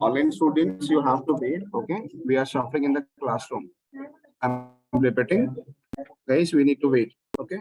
Online students, you have to wait. Okay, we are suffering in the classroom. I'm repeating, guys, we need to wait. Okay.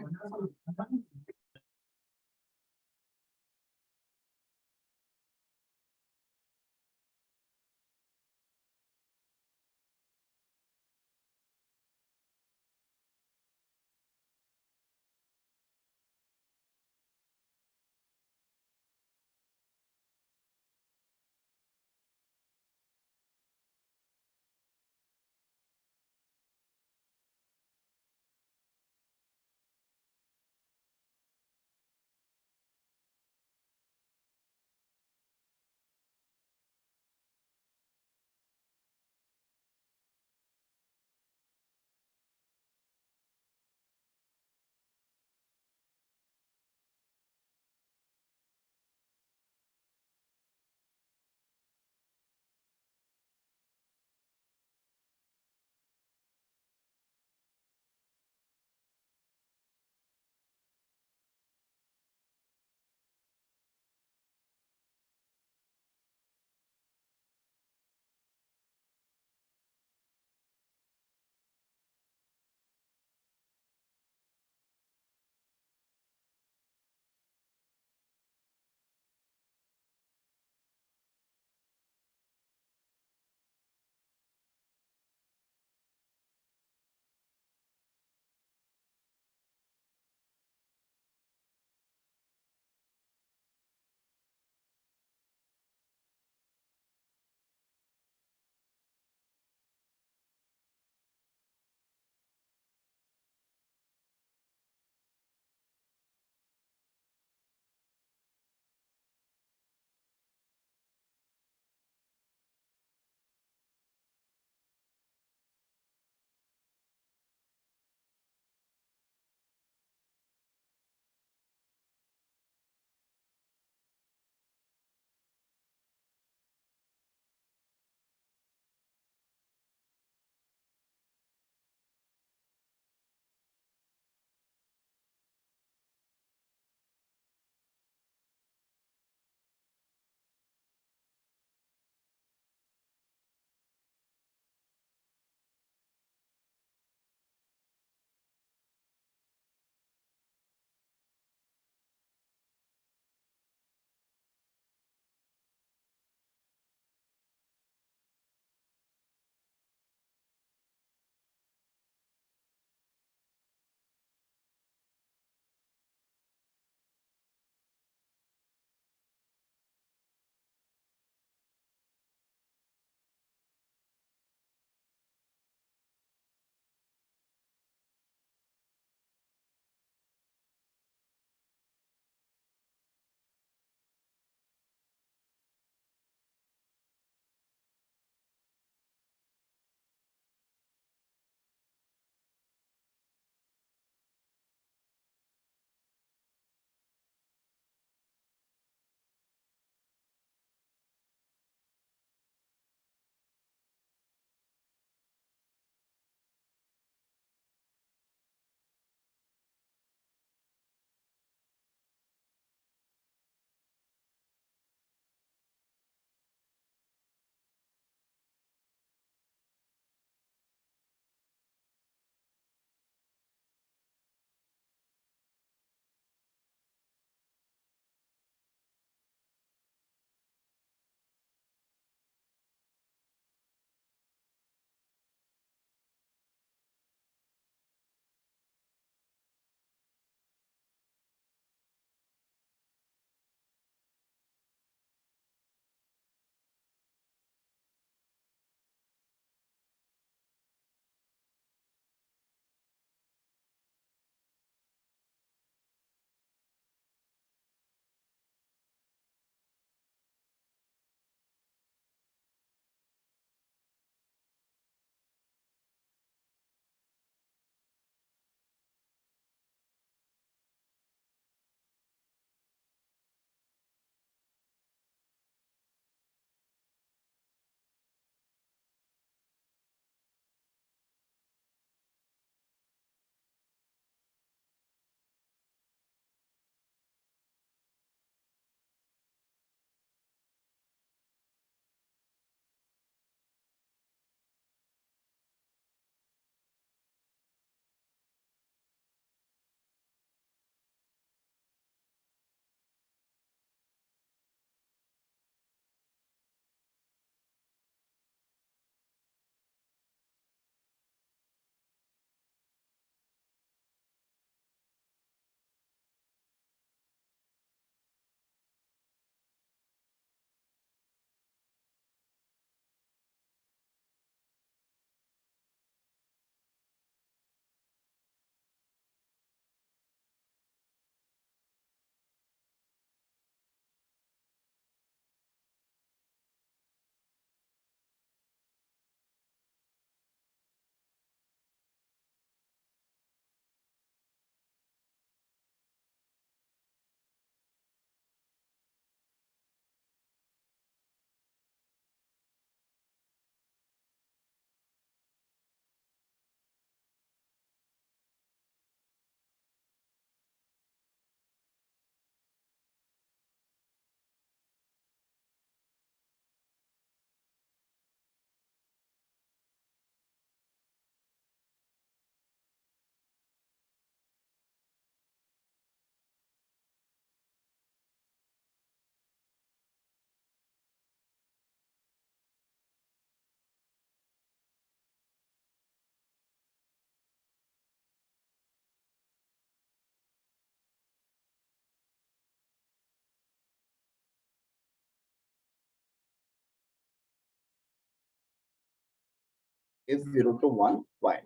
is 0 to 1. Why?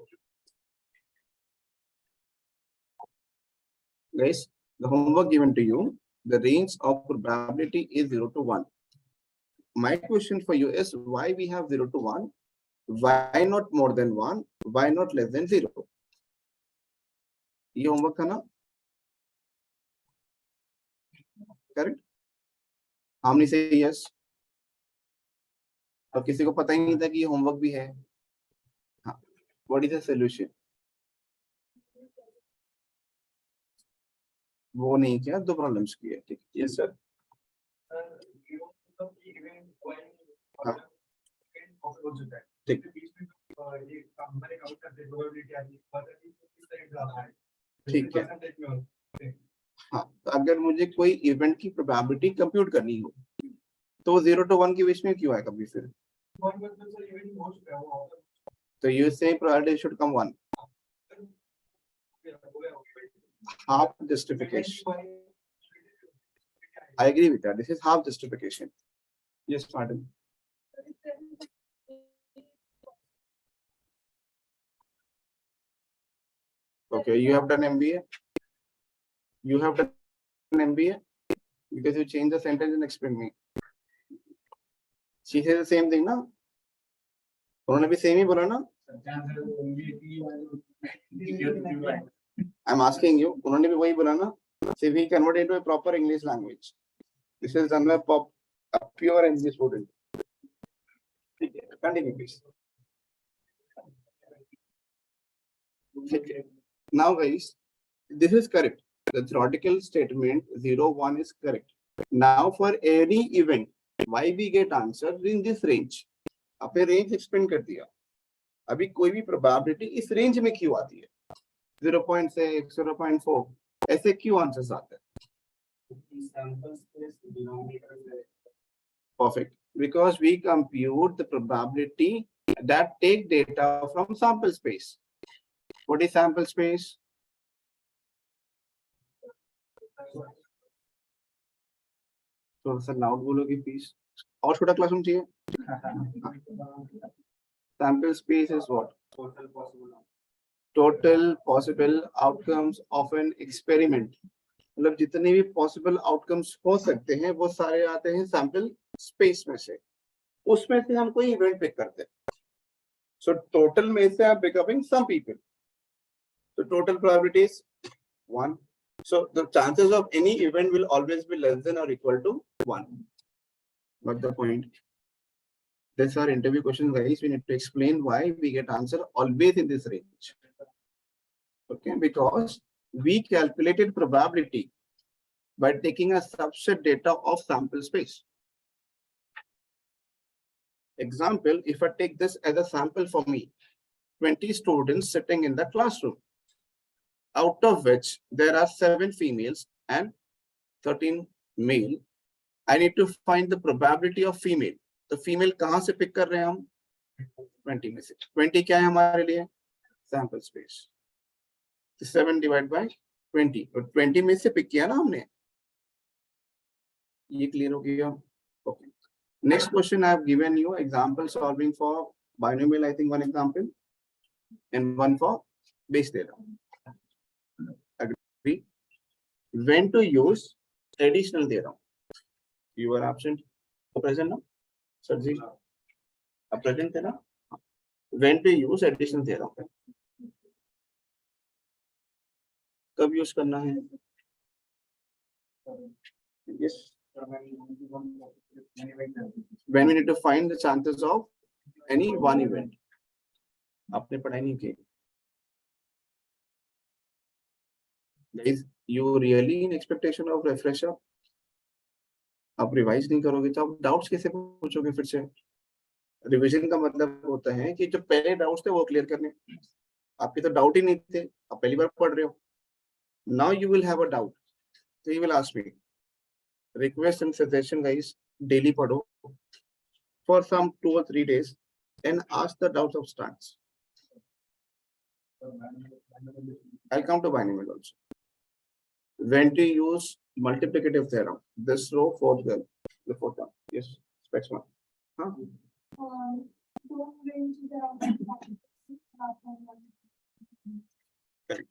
Guys, the homework given to you, the range of probability is 0 to 1. My question for you is why we have 0 to 1? Why not more than 1? Why not less than 0? ये homework था ना? Correct? How many say yes? और किसी को पता ही नहीं था कि ये homework भी है. हाँ. What is the solution? वो नहीं किया, दो प्रॉब्लम्स किए. ठीक है. Yes sir. हाँ. ठीक. ठीक है. हाँ, तो अगर मुझे कोई इवेंट की प्रोबेबिलिटी कंप्यूट करनी हो तो 0 to 1 के बीच में क्यों आएगा कभी फिर? तो यू से probability should come 1. Half justification. I agree with that. This is half justification. Yes, madam. Okay, you have done MBA. You have done MBA because you changed the sentence and explained me. She says the same thing, na? उन्होंने भी same ही बोला ना? I'm asking you. उन्होंने भी वही बोला ना? So we convert into a proper English language. This is done by a pure English student. Continue, please. Now, guys, this is correct. The theoretical statement 0, 1 is correct. Now, for any event, why we get answer in this range? आपने range explain कर दिया. अभी कोई भी probability इस range में क्यों आती है? 0.6, 0.4, ऐसे क्यों आंसर्स आते हैं? Perfect. Because we compute the probability that take data from sample space. What is sample space? थोड़ा सा loud बोलोगे please. और छोटा क्लासरूम चाहिए? Sample space is what? Total possible outcomes of an experiment. मतलब जितने भी possible outcomes हो सकते हैं वो सारे आते हैं sample space में से. उसमें से हम कोई event pick करते हैं. So total में से आप becoming some people. So total probability is 1. So the chances of any event will always be less than or equal to 1. What's the point? These are interview questions, guys. We need to explain why we get answer always in this range. Okay, because we calculated probability by taking a subset data of sample space. Example, if I take this as a sample for me, 20 students sitting in the classroom, out of which there are 7 females and 13 male. I need to find the probability of female. तो female कहां से pick कर रहे हैं हम? 20 में से. 20 क्या है हमारे लिए? Sample space. 7 divide by 20. तो 20 में से पिक किया ना हमने. ये क्लियर हो गया? Okay. Next question I have given you example solving for binomial. I think one example and one for Bayes theorem. Agree? When to use additional theorem? You are absent. Present now? Sir ji, present है ना? When to use additional theorem? कब use करना है? Yes. When we need to find the chances of any one event. आपने पढ़ाई नहीं की. Guys, you really in expectation of refresher? आप रिवाइज नहीं करोगे तो आप डाउट्स कैसे पूछोगे फिर से? रिवीजन का मतलब होता है कि जो पहले डाउट्स थे वो क्लियर करने. आपके तो डाउट ही नहीं थे, आप पहली बार पढ़ रहे हो. Now you will have a doubt, so you will ask me. Request and suggestion, guys, daily पढ़ो for some 2 or 3 days and ask the doubts of starts. I'll come to binomial also. When to use multiplicative theorem? This row, fourth girl, the fourth one. Yes, specs one. Huh? Correct.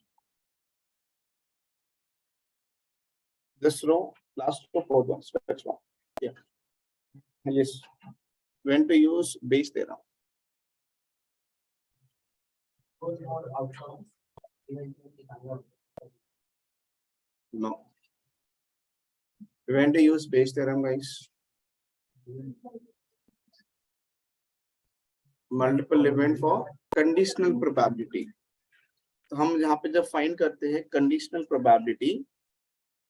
This row, last row, fourth one, stretch one. Yeah. Yes. When to use base theorem? No. When to use base theorem, guys? Multiple event for conditional probability. तो हम यहाँ पे जब find करते हैं conditional probability,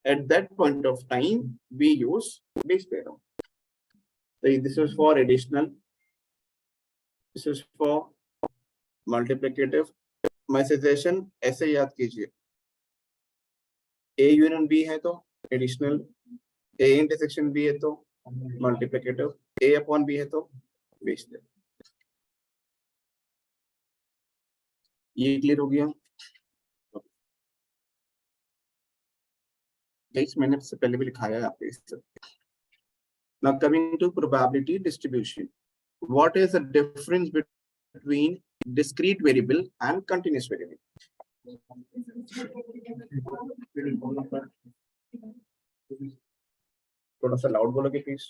at that point of time we use base theorem. So this is for additional, this is for multiplicative. My suggestion ऐसे याद कीजिए, A यूनियन B है तो एडिशनल, A इंटरसेक्शन B है तो मल्टीप्लिकेटिव, A अपॉन B है तो base theorem. ये क्लियर हो गया? मैंने इससे पहले भी लिखाया है आपके इस सब. Now coming to probability distribution, what is the difference between discrete variable and continuous variable? थोड़ा सा लाउड बोलोगे प्लीज,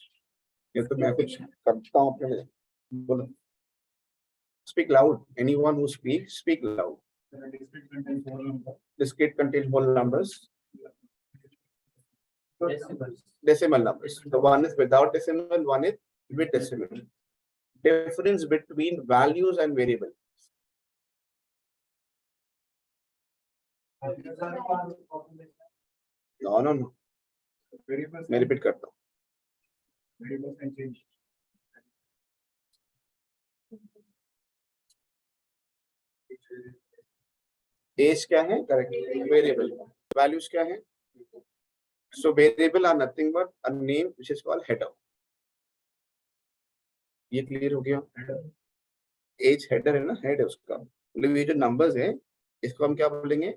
ये तो मैं कुछ करता हूँ अपने लिए. बोलो. Speak loud. Anyone who speaks, speak loud. Discrete contains whole numbers. Decimal numbers. The one is without decimal, one is with decimal. Difference between values and variables. No. मैं रिपीट करता हूँ. एज क्या है? करेक्ट. वेरिएबल. वैल्यूज क्या है? So variable are nothing but a name which is called header. ये clear हो गया? एज हेडर है ना, हेड है उसका. मतलब ये जो नंबर्स है इसको हम क्या बोलेंगे?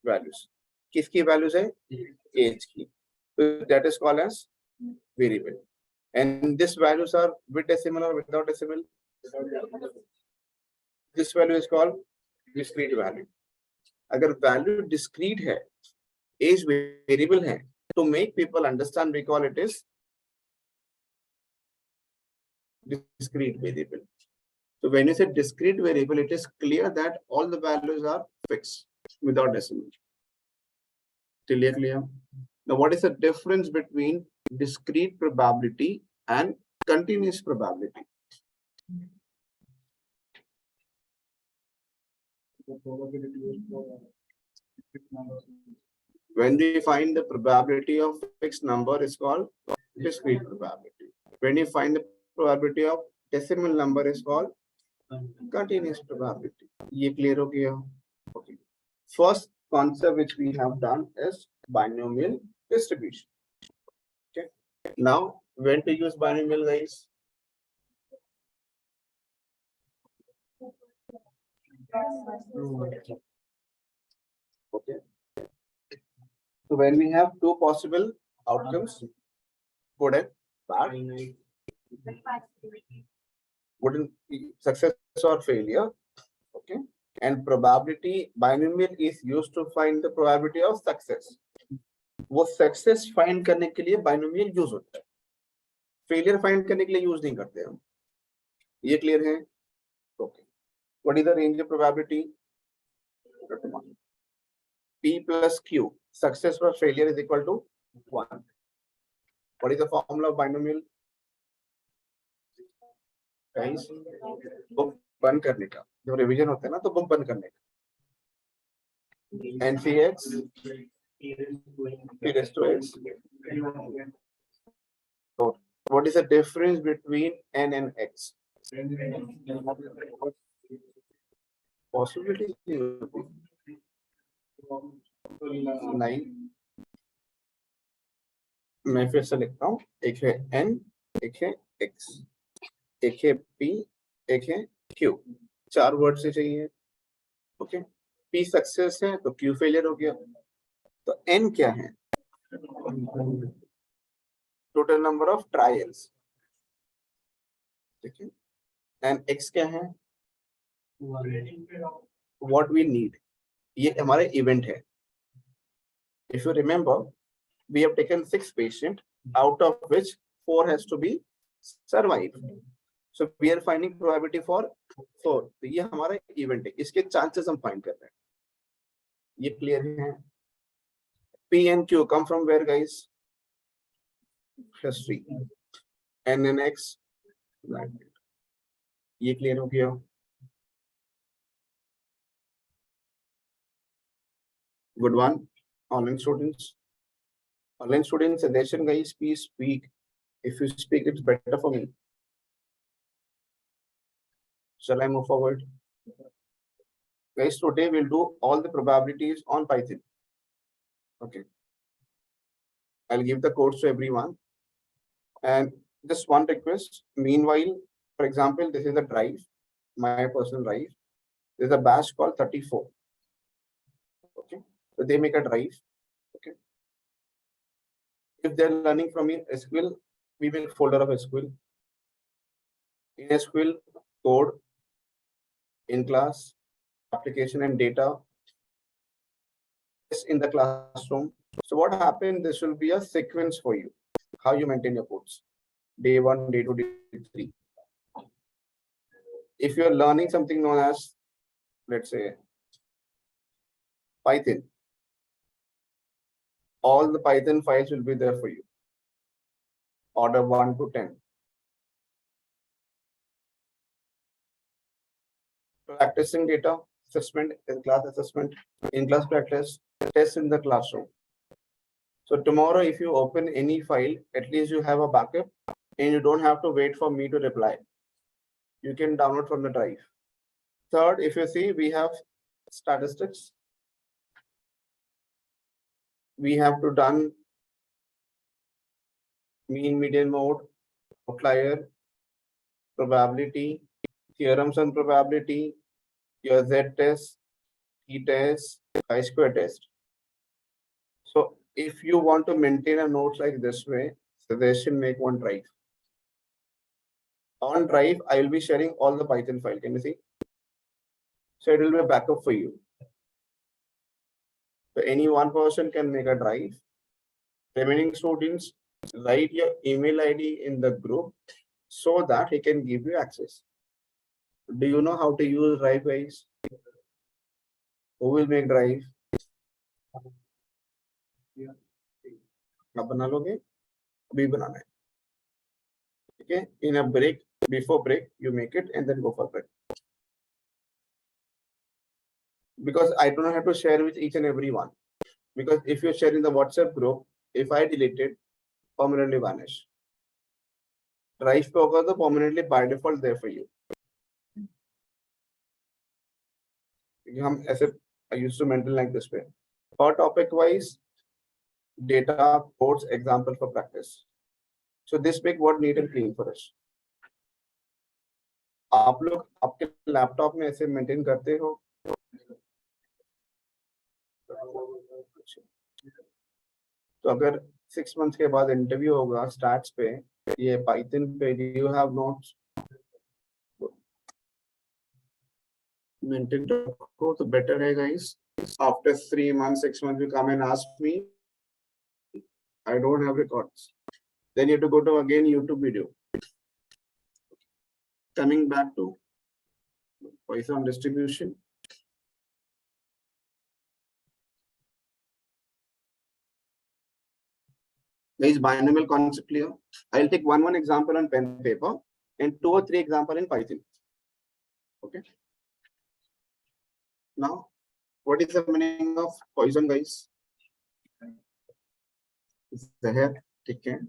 वैल्यूज. किसकी वैल्यूज है? एज की. So that is called as variable. And this values are with decimal or without decimal? This value is called discrete value. अगर वैल्यू डिस्क्रीट है, एज वेरिएबल है, to make people understand we call it is discrete variable. So when you say discrete variable, it is clear that all the values are fixed without decimal. Clear? Now what is the difference between discrete probability and continuous probability? When we find the probability of fixed number is called discrete probability. When you find the probability of decimal number is called continuous probability. ये clear हो गया? Okay. First concept which we have done is binomial distribution. Okay. Now when to use binomial, guys? Okay. So when we have two possible outcomes, good and bad, wouldn't be success or failure. Okay. And probability binomial is used to find the probability of success. वो success find करने के लिए binomial use होता है, failure find करने के लिए use नहीं करते हम. ये क्लियर है? Okay. What is the range of probability? P plus Q. Success or failure is equal to 1. What is the formula of binomial? Guys, book बंद करने का, जब रिवीजन होता है ना तो बुक बंद करने का. NCX P raised to X. So what is the difference between N and X? Possibility 9. मैं फिर से लिखता हूँ. एक है N, एक है X, एक है P, एक है Q. 4 वर्ड से चाहिए. ओके. P सक्सेस है तो Q फेलियर हो गया. तो N क्या है? Total number of trials. ठीक है. एंड x क्या है, what we need, ये हमारा इवेंट है. If you remember, we have taken 6 patients, out of which 4 has to be survived. So we are finding probability for 4. तो ये हमारा इवेंट है, इसके चांसेस हम फाइंड कर रहे हैं. ये क्लियर है? P and Q come from where, guys? History. N and X. ये क्लियर हो गया? Good one. Online students. Online students, suggestion, guys, please speak. If you speak, it's better for me. Shall I move forward? Guys, today we'll do all the probabilities on Python. Okay. I'll give the codes to everyone. And just one request. Meanwhile, for example, this is a drive, my personal drive. There's a bash called 34. Okay. So they make a drive. Okay. If they're learning from SQL, we make a folder of SQL. In SQL, code, in class, application and data in the classroom. So what happened, this will be a sequence for you, how you maintain your codes. Day 1, day 2, day 3. If you are learning something known as, let's say, Python, all the Python files will be there for you. Order 1 to 10. Practicing data, assessment, in-class assessment, in-class practice, test in the classroom. So tomorrow, if you open any file, at least you have a backup and you don't have to wait for me to reply. You can download from the drive. Third, if you see, we have statistics. We have to done mean, median, mode, outlier, probability, theorems on probability, your z-test, t-test, chi-square test. So if you want to maintain a note like this way, suggestion, make one drive. On drive, I will be sharing all the Python file. Can you see? So it will be a backup for you. So any one person can make a drive. Remaining students, write your email ID in the group so that he can give you access. Do you know how to use drive, guys? Who will make drive? आप बना लोगे? अभी बनाना है. Okay. In a break, before break, you make it and then go for break. Because I do not have to share with each and every one. Because if you share in the WhatsApp group, if I delete it, permanently vanish. Drive पे होगा तो permanently by default there for you. हम ऐसे I used to maintain like this way. For topic wise, data, codes, example for practice. So this make what neat and clean for us. आप लोग आपके laptop में ऐसे maintain करते हो? तो अगर 6 months के बाद इंटरव्यू होगा स्टार्ट्स पे, ये पाइथन पे, you have notes मेंटेन रखो तो बेटर है guys. After 3 months, 6 months, you come and ask me, I don't have records. Then you have to go to again YouTube video. Coming back to Python distribution. Guys, binomial concept clear? I'll take one example on pen paper and 2 or 3 example in Python. Okay. Now, what is the meaning of Poisson, guys? Zahir, take care.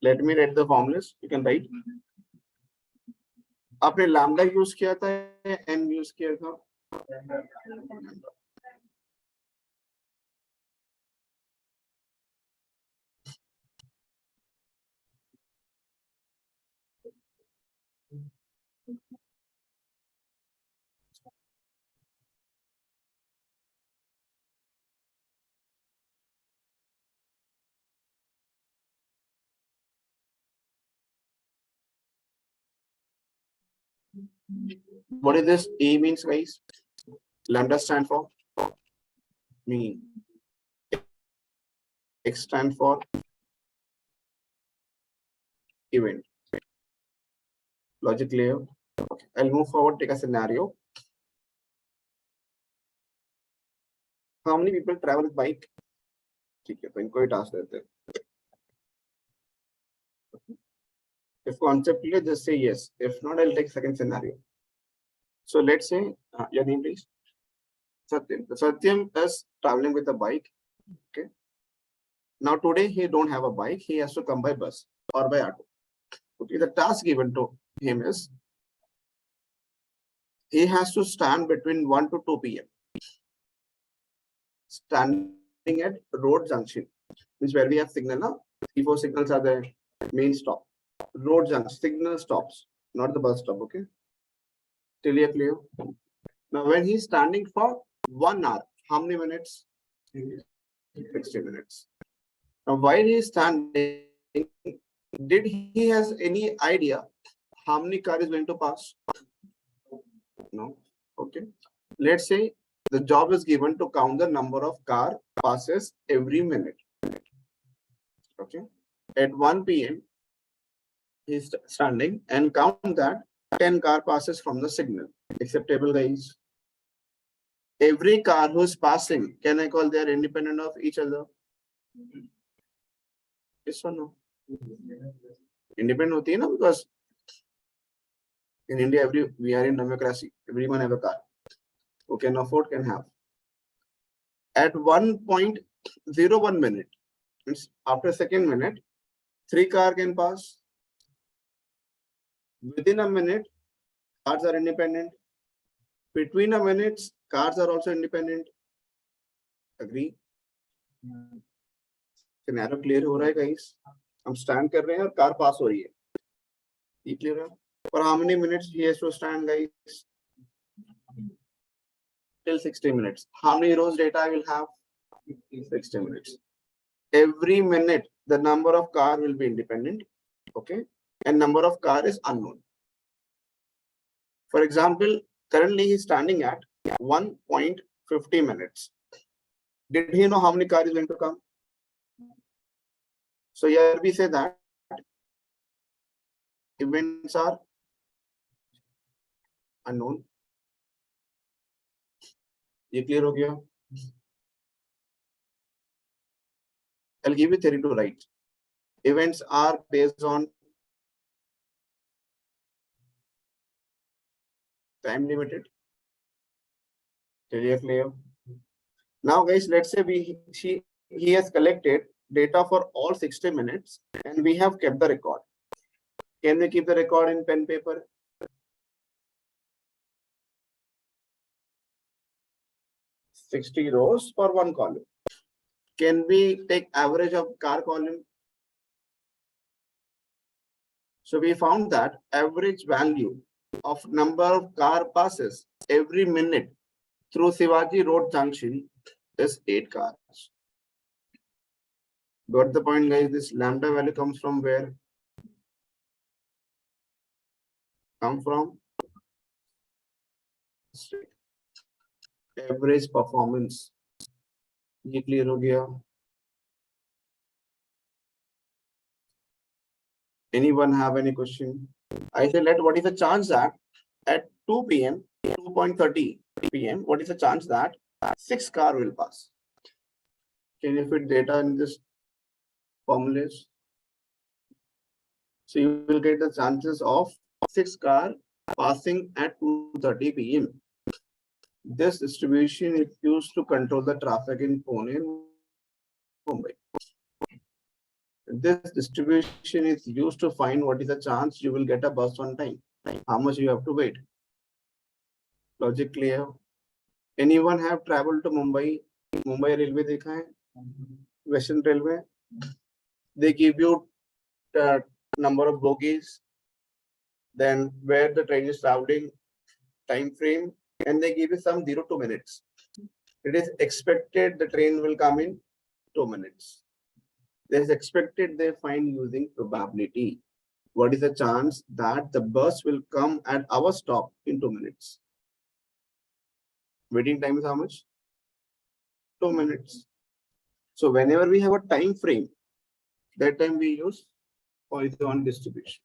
Let me read the formulas. You can write. आपने lambda use किया था या m use किया था? What is this E means, guys? Lambda stand for mean. X stand for event. Logic clear? Okay. I'll move forward, take a scenario. How many people travel with bike? ठीक है, तो इनको ही task देते हैं. If concept clear, just say yes. If not, I'll take second scenario. So let's say your name, please. Satyam. Satyam is traveling with a bike. Okay. Now today he don't have a bike. He has to come by bus or by auto. Okay. The task given to him is he has to stand between 1 to 2 p.m. standing at road junction, which where we have signal now. 3-4 signals are there. Main stop. Road junction, signal stops, not the bus stop. Okay. Till you clear. Now when he's standing for 1 hour, how many minutes? 60 minutes. Now while he's standing, did he has any idea how many car is going to pass? No. Okay. Let's say the job is given to count the number of car passes every minute. Okay. At 1 p.m. he's standing and count that 10 car passes from the signal. Acceptable, guys? Every car who's passing, can I call they are independent of each other? Yes or no? Independent hoti hai na, because in India, we are in democracy. Everyone have a car. Who can afford can have. At 1.01 minute, means after second minute, 3 car can pass. Within a minute, cars are independent. Between a minute, cars are also independent. Agree? Scenario clear हो रहा है, guys? हम stand कर रहे हैं और car pass हो रही है. ये clear है? For how many minutes he has to stand, guys? Till 60 minutes. How many rows data I will have? 60 minutes. Every minute, the number of car will be independent. Okay. And number of car is unknown. For example, currently he is standing at 1.50 minutes. Did he know how many car is going to come? So here we say that events are unknown. ये clear हो गया? I'll give you theory to write. Events are based on time limited. Clear? Now, guys, let's say he has collected data for all 60 minutes and we have kept the record. Can we keep the record in pen paper? $60 rows for 1 column. Can we take average of car column? So we found that average value of number of car passes every minute through Shivaji Road Junction is 8 cars. Got the point, guys? This lambda value comes from where? Come from average performance. ये clear हो गया? Anyone have any question? I say, what is the chance that at 2 p.m., 2.30 p.m., what is the chance that 6 car will pass? Can you fit data in this formulas? So you will get the chances of 6 car passing at 2:30 p.m. This distribution is used to control the traffic in Pune and Mumbai. This distribution is used to find what is the chance you will get a bus on time. How much you have to wait. Logic clear? Anyone have traveled to Mumbai? Mumbai Railway देखा है? Western Railway. They give you the number of bogies, then where the train is traveling, time frame, and they give you some 0 to 2 minutes. It is expected the train will come in 2 minutes. It is expected they find using probability. what is the chance that the bus will come at our stop in 2 minutes? Waiting time is how much? 2 minutes. So whenever we have a time frame, that time we use Poisson distribution.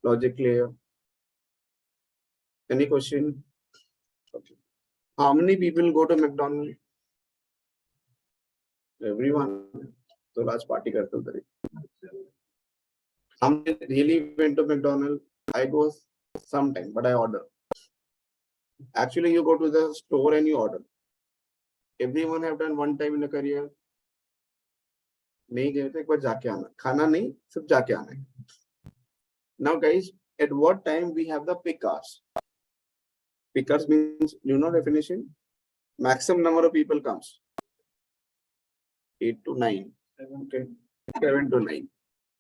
Logic clear? Any question? Okay. How many people go to McDonald's? Everyone. So last party karte udhar. How many really went to McDonald's? I go sometime, but I order. Actually, you go to the store and you order. Everyone have done one time in a career. नहीं गए तो एक बार जाके आना. खाना नहीं, सिर्फ जाके आना है. Now, guys, at what time we have the peak hours? Peak hours means, you know definition? Maximum number of people comes. 8 to 9. Okay. 7 to 9.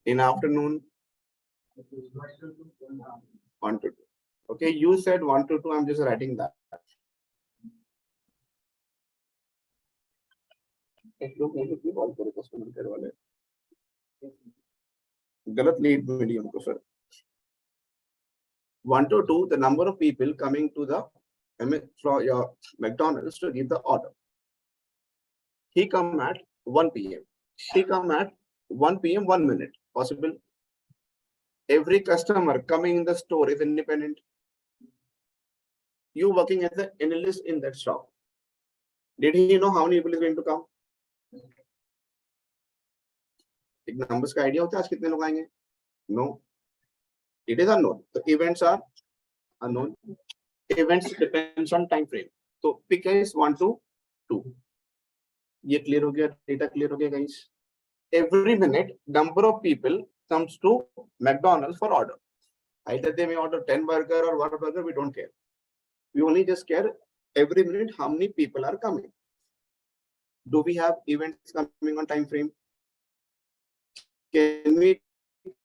In afternoon, 1 to 2. Okay, you said 1 to 2. I'm just writing that. गलत lead medium को sir. 1 to 2, the number of people coming to the from your McDonald's to give the order. He come at 1 p.m. He come at 1 p.m. 1 minute. Possible. Every customer coming in the store is independent. You working as an analyst in that shop. Did he know how many people is going to come? एक numbers का idea होता है आज कितने लोग आएंगे? No. It is unknown. The events are unknown. Events depends on time frame. So pick is 1 to 2. ये clear हो गया, data clear हो गया guys. Every minute, number of people comes to McDonald's for order. Either they may order 10 burger or 1 burger, we don't care. We only just care every minute how many people are coming. Do we have events coming on time frame? Can we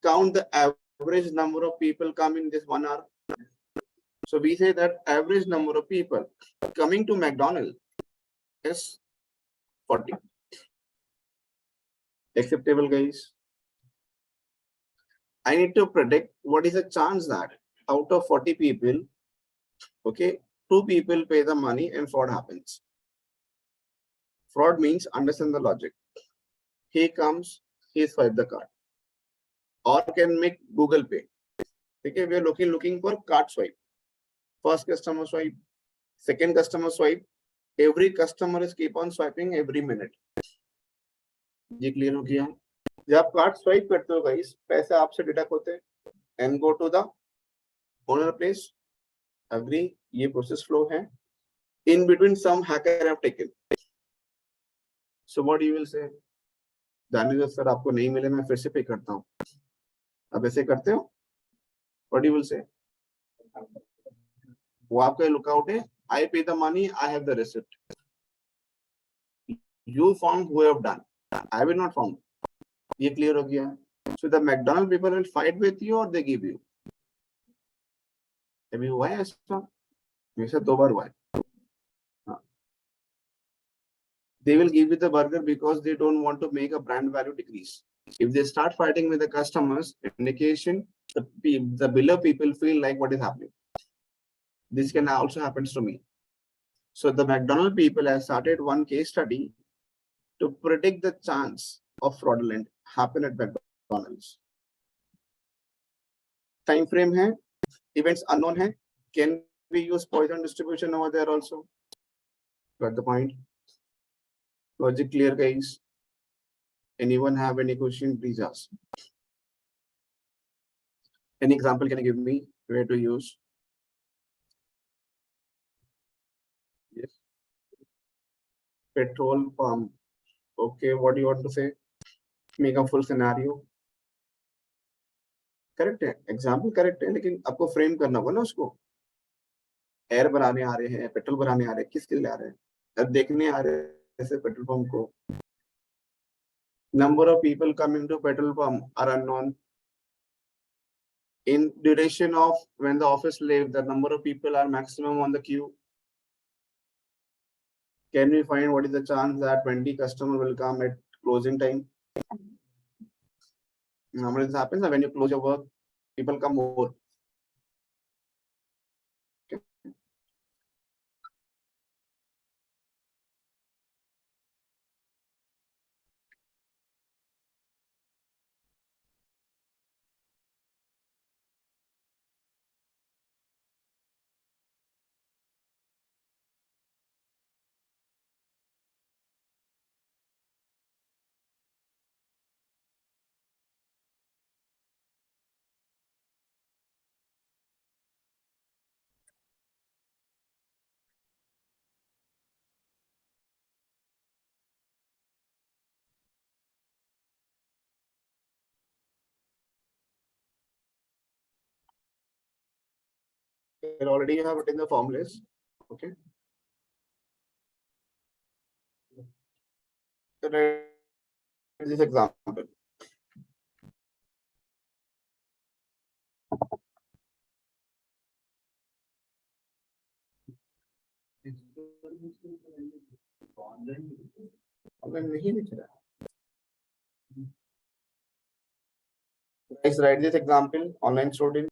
count the average number of people come in this 1 hour? So we say that average number of people coming to McDonald's is 40. Acceptable, guys? I need to predict what is the chance that out of 40 people, okay, 2 people pay the money and fraud happens. Fraud means understand the logic. He comes, he swipe the card. Or can make Google Pay. Okay, we are looking for card swipe. First customer swipe, second customer swipe. Every customer is keep on swiping every minute. ये clear हो गया. जब आप card swipe करते हो guys, पैसे आपसे deduct होते हैं and go to the owner place. Agree, ये प्रोसेस फ्लो है. In between some hacker have taken. So what you will say? जाने दो सर, आपको नहीं मिले, मैं फिर से पे करता हूँ. अब ऐसे करते हो? What you will say? वो आपका लुकआउट है. I pay the money, I have the receipt. You found who have done. I will not found. ये clear हो गया. So the McDonald's people will fight with you or they give you. अभी हुआ है ऐसा? मेरे साथ 2 बार हुआ है. They will give you the burger because they don't want to make a brand value decrease. If they start fighting with the customers, indication the below people feel like what is happening. This can also happen to me. So the McDonald's people have started one case study to predict the chance of fraudulent happen at McDonald's. Time frame hai, events unknown hai. Can we use Poisson distribution over there also? Got the point? Logic clear, guys? Anyone have any question? Please ask. Any example can you give me where to use? Yes. Petrol pump. Okay, what do you want to say? Make a full scenario. Correct है, example correct है, लेकिन आपको frame करना होगा ना उसको. Air भराने आ रहे हैं, पेट्रोल भराने आ रहे हैं, किसके लिए आ रहे हैं? अब देखने आ रहे हैं ऐसे पेट्रोल पंप को. Number of people coming to petrol pump are unknown. In duration of when the office leave, the number of people are maximum on the queue. Can we find what is the chance that 20 customer will come at closing time? Normally this happens when you close your work. people come more. Okay. Here already you have it in the form list. Okay. So this example. Online नहीं दिख रहा. Guys, write this example. Online student.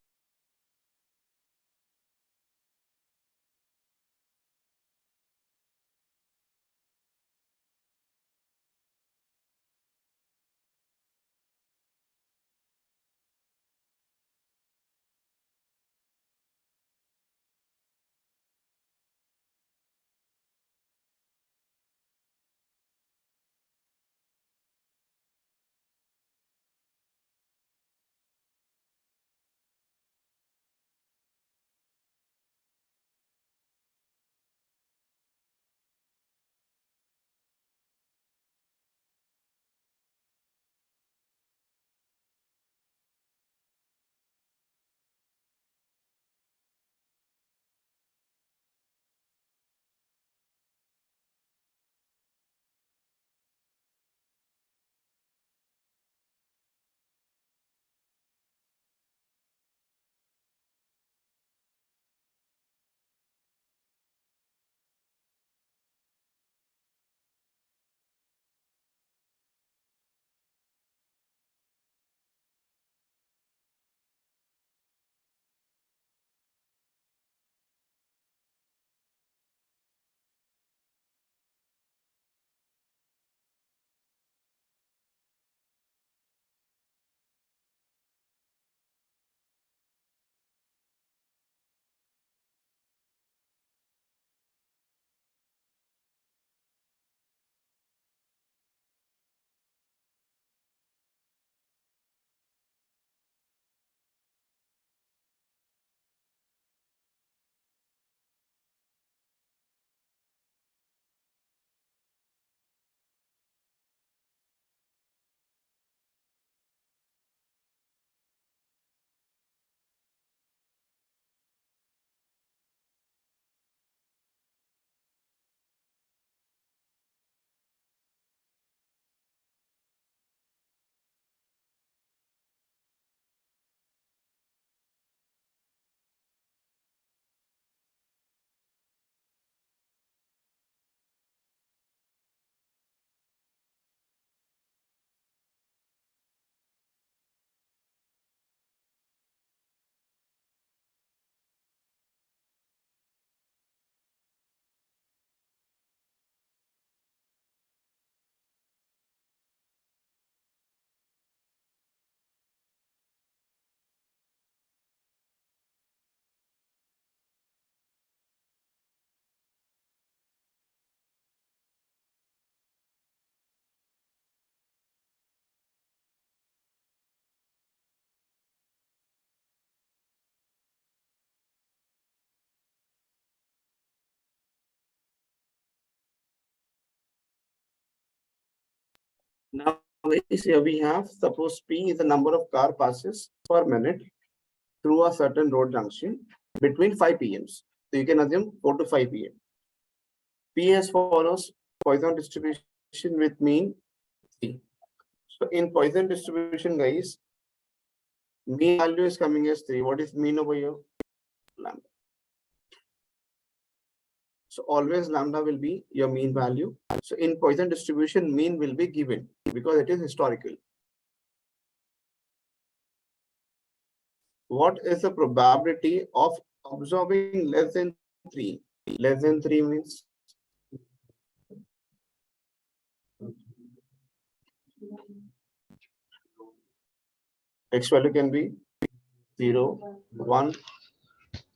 Now, here we have, suppose P is the number of car passes per minute through a certain road junction between 5 p.m. So you can assume 4 to 5 p.m. P as follows, Poisson distribution with mean 3. So in Poisson distribution, guys, mean value is coming as 3. What is mean over here? Lambda. So always lambda will be your mean value. So in Poisson distribution, mean will be given because it is historical. what is the probability of observing less than 3? Less than 3 means x value can be 0, 1,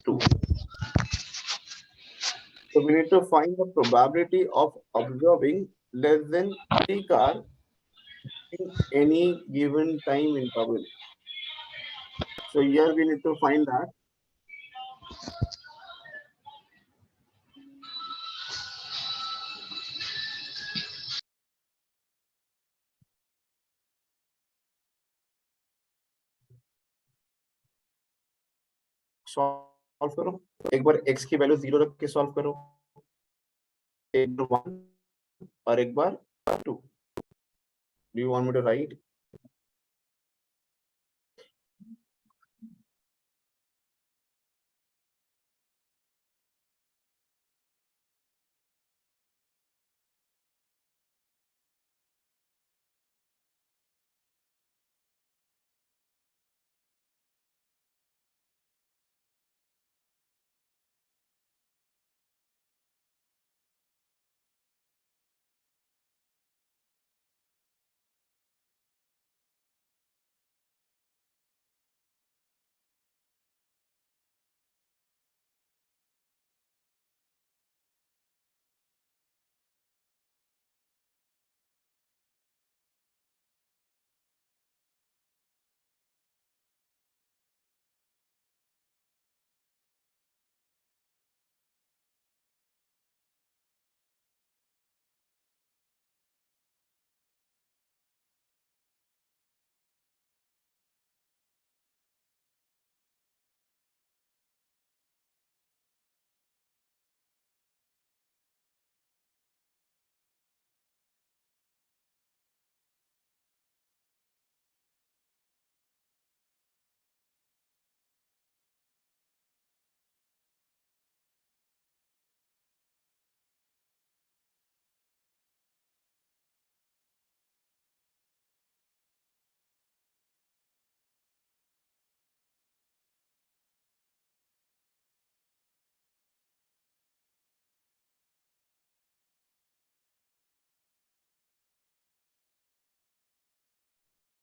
2. So we need to find the probability of observing less than 3 car in any given time interval. So here we need to find that. Solve करो एक बार x की value 0 रख के solve करो एक बार 1 और एक बार 2 do you want me to write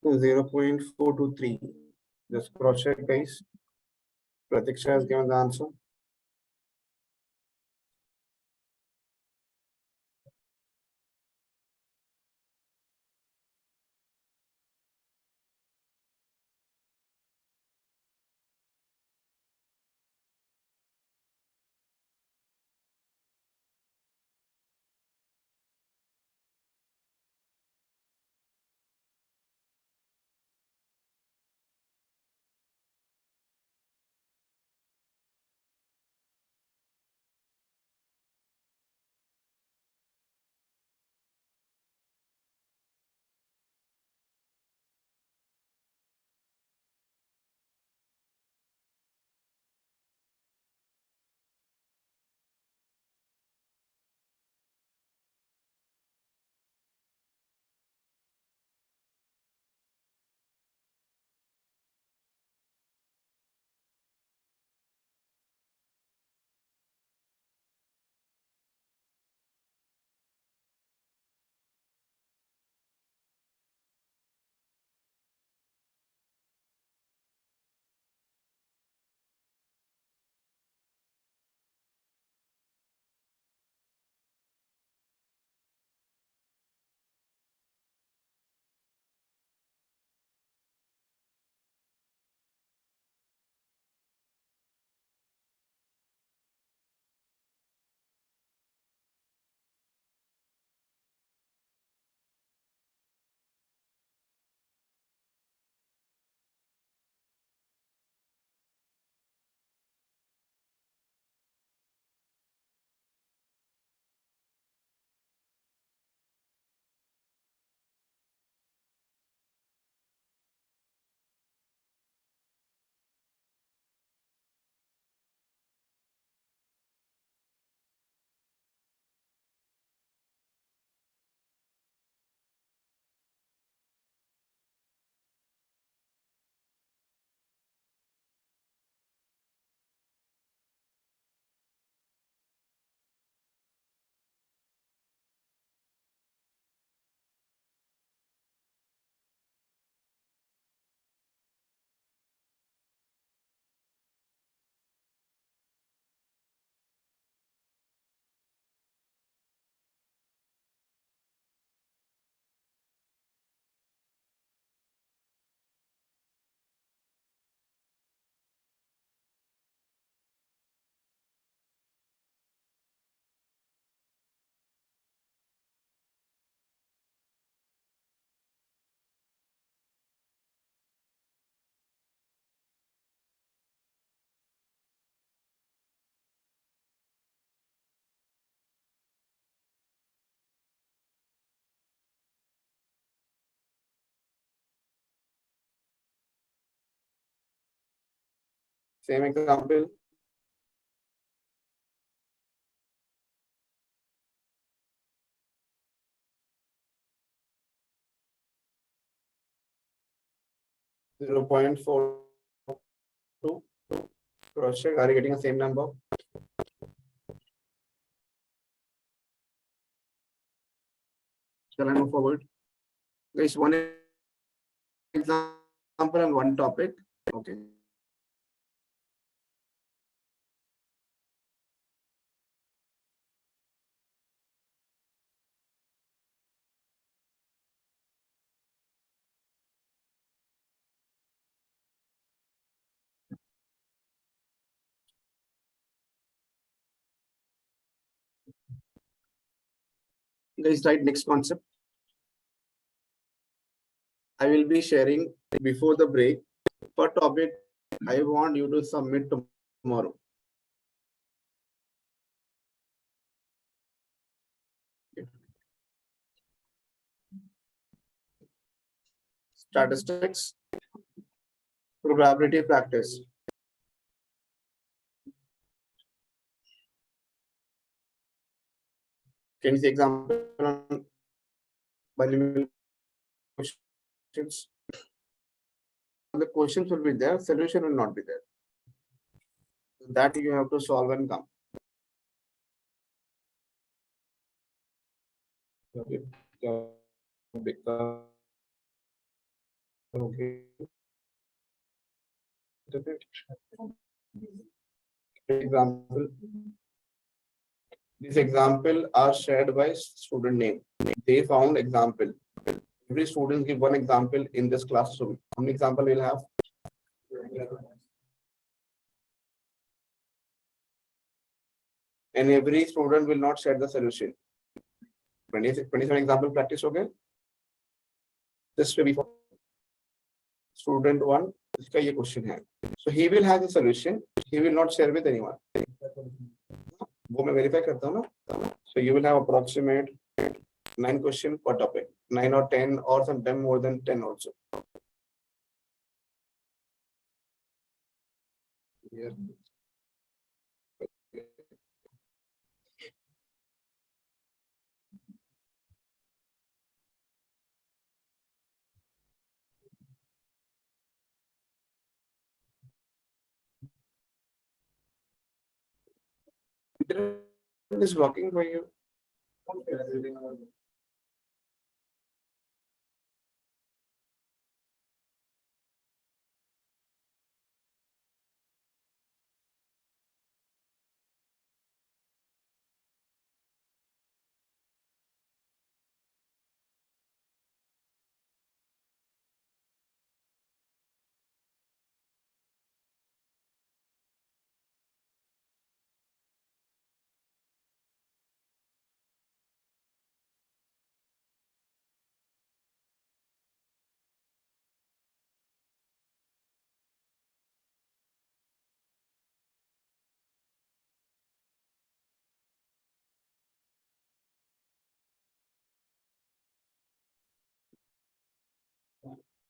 to 0.423 just cross check guys Pratiksha has given the answer Same example. (0.42) cross check. Are you getting the same number? Shall I move forward? Guys, one example and one topic. Okay. Guys, right, next concept. I will be sharing before the break. Per topic, I want you to submit tomorrow. Statistics, probability practice. Can you see example on binomial questions? The questions will be there, solution will not be there. That you have to solve and come. Okay. Example. These example are shared by student name. They found example. Every student give one example in this classroom. How many example we'll have? And every student will not share the solution. 27 example practice, okay? This will be for student 1. इसका ये question है. So he will have the solution. He will not share with anyone. वो मैं verify करता हूँ ना. So you will have approximate 9 questions per topic. 9 or 10 or sometimes more than 10 also. Here. Internet is blocking for you.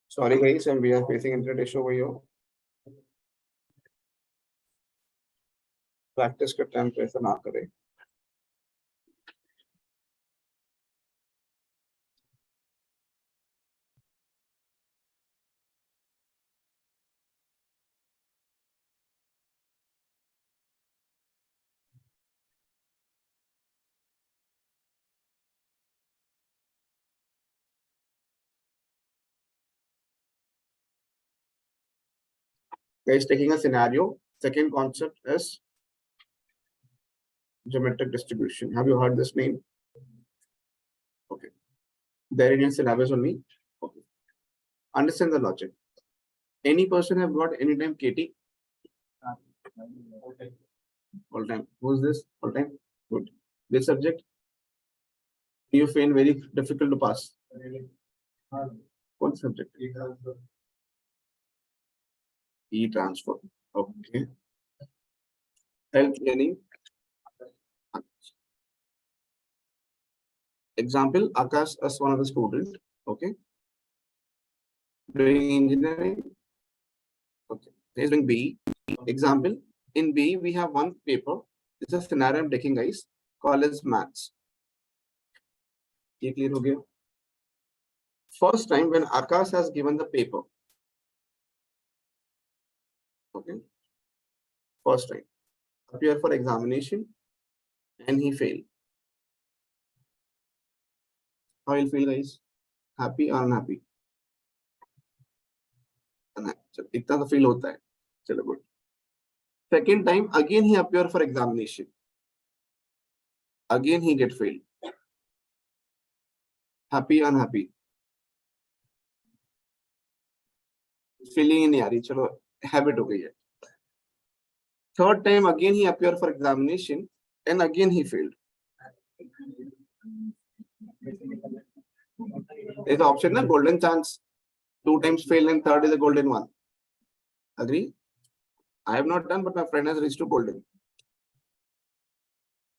Sorry guys, and we are facing internet issue over here. Practice के time पे ऐसा ना करें. Guys, taking a scenario. Second concept is geometric distribution. Have you heard this name? Okay. There in your syllabus only. Okay. Understand the logic. Any person have got anytime KT? All time. Who's this? All time. Good. This subject you find very difficult to pass. What subject? E-transfer. Okay. Health learning. Example, Akash as one of the student. Okay. Doing engineering. Okay. He's doing B. Example, in B, we have one paper. It's a scenario I'm taking, guys, called as maths. ये clear हो गया? First time when Akash has given the paper. Okay. First time. Appear for examination and he failed. How will feel, guys? Happy or unhappy? Unhappy. इतना तो feel होता है. चलो good. Second time again he appear for examination. Again he get failed. Happy or unhappy? Feeling नहीं आ रही. चलो habit हो गई है. Third time again he appear for examination and again he failed. It's the option na golden chance. 2 times fail and third is a golden one. Agree? I have not done, but my friend has reached to golden.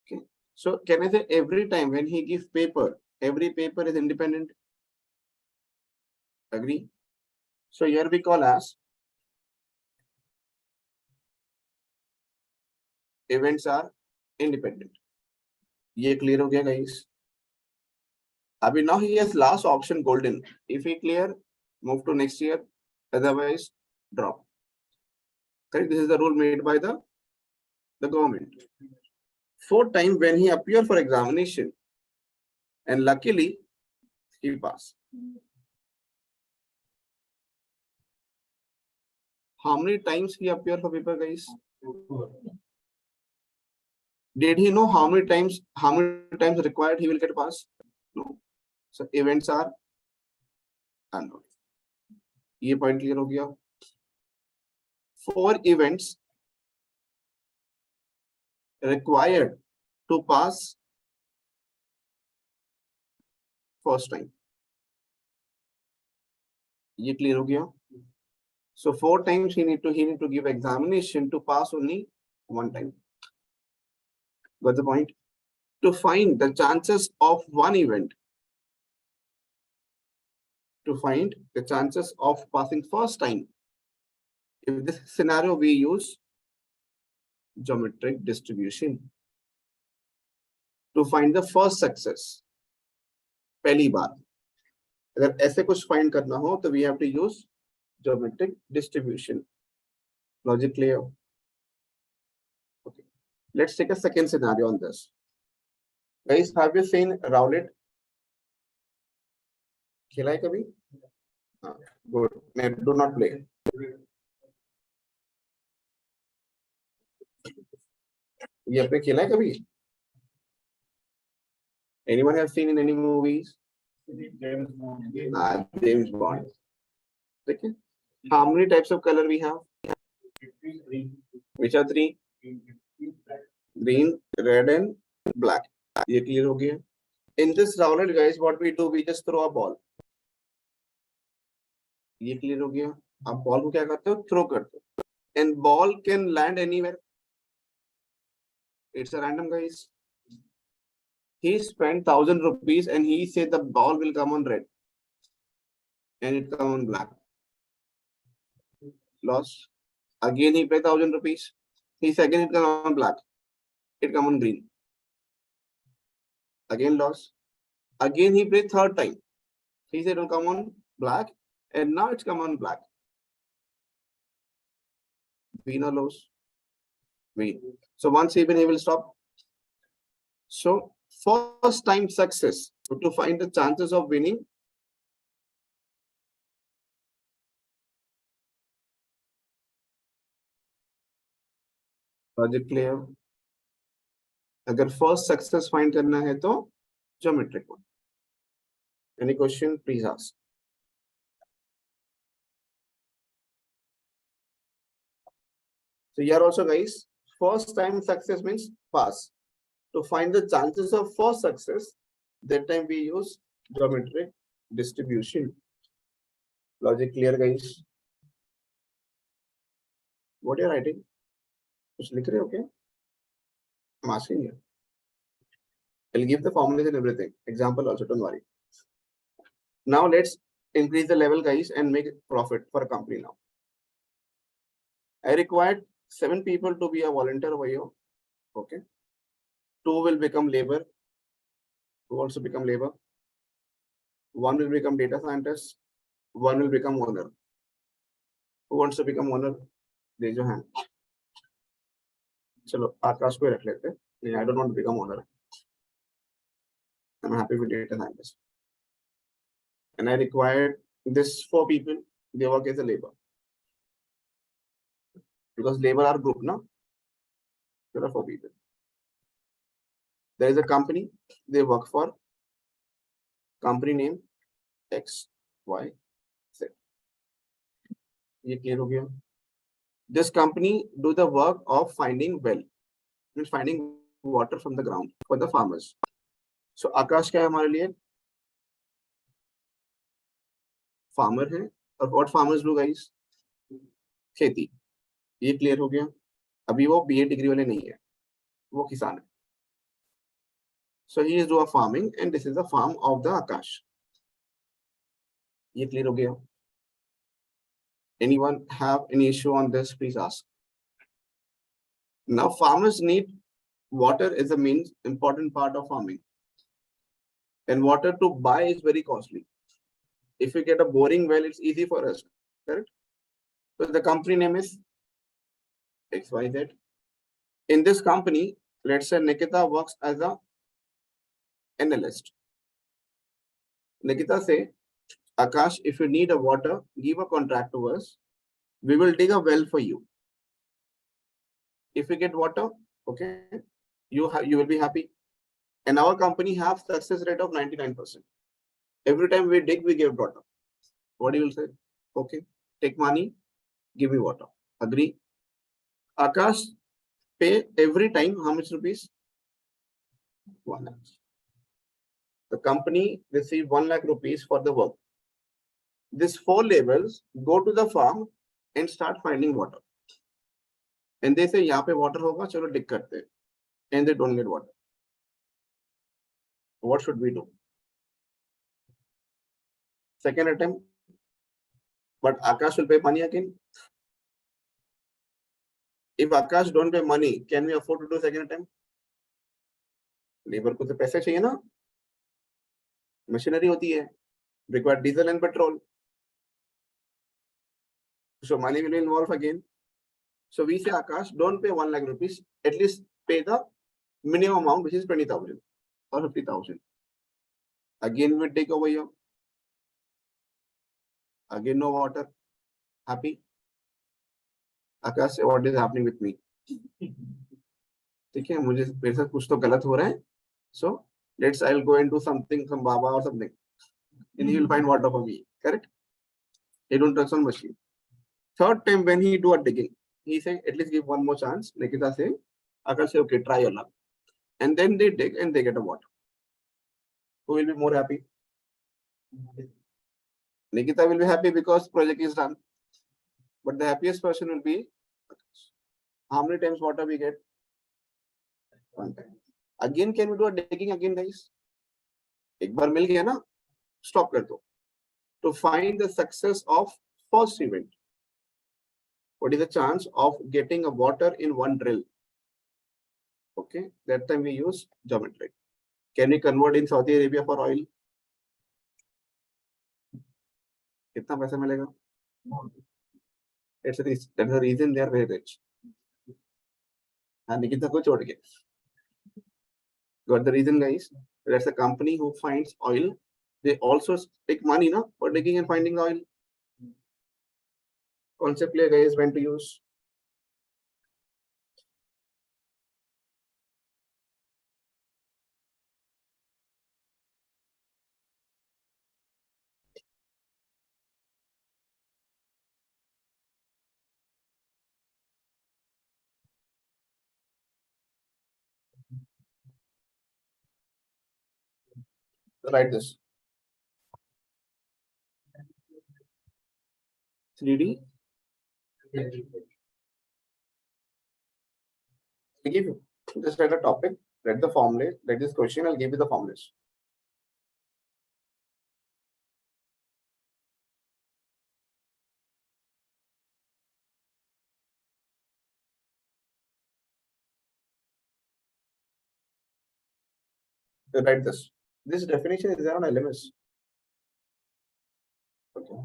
Okay. So can I say every time when he gives paper, every paper is independent? Agree? So here we call as events are independent. ये clear हो गया, guys? Abhi now he has last option golden. If he clear, move to next year. Otherwise, drop. Correct? This is the rule made by the government. Fourth time when he appear for examination, and luckily he passed. How many times he appear for paper, guys? Did he know how many times required he will get pass? No. So events are unknown. ये point clear हो गया. 4 events required to pass first time. ये clear हो गया. So 4 times he need to give examination to pass only 1 time. Got the point? To find the chances of one event, to find the chances of passing first time, in this scenario we use geometric distribution. To find the first success, पहली बार अगर ऐसे कुछ find करना हो तो we have to use geometric distribution. Logic clear? Okay. Let's take a second scenario on this. Guys, have you seen Rowlet? खेला है कभी? Good. Do not play. ये आपने खेला है कभी? Anyone have seen in any movies? James Bond. Okay. How many types of color we have? Which are 3? Green, red, and black. ये clear हो गया. In this Rowlet, guys, what we do, we just throw a ball. ये clear हो गया. आप ball को क्या करते हो? Throw करते हो. And ball can land anywhere. It's a random, guys. He spent 1,000 rupees and he said the ball will come on red and it come on black. Lost. Again he paid 1,000 rupees. He said again it come on black. It come on green. Again lost. Again he played third time. He said it will come on black and now it's come on black. Win or lose? Win. So once even he will stop. So first time success. So to find the chances of winning, logic clear? अगर first success find करना है तो geometric one. Any question? Please ask. So here also, guys, first time success means pass. To find the chances of first success, that time we use geometric distribution. Logic clear, guys? What are you writing? कुछ लिख रहे हो क्या? I'm asking you. I'll give the formulas and everything. Example also, don't worry. Now let's increase the level, guys, and make profit for a company now. I required 7 people to be a volunteer over here. Okay. 2 will become labor. 2 also become labor. 1 will become data scientist. 1 will become owner. Who wants to become owner? Raise your hand. चलो आकाश को रख लेते हैं. I don't want to become owner. I'm happy with data scientist. And I required this 4 people. They work as a labor. Because labor are group, no? There are 4 people. There is a company. They work for. Company name X, Y, Z. ये clear हो गया? This company do the work of finding well, means finding water from the ground for the farmers. So आकाश क्या है हमारे लिए? Farmer है. और what farmers do guys? खेती. ये clear हो गया? अभी वो BA डिग्री वाले नहीं है, वो किसान है. So he is doing farming and this is the farm of the Akash. ये clear हो गया? Anyone have any issue on this? Please ask. Now farmers need water is the main important part of farming. And water to buy is very costly. If we get a boring well, it's easy for us, correct? So the company name is XYZ. In this company, let's say Nikita works as a analyst. Nikita say, Akash, if you need a water, give a contract to us. We will dig a well for you. If you get water, okay, you will be happy. And our company have success rate of 99%. Every time we dig, we give water. What you will say? Okay, take money, give me water. Agree? Akash pay every time how much rupees? 1 lakh. The company receive 1 lakh rupees for the work. These 4 laborers go to the farm and start finding water. And they say, यहाँ पे water होगा, चलो dig करते हैं. And they don't get water. What should we do? Second attempt, but Akash will pay money again. If Akash don't pay money, can we afford to do second attempt? Labor को तो पैसे चाहिए ना, machinery होती है, require diesel and petrol. So money will be involved again. So we say, Akash, don't pay 1 lakh rupees, at least pay the minimum amount, which is 20,000 or 50,000. Again, we take over here. Again, no water. Happy? Akash say, what is happening with me? ठीक है, मुझे मेरे साथ कुछ तो गलत हो रहा है. So I'll go and do something, some Baba or something, and he will find water for me. Correct? He don't trust on machine. Third time when he do a digging, he say, at least give one more chance. Nikita say, Akash say, okay, try your luck. And then they dig and they get a water. Who will be more happy? Nikita will be happy because project is done. But the happiest person will be Akash. How many times water we get? 1 time. Again, can we do a digging again, guys? एक बार मिल गया ना, stop कर दो. To find the success of first event, what is the chance of getting a water in one drill? Okay, that time we use geometry. Can we convert in Saudi Arabia for oil? कितना पैसा मिलेगा? That's the reason they are very rich. Nikita को छोड़ के. Got the reason, guys? That's a company who finds oil. They also take money, na, for digging and finding oil. Concept clear, guys, when to use. Write this. 3D. I give you. Just write a topic, write the formula, write this question, I'll give you the formulas. write this. This definition is there on LMS. Okay.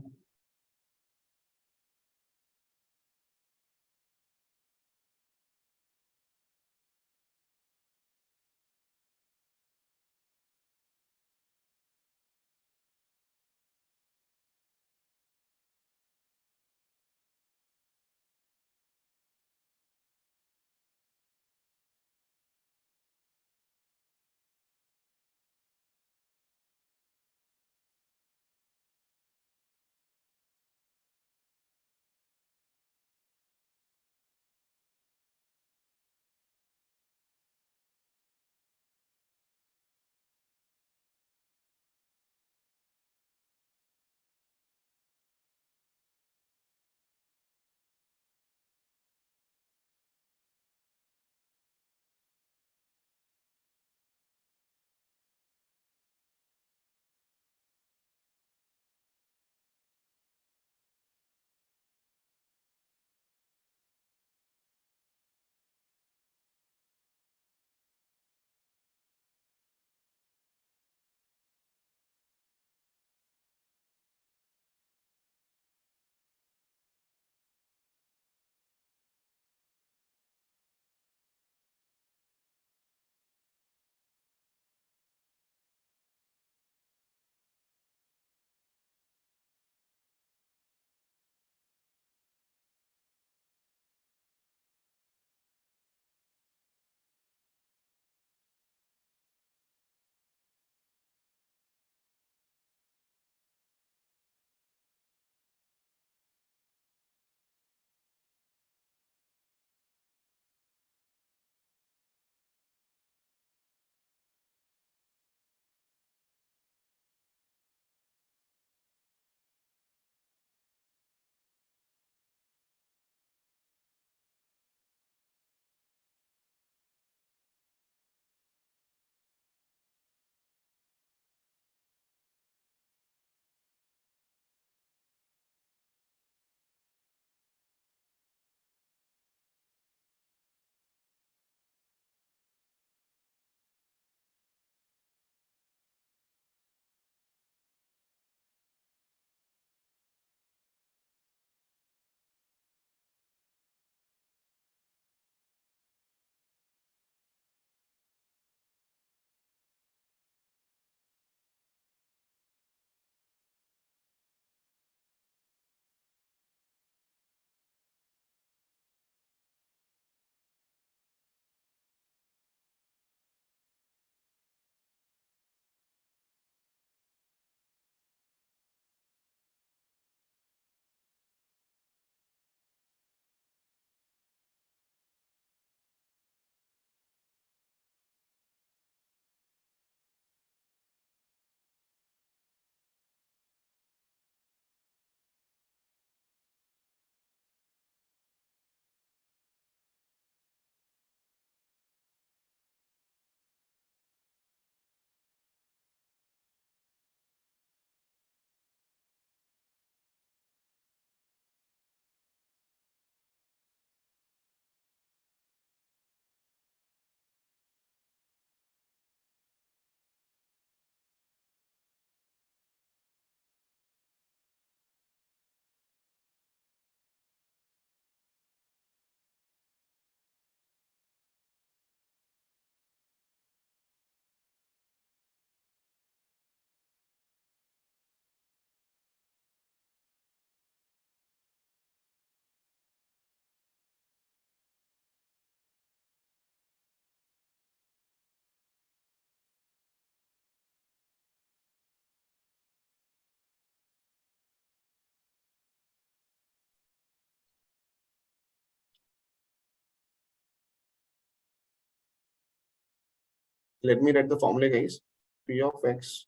Let me write the formula, guys. P of x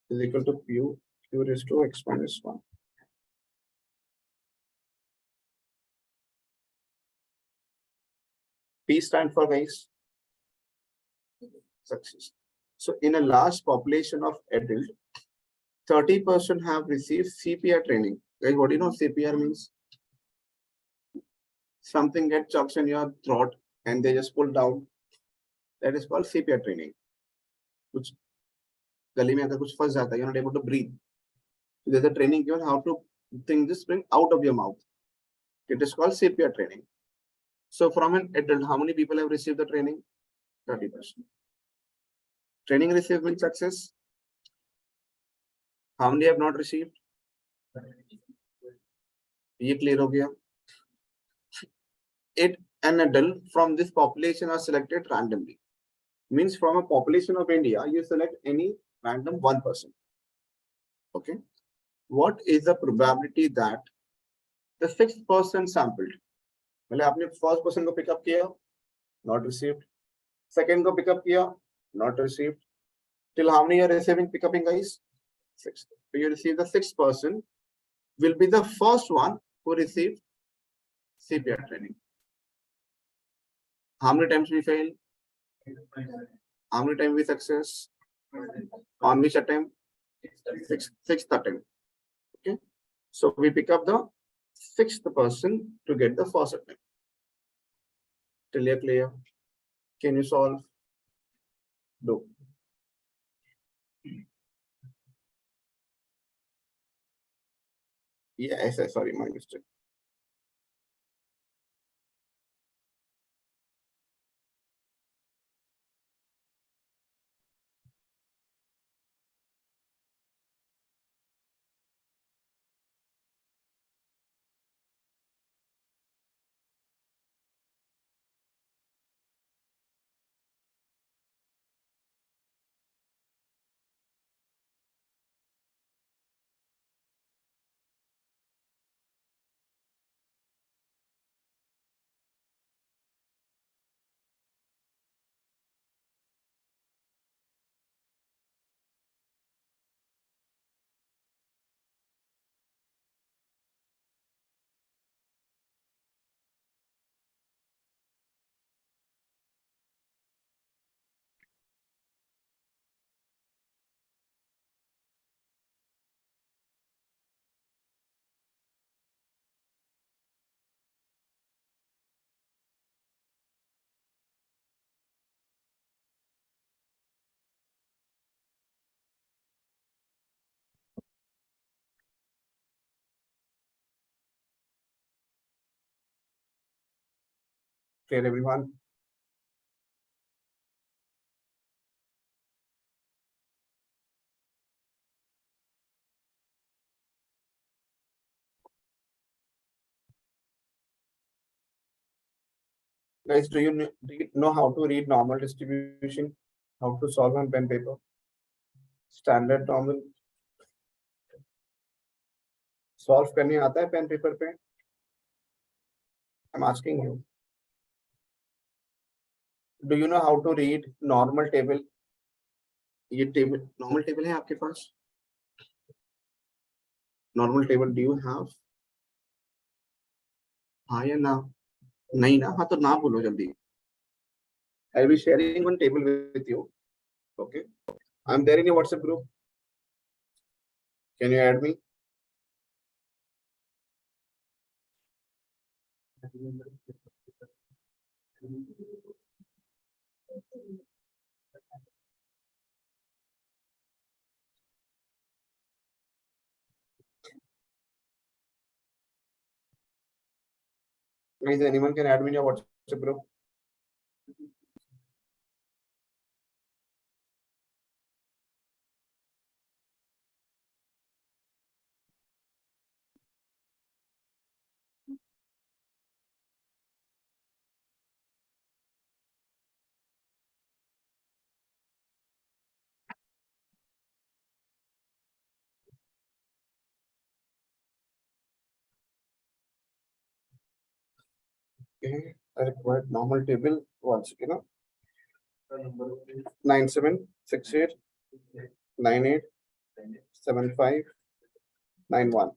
is equal to q raised to x minus 1. P stand for, guys, success. So in a large population of adult, 30% have received CPR training. Guys, what do you know CPR means? Something gets stuck in your throat and they just pull down. That is called CPR training. कुछ गले में अगर कुछ फंस जाता है, you're not able to breathe. So there's a training given how to think this spring out of your mouth. It is called CPR training. So from an adult, how many people have received the training? 30%. Training received means success. How many have not received? ये clear हो गया? An adult from this population are selected randomly. Means from a population of India, you select any random one person. Okay. What is the probability that the sixth person sampled? मतलब आपने first person को pick up किया, not received. Second को pick up किया, not received. Till how many are receiving pick upping, guys? 6. So you receive the sixth person will be the first one who received CPR training. How many times we fail? How many times we success? On which attempt? Sixth attempt. Okay. So we pick up the sixth person to get the first attempt. Till you're clear? Can you solve? Do. Yes, sorry, my mistake. Clear, everyone? Guys, do you know how to read normal distribution? How to solve on pen paper? Standard normal. Solve करने आता है pen paper पे? I'm asking you. Do you know how to read normal table? ये table normal table है आपके पास? Normal table do you have? हाँ या ना? नहीं ना? हाँ तो ना बोलो जल्दी. I'll be sharing one table with you. Okay. I'm there in your WhatsApp group. Can you add me? Guys, anyone can add me in your WhatsApp group? Okay, I required normal table once, 9768987591.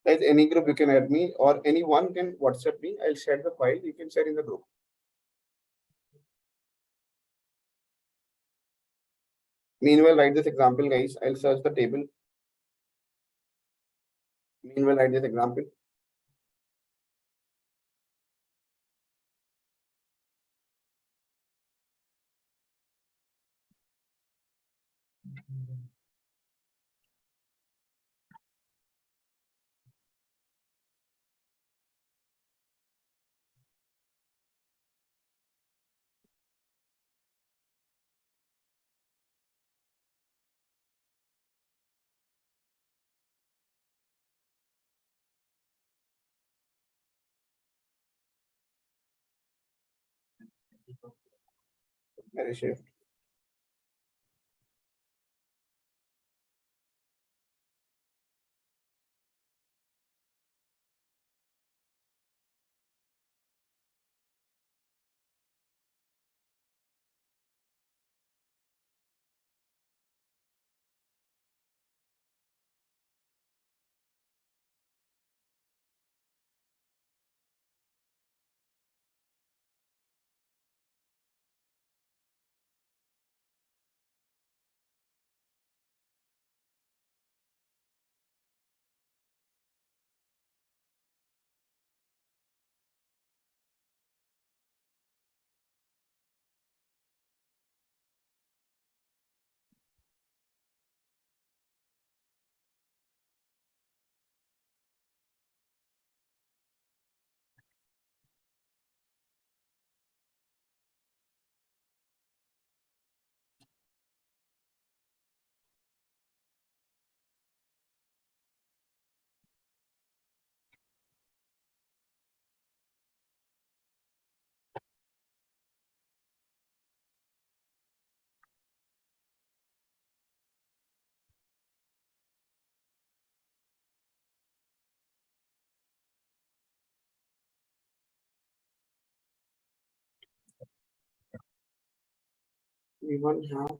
Guys, any group you can add me, or anyone can WhatsApp me. I'll share the file. You can share in the group. Meanwhile, write this example, guys. I'll search the table. Meanwhile, write this example. Very sure. We won't have.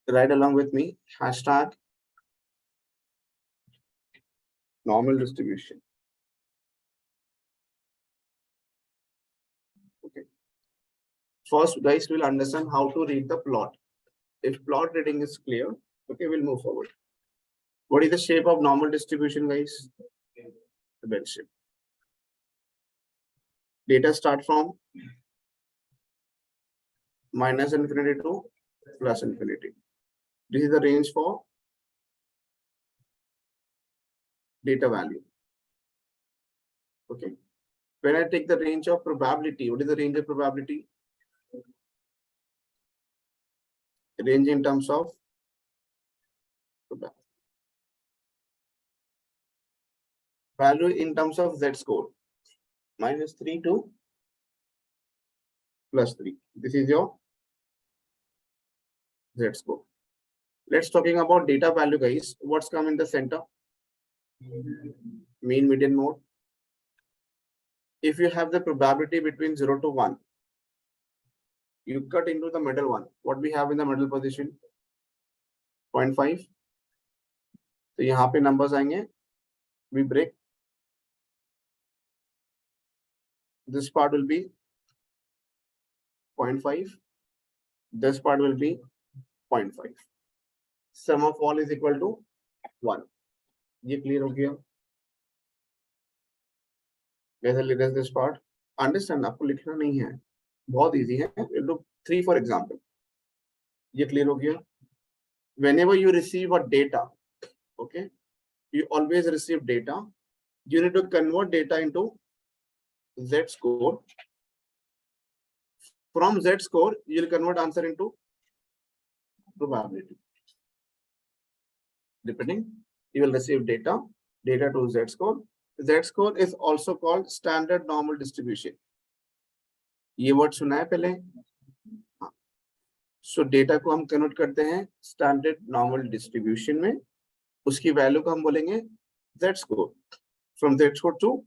Write along with me. Hashtag normal distribution. Okay. First, guys, we'll understand how to read the plot. If plot reading is clear, okay, we'll move forward. What is the shape of normal distribution, guys? The bell shape. Data start from minus infinity to plus infinity. This is the range for data value. Okay. When I take the range of probability, what is the range of probability? range in terms of value in terms of Z score, -3 to +3. This is your Z score. Let's talking about data value, guys. What's come in the center? Mean, median, mode. If you have the probability between 0 to 1, you cut into the middle one. What we have in the middle position? 0.5. तो यहाँ पे numbers आएंगे. We break. This part will be 0.5. This part will be 0.5. Sum of all is equal to 1. ये clear हो गया? कैसे लिखा this part? Understand? आपको लिखना नहीं है. बहुत easy है. We'll do 3 for example. ये clear हो गया? Whenever you receive a data, okay, you always receive data. You need to convert data into Z score. From Z score, you will convert answer into probability. Depending, you will receive data to Z score. Z score is also called standard normal distribution. ये word सुना है पहले? So data को हम convert करते हैं standard normal distribution में. उसकी value को हम बोलेंगे Z score. From Z score to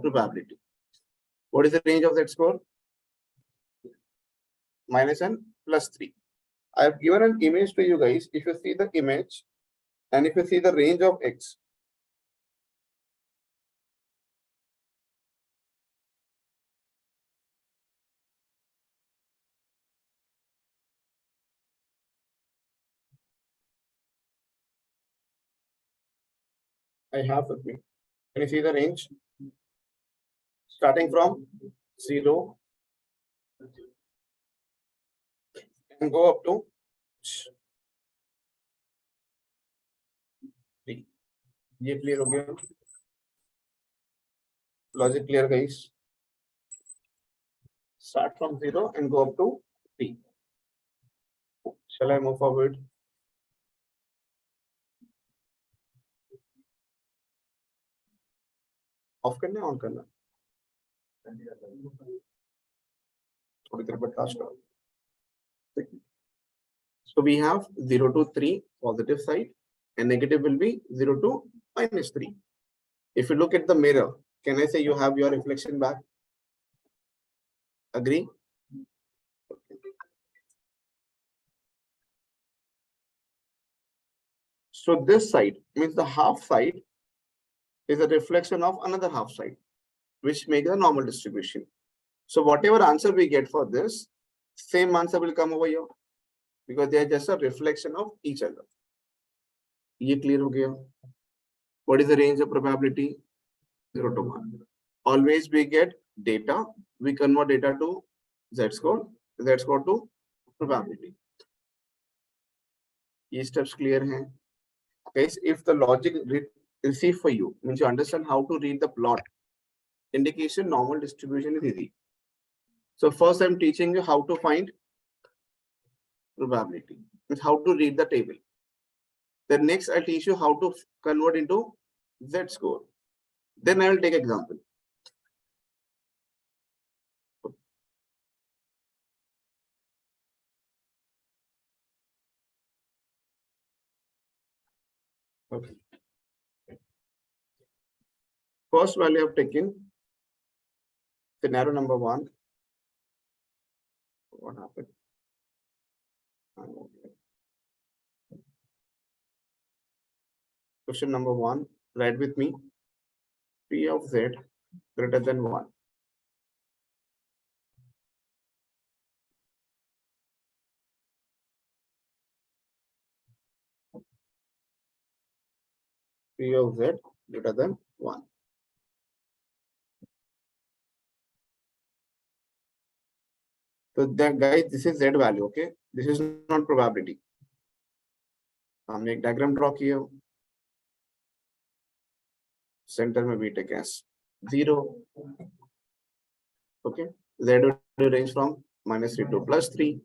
probability. What is the range of Z score? -1 +3. I have given an image to you guys. If you see the image and if you see the range of X, I have with me. Can you see the range? Starting from 0 and go up to 3. ये clear हो गया? Logic clear, guys? Start from 0 and go up to 3. Shall I move forward? Off करना है, on करना? थोड़ी देर बर्दाश्त करो. So we have 0 to 3 positive side and negative will be 0 to -3. If you look at the mirror, can I say you have your reflection back? Agree? So this side means the half side is a reflection of another half side, which makes a normal distribution. So whatever answer we get for this, same answer will come over here because they are just a reflection of each other. ये clear हो गया? What is the range of probability? 0 to 1. Always we get data, we convert data to Z score to probability. These steps clear हैं? Guys, if the logic receive for you means you understand how to read the plot, indication normal distribution is easy. So first I'm teaching you how to find probability, means how to read the table. Then next I'll teach you how to convert into Z score. Then I will take example. Okay. First value I've taken scenario number 1. What happened? Question number 1. Write with me. P of Z greater than 1. P of Z greater than 1. So then guys, this is Z value, okay? This is not probability. हमने एक diagram draw किया. Centre में beta gas 0. Okay, Z will range from -3 to +3.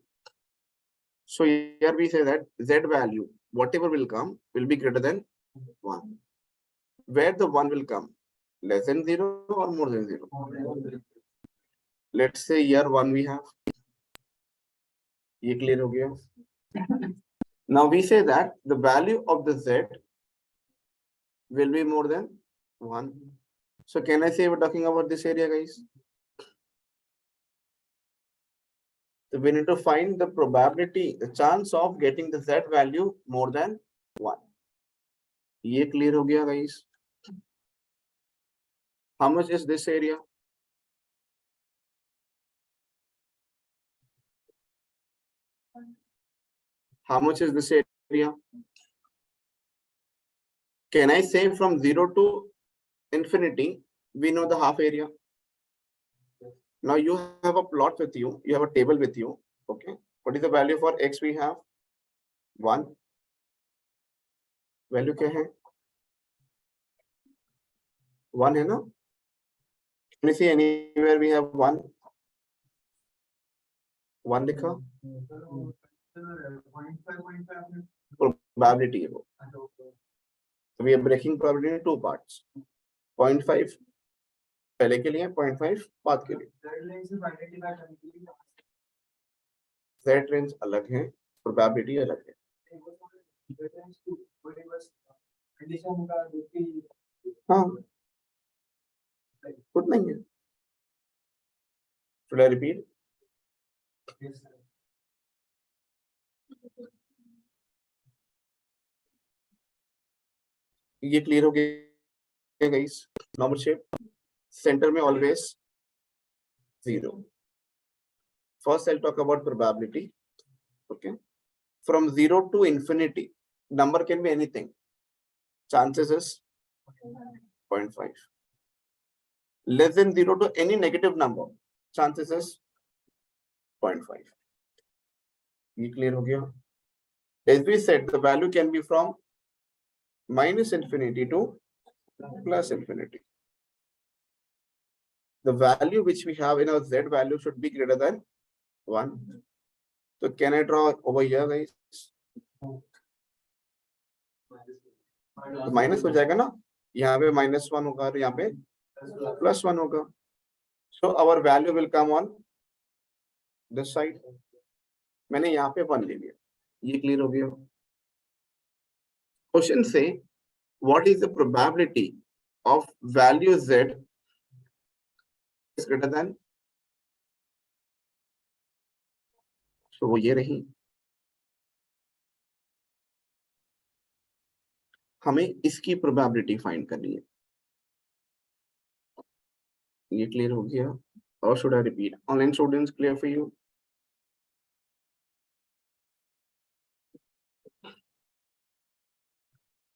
So here we say that Z value, whatever will come, will be greater than 1. Where the 1 will come? Less than 0 or more than 0? Let's say here 1 we have. ये clear हो गया? Now we say that the value of the Z will be more than 1. So can I say we're talking about this area, guys? So we need to find the probability, the chance of getting the Z value more than 1. ये clear हो गया, guys? How much is this area? How much is this area? Can I say from 0 to infinity, we know the half area? Now you have a plot with you, you have a table with you, okay? What is the value for x we have? 1. Value क्या है? 1 है ना? Can you see anywhere we have 1? 1 लिखा? Probability है वो. So we are breaking probability into 2 parts. 0.5 पहले के लिए, 0.5 बाद के लिए. Z range अलग है, probability अलग है. हाँ, कुछ नहीं है. Should I repeat? ये क्लियर हो गया गाइस? नॉर्मल शेप, सेंटर में always 0. First I'll talk about probability. Okay, from 0 to infinity, number can be anything. Chances is 0.5. Less than 0 to any negative number, chances is 0.5. ये clear हो गया? As we said, the value can be from minus infinity to plus infinity. The value which we have in our Z value should be greater than 1. So can I draw over here, guys? तो minus हो जाएगा ना, यहाँ पे -1 होगा और यहाँ पे +1 होगा. So our value will come on this side. मैंने यहाँ पे 1 ले लिया. ये क्लियर हो गया? क्वेश्चन से what is the probability of value Z is greater than? So वो ये रही. हमें इसकी प्रोबेबिलिटी फाइंड करनी है. ये क्लियर हो गया? और should I repeat? Online students, clear for you?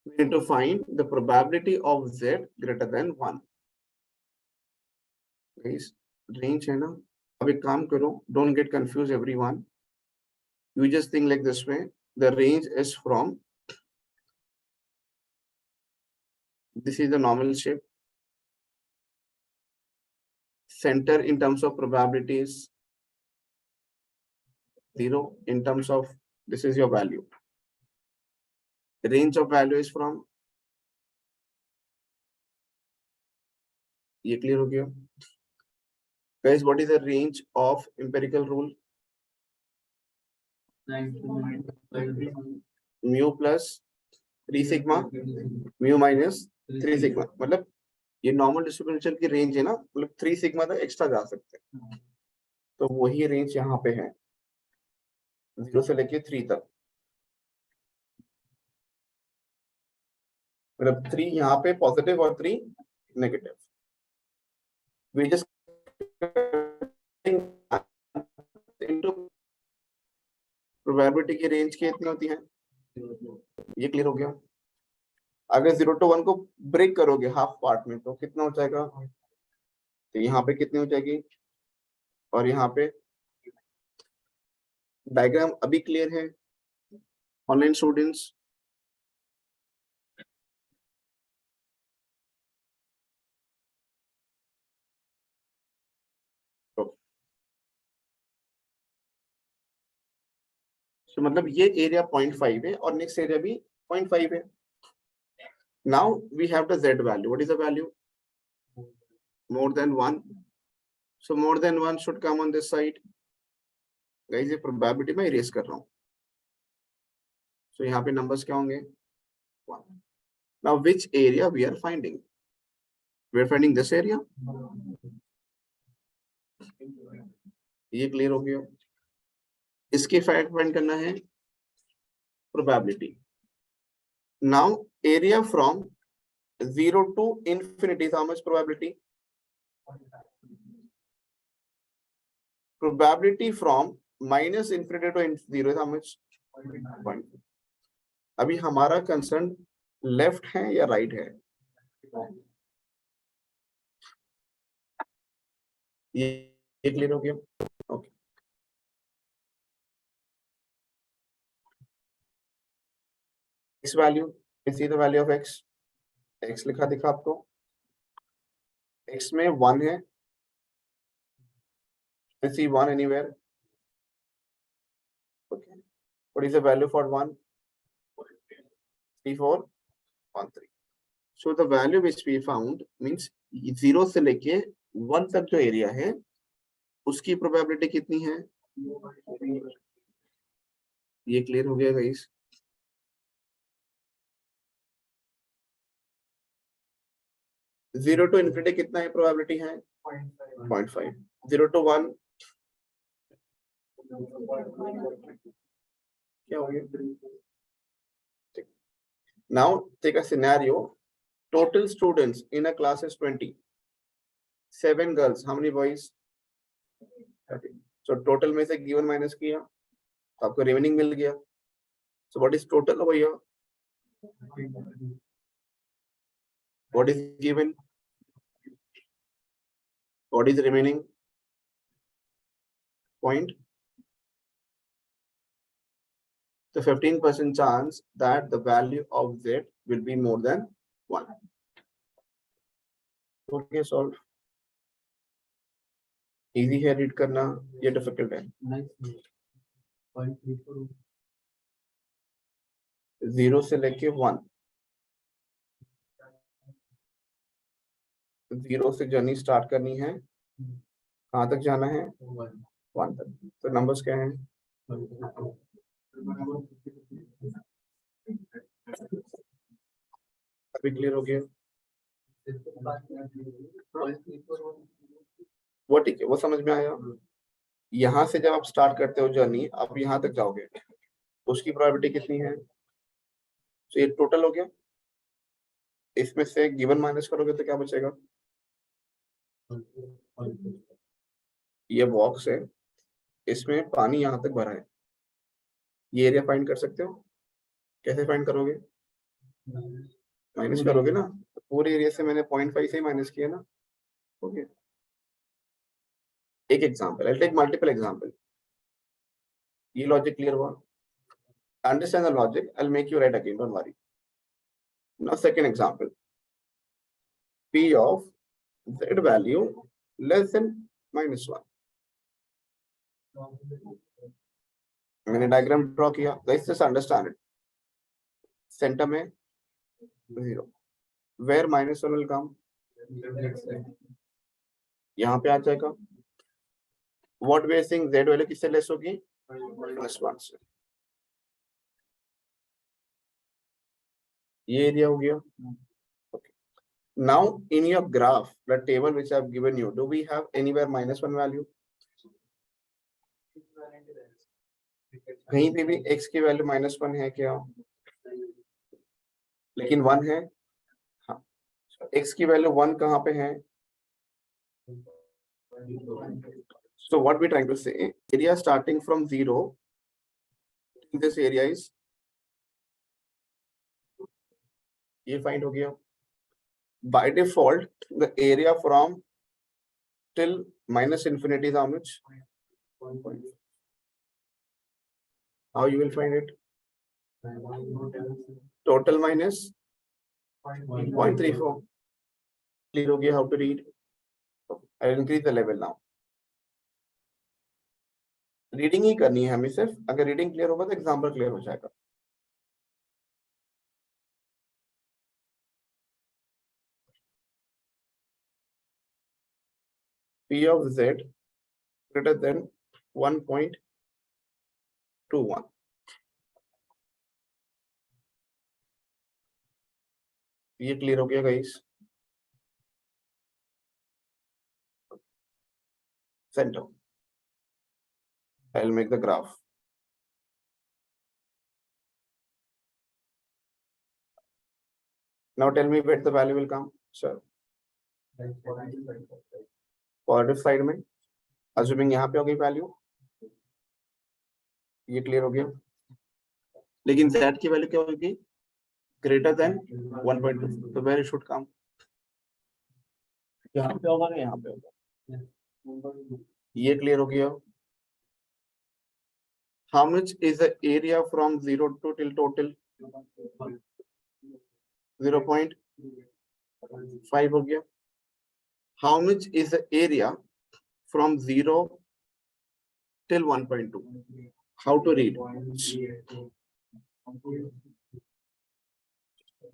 We need to find the probability of Z greater than 1. Guys, range है ना? अब एक काम करो, don't get confused everyone. You just think like this way. The range is from, this is the normal shape. Center in terms of probability is 0. In terms of, this is your value. The range of value is from, ये clear हो गया? Guys, what is the range of empirical rule? Mu plus 3 sigma, mu minus 3 sigma. मतलब ये normal distribution की range है ना, मतलब 3 sigma तक एक्स्ट्रा जा सकते हैं. तो वही रेंज यहाँ पे है, 0 से लेके 3 तक. मतलब 3 यहाँ पे पॉजिटिव और 3 negative. We just into probability की रेंज कितनी होती है? ये क्लियर हो गया? अगर 0 to 1 को ब्रेक करोगे हाफ पार्ट में तो कितना हो जाएगा? तो यहाँ पे कितनी हो जाएगी और यहाँ पे? डायग्राम अभी क्लियर है ऑनलाइन स्टूडेंट्स? So तो मतलब ये एरिया 0.5 है और नेक्स्ट एरिया भी 0.5 है. Now we have the Z value. What is the value? More than 1. So more than 1 should come on this side. Guys, ये probability में erase कर रहा हूँ. So यहाँ पे numbers क्या होंगे? 1. Now which area we are finding? We are finding this area. ये clear हो गया. इसके find करना है probability. Now area from 0 to infinity is how much probability? Probability from minus infinity to 0 is how much? 0.5. अभी हमारा concern left है या राइट है? ये क्लियर हो गया? Okay. x value, you see the value of x. x लिखा दिखा आपको. x में 1 है. You see 1 anywhere? Okay. What is the value for 1? 3413. So the value which we found means 0 से लेके 1 तक जो एरिया है उसकी प्रोबेबिलिटी कितनी है? ये क्लियर हो गया गाइस? 0 to infinity कितना है प्रोबेबिलिटी है? 0.5. 0 to 1 क्या हो गया? Now take a scenario. Total students in a class is 20. 7 girls. How many boys? 30. So total में से given minus किया तो आपको remaining मिल गया. So what is total over here? What is given? What is remaining? Point. The 15% chance that the value of Z will be more than 1. Okay, solve. Easy है read करना, ये difficult है. 0 से लेके 1. 0 से जर्नी स्टार्ट करनी है. कहाँ तक जाना है? 1 तक. तो नंबर्स क्या हैं? अभी क्लियर हो गया? वो ठीक है, वो समझ में आया. यहाँ से जब आप स्टार्ट करते हो जर्नी, आप यहाँ तक जाओगे, उसकी प्रोबेबिलिटी कितनी है? तो ये टोटल हो गया. इसमें से गिवन माइनस करोगे तो क्या बचेगा? ये बॉक्स है, इसमें पानी यहाँ तक भरा है. ये एरिया फाइंड कर सकते हो? कैसे फाइंड करोगे? माइनस करोगे ना. तो पूरे एरिया से मैंने 0.5 से माइनस किया ना. ओके. एक example, I take multiple example. ये लॉजिक क्लियर हुआ? Understand the logic. I will make you write again, don't worry. Now second example. p of z value less than -1. मैंने डायग्राम ड्रॉ किया. Guys just understand it. Centre में 0. Where -1 will come? यहाँ पे आ जाएगा. What we are saying, z value किससे less होगी? -1 से. ये एरिया हो गया. Now in your graph, the table which I have given you, do we have anywhere -1 value? कहीं पे भी x की वैल्यू -1 है क्या? लेकिन 1 है. हाँ. x की वैल्यू 1 कहाँ पे है? So what we trying to say, area starting from 0, this area is, ये फाइंड हो गया. By default, the area from till -infinity is how much? 1. How you will find it? Total minus 0.34. Clear हो गया how to read? I will increase the level now. Reading ही करनी है हमें सिर्फ, अगर रीडिंग क्लियर होगा तो एग्जाम्पल क्लियर हो जाएगा। P of Z greater than 1.21। ये क्लियर हो गया guys? Center, I'll make the graph। Now tell me where the value will come, sir। Positive side में, assuming यहाँ पे होगी वैल्यू, ये क्लियर हो गया। लेकिन Z की वैल्यू क्या होगी? ग्रेटर देन 1.2, तो वेर शुड कम? यहाँ पे होगा ना, यहाँ पे होगा। ये क्लियर हो गया। How much is the area from 0 to till total? 0.5 हो गया। How much is the area from 0 till 1.2? How to read?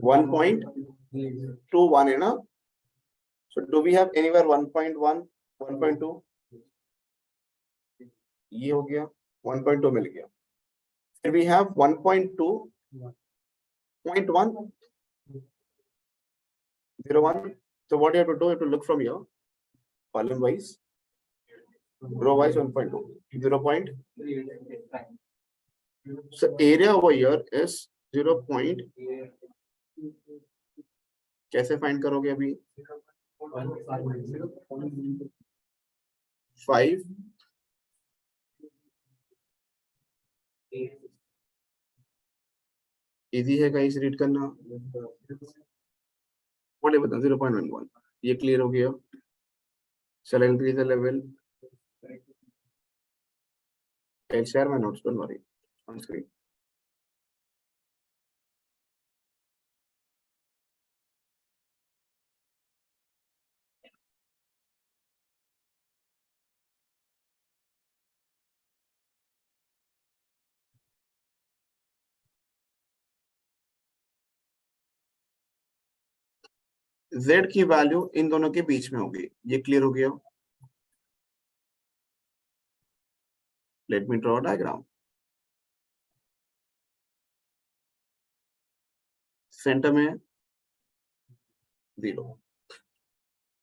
1.21 है ना? So do we have anywhere 1.1, 1.2? ये हो गया, 1.2 मिल गया। Then we have 1.2.1, 0.1. So what you have to do, you have to look from here, column wise, row wise 1.2, 0. So area over here is 0. कैसे find करोगे अभी? 5 easy है guys read करना। बोले बता 0.11, ये क्लियर हो गया। Shall I increase the level? I'll share my notes, don't worry, on screen। Z की वैल्यू इन दोनों के बीच में होगी, ये क्लियर हो गया। Let me draw diagram. Centre में 0,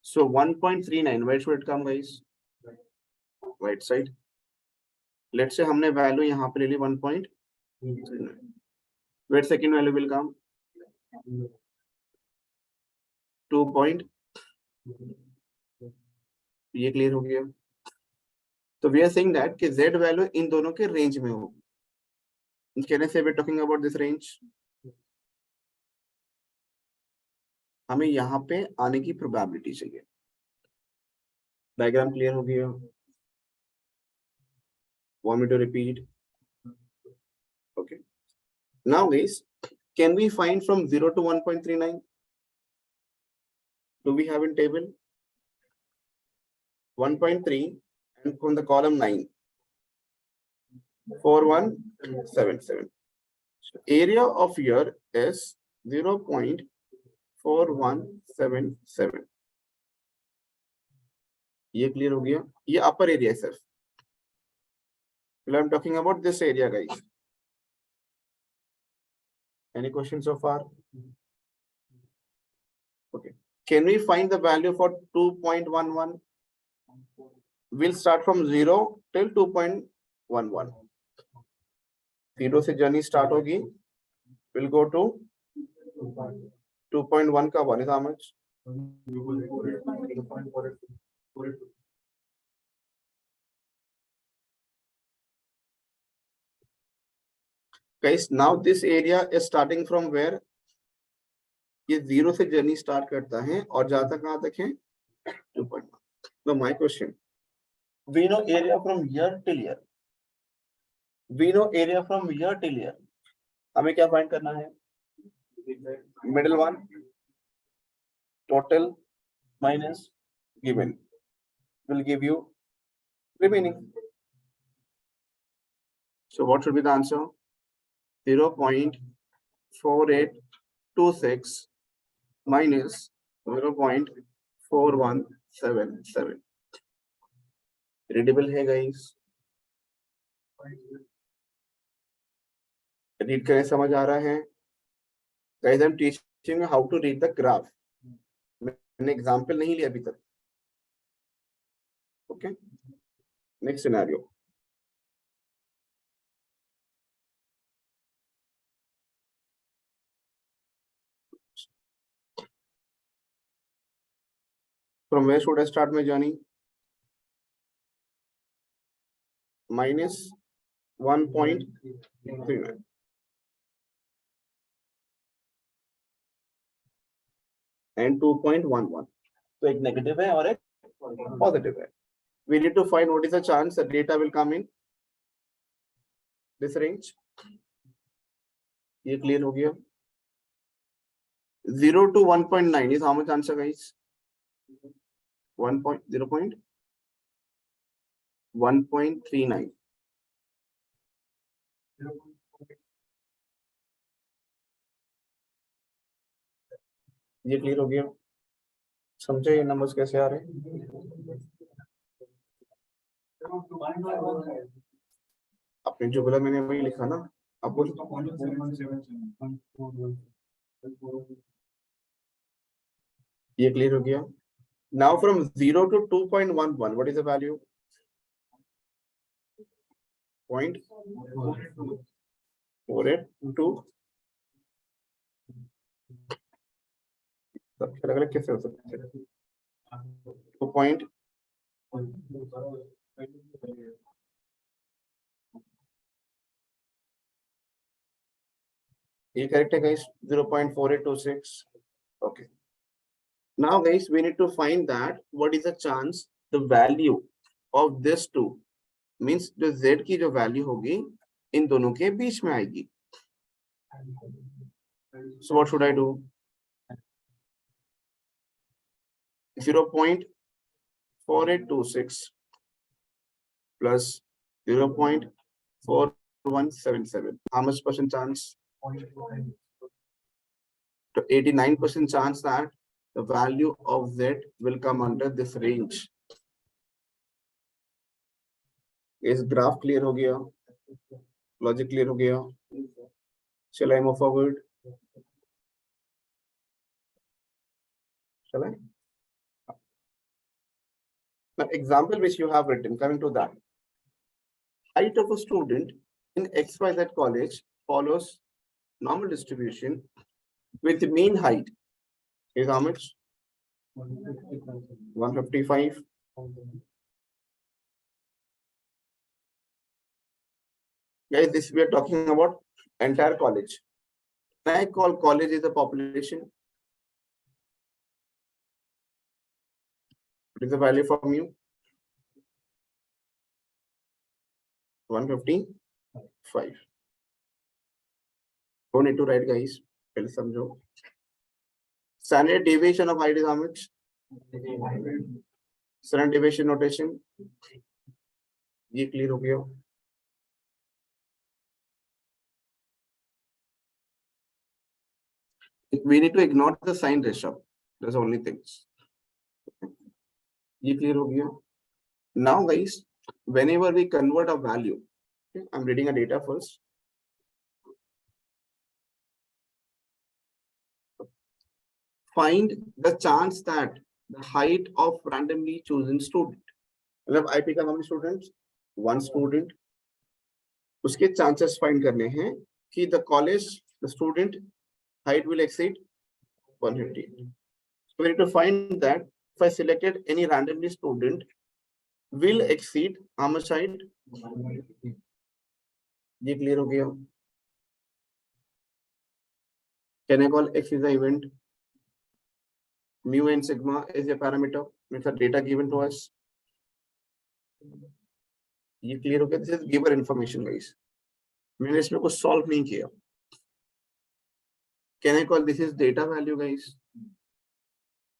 so 1.39, where should it come guys? Right side। Let's say हमने वैल्यू यहाँ पे ले ली 1.39, where second value will come? 2. ये क्लियर हो गया। तो वी आर सेइंग दैट कि Z वैल्यू इन दोनों के रेंज में होगी। कहने से we are talking about this range. हमें यहाँ पे आने की प्रोबेबिलिटी चाहिए। डायग्राम क्लियर हो गया? Want me to repeat? Okay। Now guys, can we find from 0 to 1.39? Do we have in table 1.3 and from the column 9, 4177. So area of here is 0.4177। ये clear हो गया? ये अपर एरिया है सिर्फ। I am talking about this area guys। Any questions so far? Okay, can we find the value for 2.11? We'll start from 0 till 2.11। 0 से journey start होगी, we'll go to 2.1 का 1 is how much? Guys, now this area is starting from where? ये 0 से journey start करता है और जाता कहाँ तक है? 2.1। Now my question, we know area from here till here, we know area from here till here, हमें क्या फाइंड करना है? Middle one, total minus given will give you remaining। So what should be the answer? 0.4826 minus 0.4177. Readable है guys? Read करें, समझ आ रहा है guys? I am teaching how to read the graph. मैंने एग्जांपल नहीं लिया अभी तक. Okay, next scenario. From where should I start my journey? Minus 1.39 and 2.11. So एक negative है और एक positive है. We need to find what is the chance that data will come in this range. ये clear हो गया? 0 to 1.9 is how much answer, guys? 1.39. ये clear हो गया? समझे ये नंबर्स कैसे आ रहे हैं? आपने जो बोला मैंने वही लिखा ना. आप ये क्लियर हो गया? Now from 0 to 2.11, what is the value? 0.482. अलग-अलग कैसे हो सकते हैं? 2. ये करेक्ट है guys? 0.4826. Okay. Now guys, we need to find that what is the chance the value of this two, means जो z की जो value होगी इन दोनों के बीच में आएगी. So what should I do? 0.4826 plus 0.4177. How much percent chance? 89% chance that the value of z will come under this range. Is graph clear हो गया? Logic clear हो गया? Shall I move forward? Shall I? Now, example which you have written, coming to that. Height of a student in XYZ college follows normal distribution with mean height is how much? 155. Guys, this we are talking about entire college. I call college is a population. What is the value from you? 155. Don't need to write, guys. Tell समझो. Standard deviation of height is how much? Standard deviation notation. ये clear हो गया? We need to ignore the sign ratio. That's the only things. ये clear हो गया? Now guys, whenever we convert a value, okay, I'm reading a data first. Find the chance that the height of randomly chosen student. मतलब I pick up how many students? One student. उसके chances find करने हैं कि the college, the student height will exceed 150. So we need to find that if I selected any randomly student will exceed how much height? ये clear हो गया? Can I call X is the event? Mu and sigma is a parameter. It's a data given to us. ये clear हो गया? This is given information, guys. मैंने इसमें कुछ solve नहीं किया. Can I call this is data value, guys?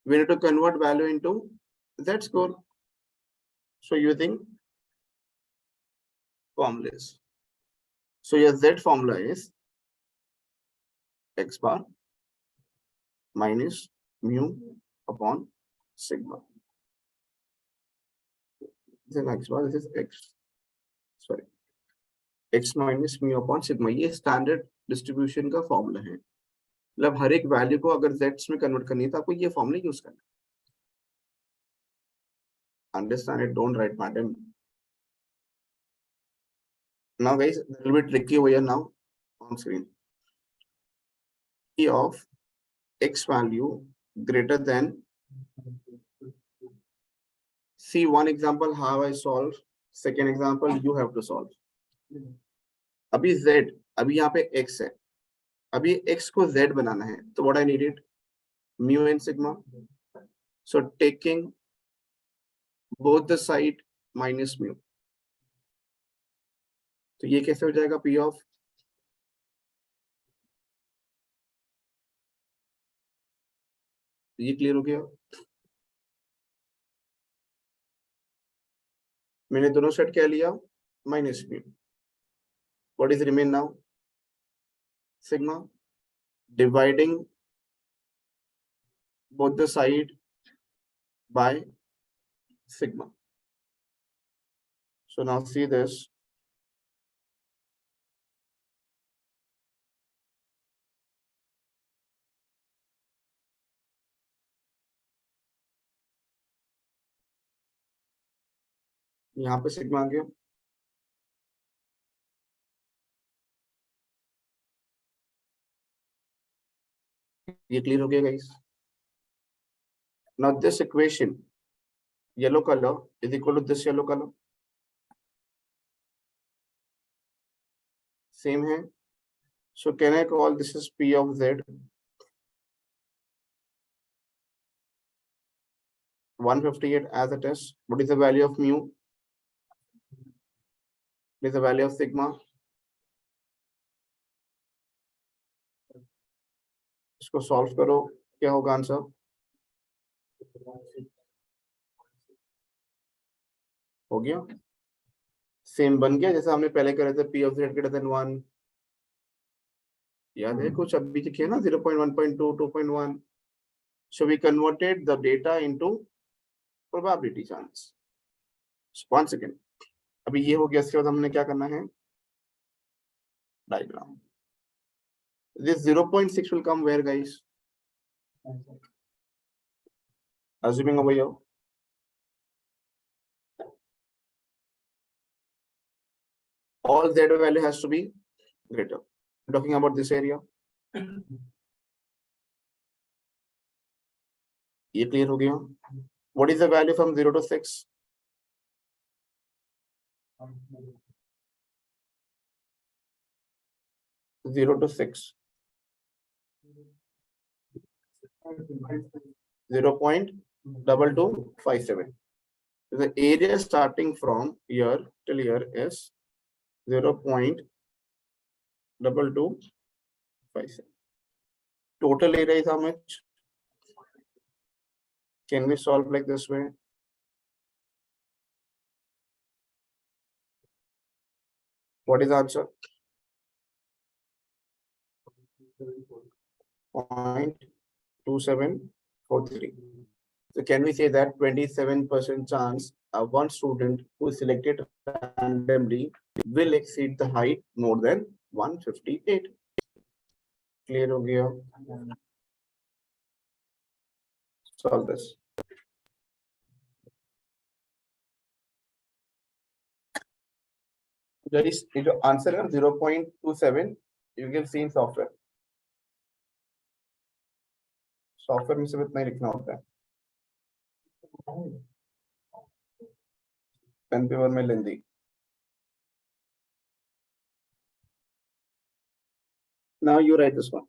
We need to convert value into Z score. So using formulas. So your Z formula is x bar minus mu upon sigma. This is x bar, this is x, sorry, x minus mu upon sigma. ये standard distribution का formula है. मतलब हर एक value को अगर z में convert करनी है तो आपको ये फॉर्मूला यूज करना है. Understand it, don't write madam. Now guys, a little bit tricky over here now on screen. P of x value greater than, see one example how I solve, second example you have to solve. अभी z, अभी यहाँ पे x है, अभी x को z बनाना है, तो what I needed, mu and sigma. So taking both the side minus mu, तो ये कैसे हो जाएगा P of, ये क्लियर हो गया. मैंने दोनों सेट क्या लिया, minus mu. What is remain now, sigma dividing both the side by sigma. So now see this, यहाँ पे सिग्मा आ गया. ये क्लियर हो गया guys. Now this equation, yellow color is equal to this yellow color, same है. So can I call this is P of Z, 158 as it is. What is the value of mu? What is the value of sigma? इसको solve करो, क्या होगा answer, हो गया. Same बन गया जैसा हमने पहले करे थे, P of Z greater than 1. याद है कुछ अभी लिखे ना 0.1, 2.1. So we converted the data into probability chance. So once again, अभी ये हो गया, इसके बाद हमने क्या करना है, diagram. This 0.6 will come where guys? Assuming over here. All Z value has to be greater. I'm talking about this area. ये clear हो गया. What is the value from 0 to 6? 0 to 6. 0.2257. The area starting from here till here is 0.2257. Total area is how much? Can we solve like this way? What is the answer? 0.2743. So can we say that 27% chance one student who is selected randomly will exceed the height more than 158? Clear हो गया? Solve this. Guys, ये जो answer है 0.27 you can see in software. Software में सिर्फ इतना ही लिखना होता है, पेन पेपर में लेंदी. Now you write this one.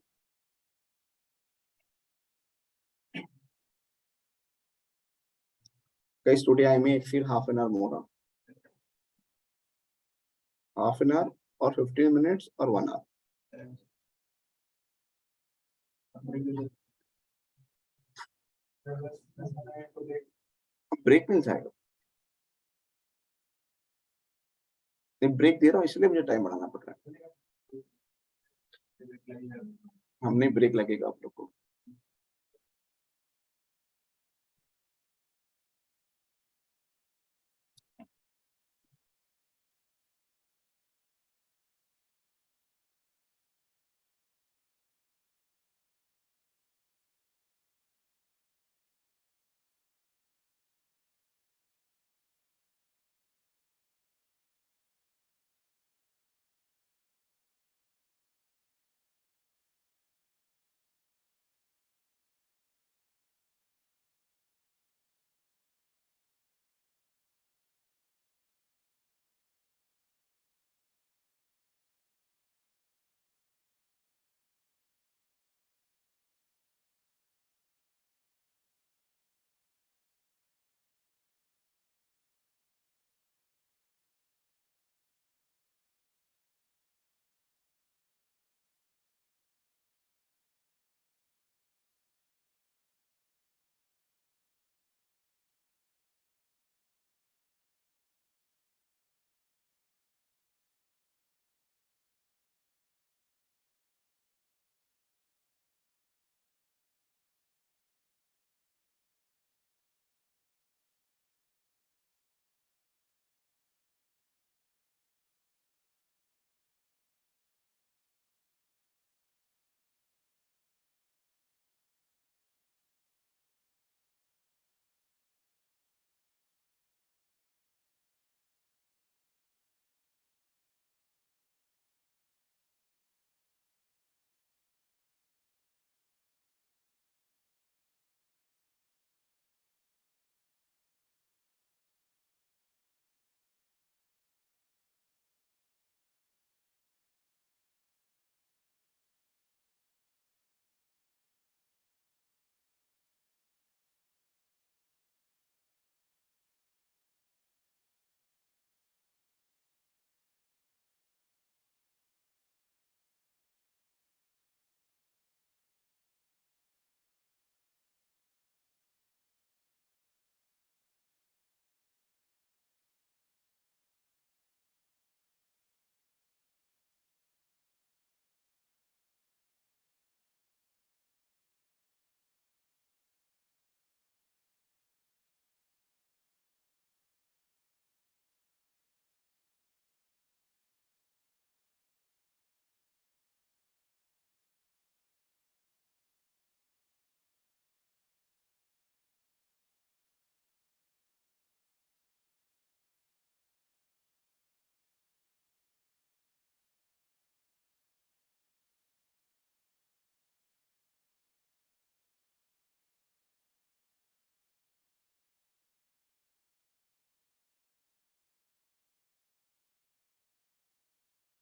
Guys, today I may exceed half an hour more. Half an hour or 15 minutes or 1 hour. Break मिल जाएगा. Break दे रहा हूँ इसलिए मुझे टाइम बढ़ाना पड़ रहा है। हमने ब्रेक लगेगा आप लोग को।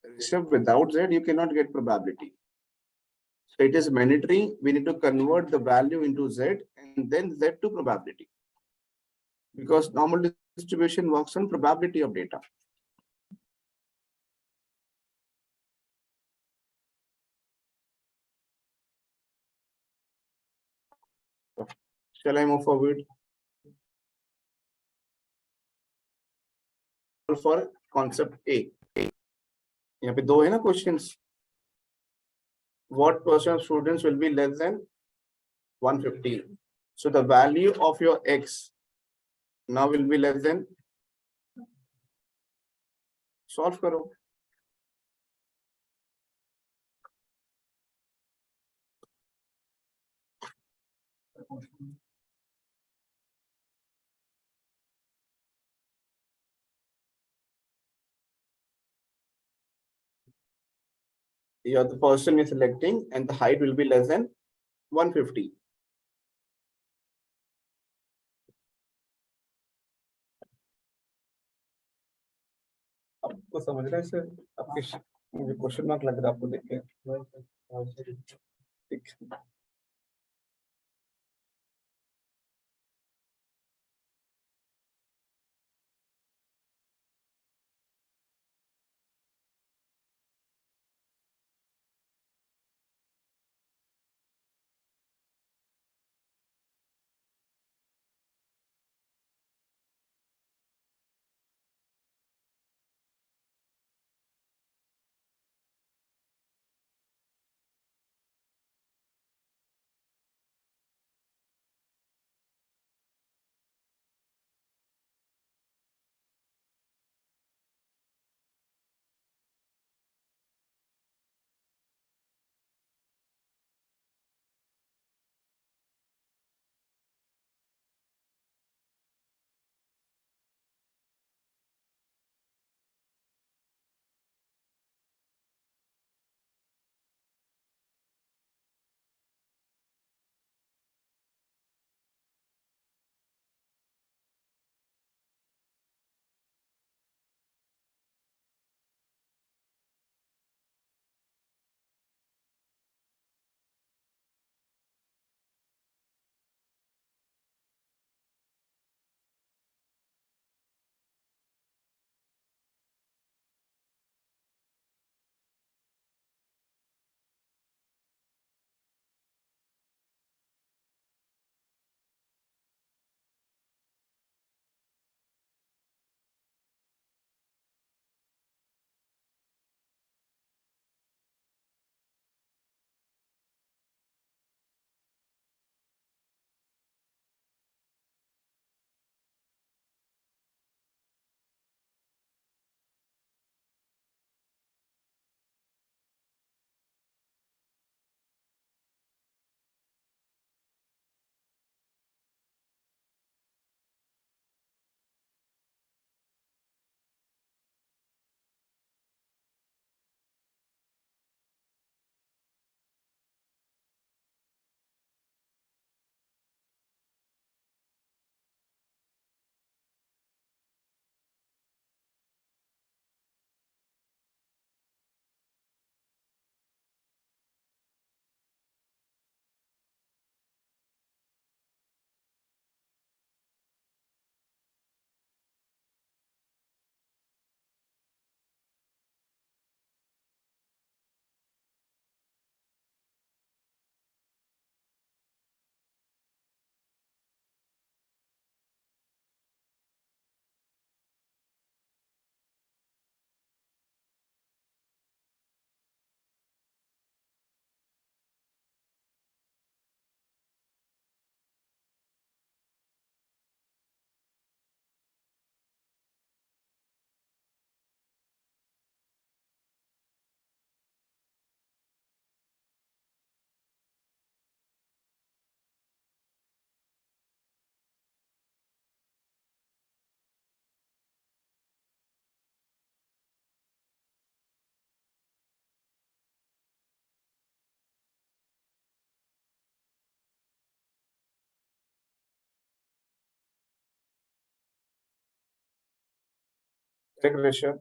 Except without Z, you cannot get probability. So it is mandatory. We need to convert the value into Z and then Z to probability. Because normal distribution works on probability of data. Shall I move forward? For concept A. यहाँ पे दो है ना questions. What percent of students will be less than 150? So the value of your X now will be less than. Solve करो. You are the person is selecting and the height will be less than 150. आपको समझ रहा है sir? आपके मुझे question mark लग रहा है आपको देख के। ठीक। Check ratio.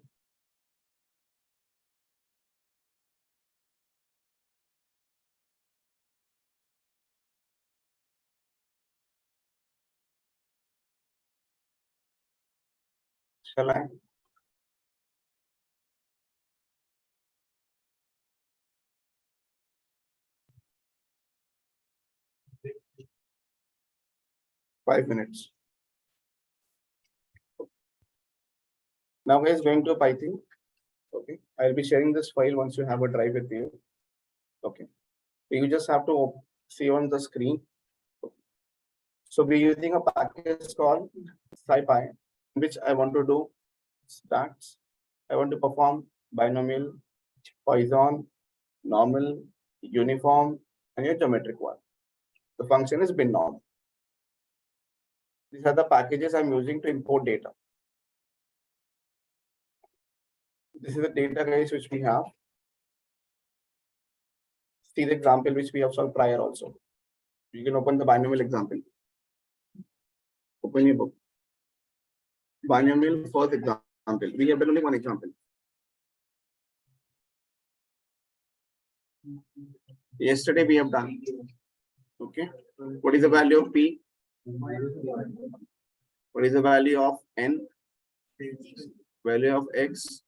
Shall I? Five minutes. Now guys, going to Python. Okay, I'll be sharing this file once you have a drive with you. Okay, you just have to see on the screen. So we're using a package called SciPy, which I want to do stats. I want to perform binomial, Poisson, normal, uniform, and your geometric one. The function is binom. These are the packages I'm using to import data. This is the data guys which we have. See the example which we have solved prior also. You can open the binomial example. Open your book. Binomial first example. We have done only one example. Yesterday we have done. Okay. What is the value of P? What is the value of N? Value of X?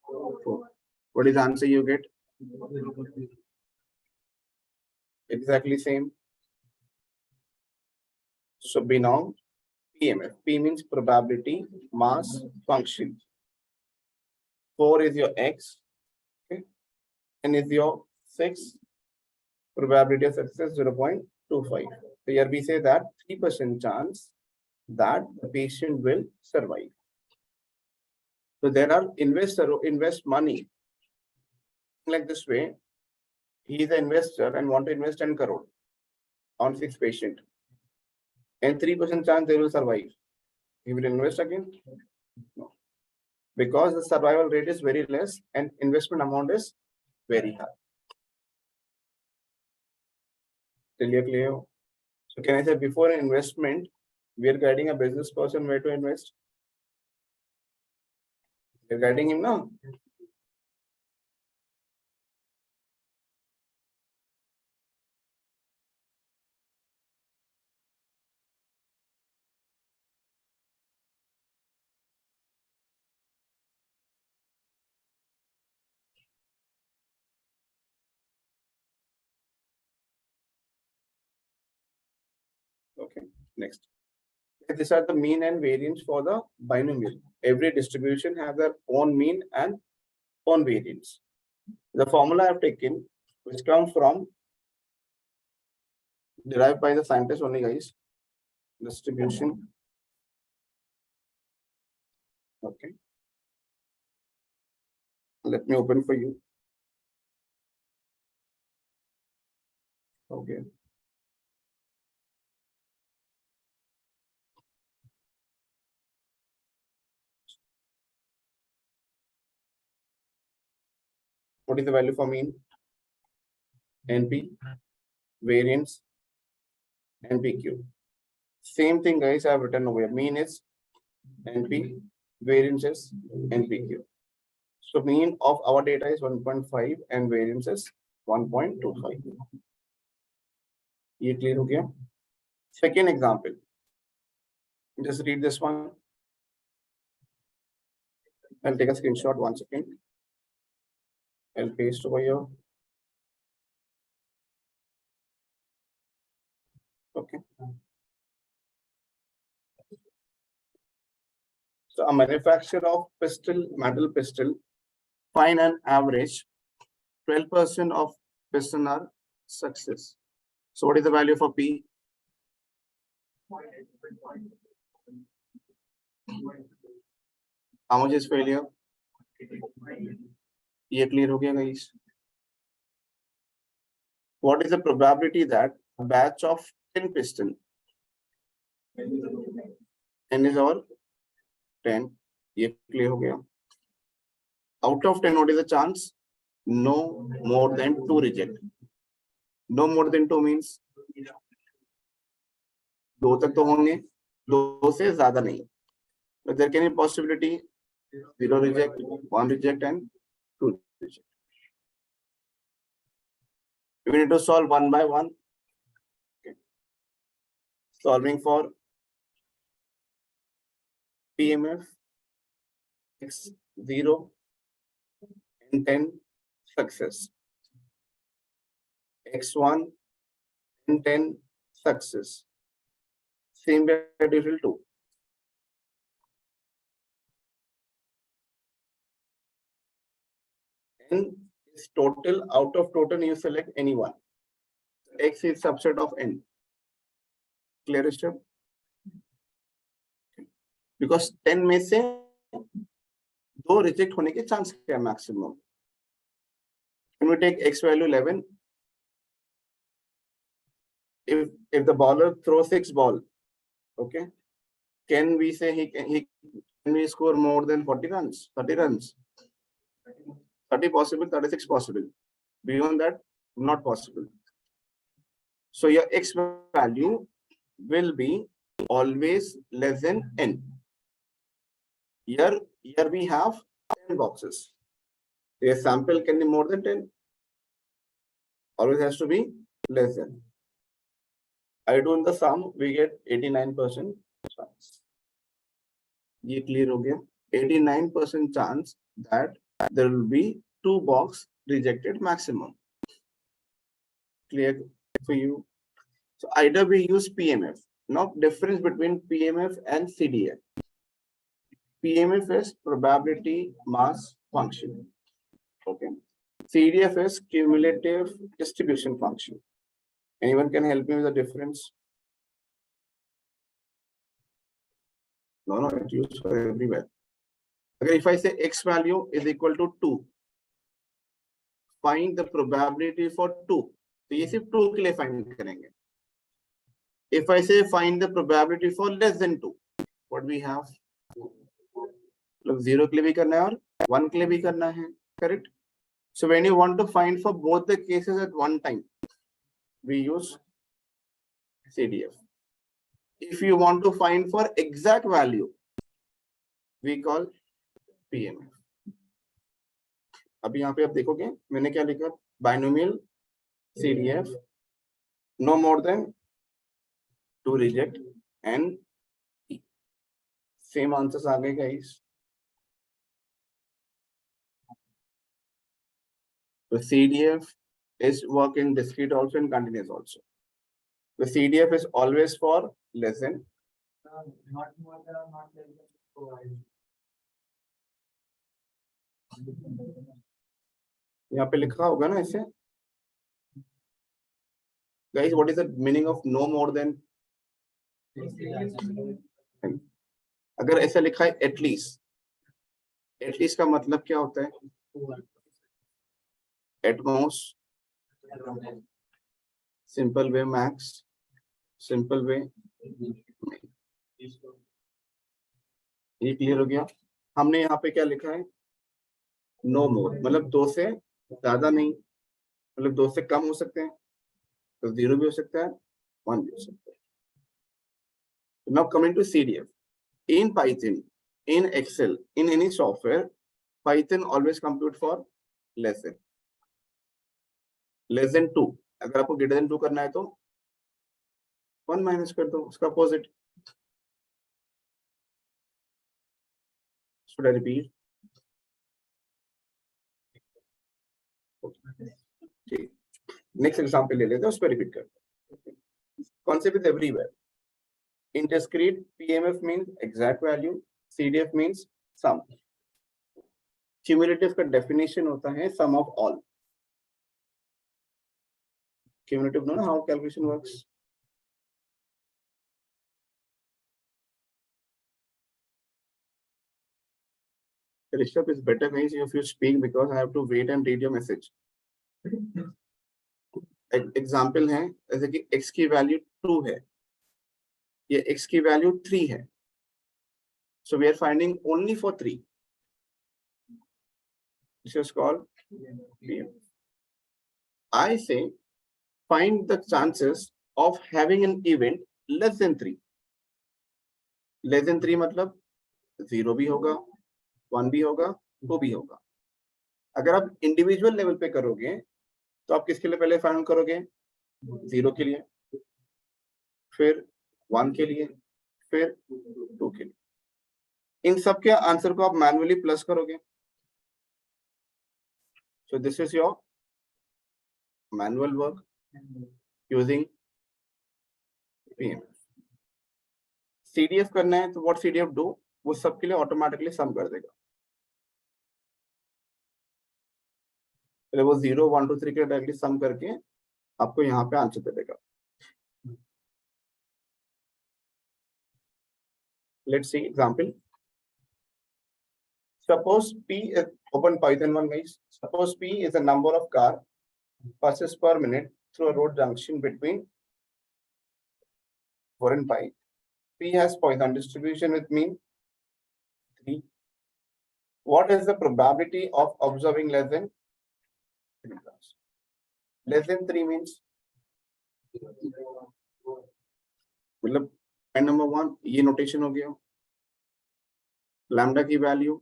4. What is the answer you get? Exactly same. So binom, PMF. P means probability mass function. 4 is your X. Okay. N is your 6. Probability of success 0.25. So here we say that 3% chance that the patient will survive. So there are investors who invest money like this way. He is an investor and want to invest 10 crore on 6 patient, and 3% chance they will survive. He will invest again? No. Because the survival rate is very less and investment amount is very high. Clear? So can I say before an investment, we are guiding a business person where to invest? We're guiding him now. Okay, next. These are the mean and variance for the binomial. Every distribution has their own mean and own variance. The formula I've taken, which comes from derived by the scientists only, guys. Distribution. Okay. Let me open for you. Okay. What is the value for mean? NP, variance, NPQ. Same thing, guys, I have written over here. Mean is NP, variance is NPQ. So mean of our data is 1.5 and variance is 1.25. Ye clear ho gaya? Second example. Just read this one. I'll take a screenshot 1 second. I'll paste over here. Okay. So a manufacturer of metal pistol, find an average 12% of piston are success. So what is the value for P? How much is failure? Ye clear ho gaya, guys? What is the probability that a batch of 10 piston, N is our 10, ye clear ho gaya? Out of 10, what is the chance? No more than 2 reject. No more than 2 means 2 तक तो होंगे, 2 से ज्यादा नहीं. But there can be possibility 0 reject, 1 reject, and 2 reject. We need to solve one by one. Okay. Solving for PMF X0 and 10 success. X1 and 10 success. Same way it will do. N is total. Out of total, you select any one. X is subset of N. Clear is true? Because 10 में से 2 reject होने के chance क्या maximum? When we take X value 11, if the bowler throws 6 ball, okay, can we say can we score more than 40 runs, 30 runs? 30 possible, 36 possible. Beyond that, not possible. So your X value will be always less than N. Here we have 10 boxes. The sample can be more than 10. Always has to be less than. I do in the sum, we get 89% chance. Ye clear ho gaya? 89% chance that there will be 2 box rejected maximum. Clear for you? So either we use PMF. Now difference between PMF and CDF. PMF is probability mass function. Okay. CDF is cumulative distribution function. Anyone can help me with the difference? No, it's used for everywhere. Okay, if I say X value is equal to 2, find the probability for 2. So ये सिर्फ 2 के लिए find करेंगे. If I say find the probability for less than 2, what we have? Look, 0 के लिए भी करना है और 1 के लिए भी करना है. Correct? So when you want to find for both the cases at one time, we use CDF. If you want to find for exact value, we call PMF. अभी यहाँ पे आप देखोगे मैंने क्या लिखा? Binomial CDF, no more than 2 reject and same answers आ गए guys. The CDF is work in discrete also and continuous also. The CDF is always for less than. Not more than, not less than. यहाँ पे लिखा होगा ना ऐसे. Guys, what is the meaning of no more than? अगर ऐसा लिखा है at least का मतलब क्या होता है? At most, simple way max, simple way. ये क्लियर हो गया? हमने यहाँ पे क्या लिखा है? नो मोर, मतलब 2 से ज्यादा नहीं, मतलब 2 से कम हो सकते हैं, तो 0 भी हो सकता है, 1 भी हो सकता है. Now coming to CDF. In Python, in Excel, in any software, Python always compute for less than 2. अगर आपको greater than 2 करना है तो 1 माइनस कर दो, उसका opposite. Should I repeat? Okay. Next example ले लेते हैं, उस पर रिपीट करते हैं. Concept is everywhere. In discrete, PMF means exact value, CDF means sum. Cumulative का definition होता है sum of all. Cumulative, know how calculation works? Rishabh, is better guys if you speak because I have to wait and read your message. Example है जैसे कि x की value 2 है, ये x की वैल्यू 3 है. So we are finding only for 3. This is called PMF. I say find the chances of having an event less than 3. Less than 3 मतलब 0 भी होगा, 1 भी होगा, 2 भी होगा। अगर आप इंडिविजुअल लेवल पे करोगे तो आप किसके लिए पहले फाइंड करोगे? 0 के लिए, फिर 1 के लिए, फिर 2 के लिए। इन सब के आंसर को आप मैन्युअली प्लस करोगे। So this is your manual work using PMF. CDF करना है तो what CDF do? वो सबके लिए ऑटोमेटिकली सम कर देगा। पहले वो 0, 1, 2, 3 के डायरेक्टली सम करके आपको यहाँ पे आंसर दे देगा। Let's see example. Suppose P is open Python 1 guys. Suppose P is a number of car passes per minute through a road junction between 4 and 5. P has Poisson distribution with mean 3. What is the probability of observing less than 3 cars? Less than 3 means मतलब point number 1 ये notation हो गया। Lambda की value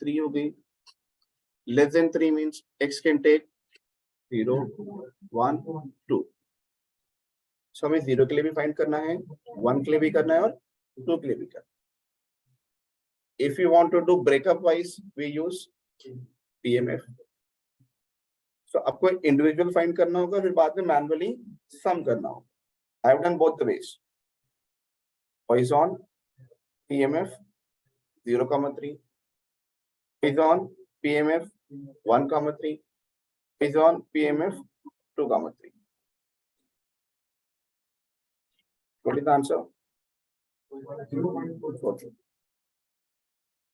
3 हो गई। Less than 3 means x can take 0, 1, 2। So हमें 0 के लिए भी फाइंड करना है, 1 के लिए भी करना है और 2 के लिए भी करना है। If you want to do breakup wise we use PMF। So आपको इंडिविजुअल फाइंड करना होगा, फिर बाद में मैन्युअली सम करना होगा। I have done both the ways. Poisson PMF 0,3, Poisson PMF 1,3, Poisson PMF 2,3. What is the answer? 0.4.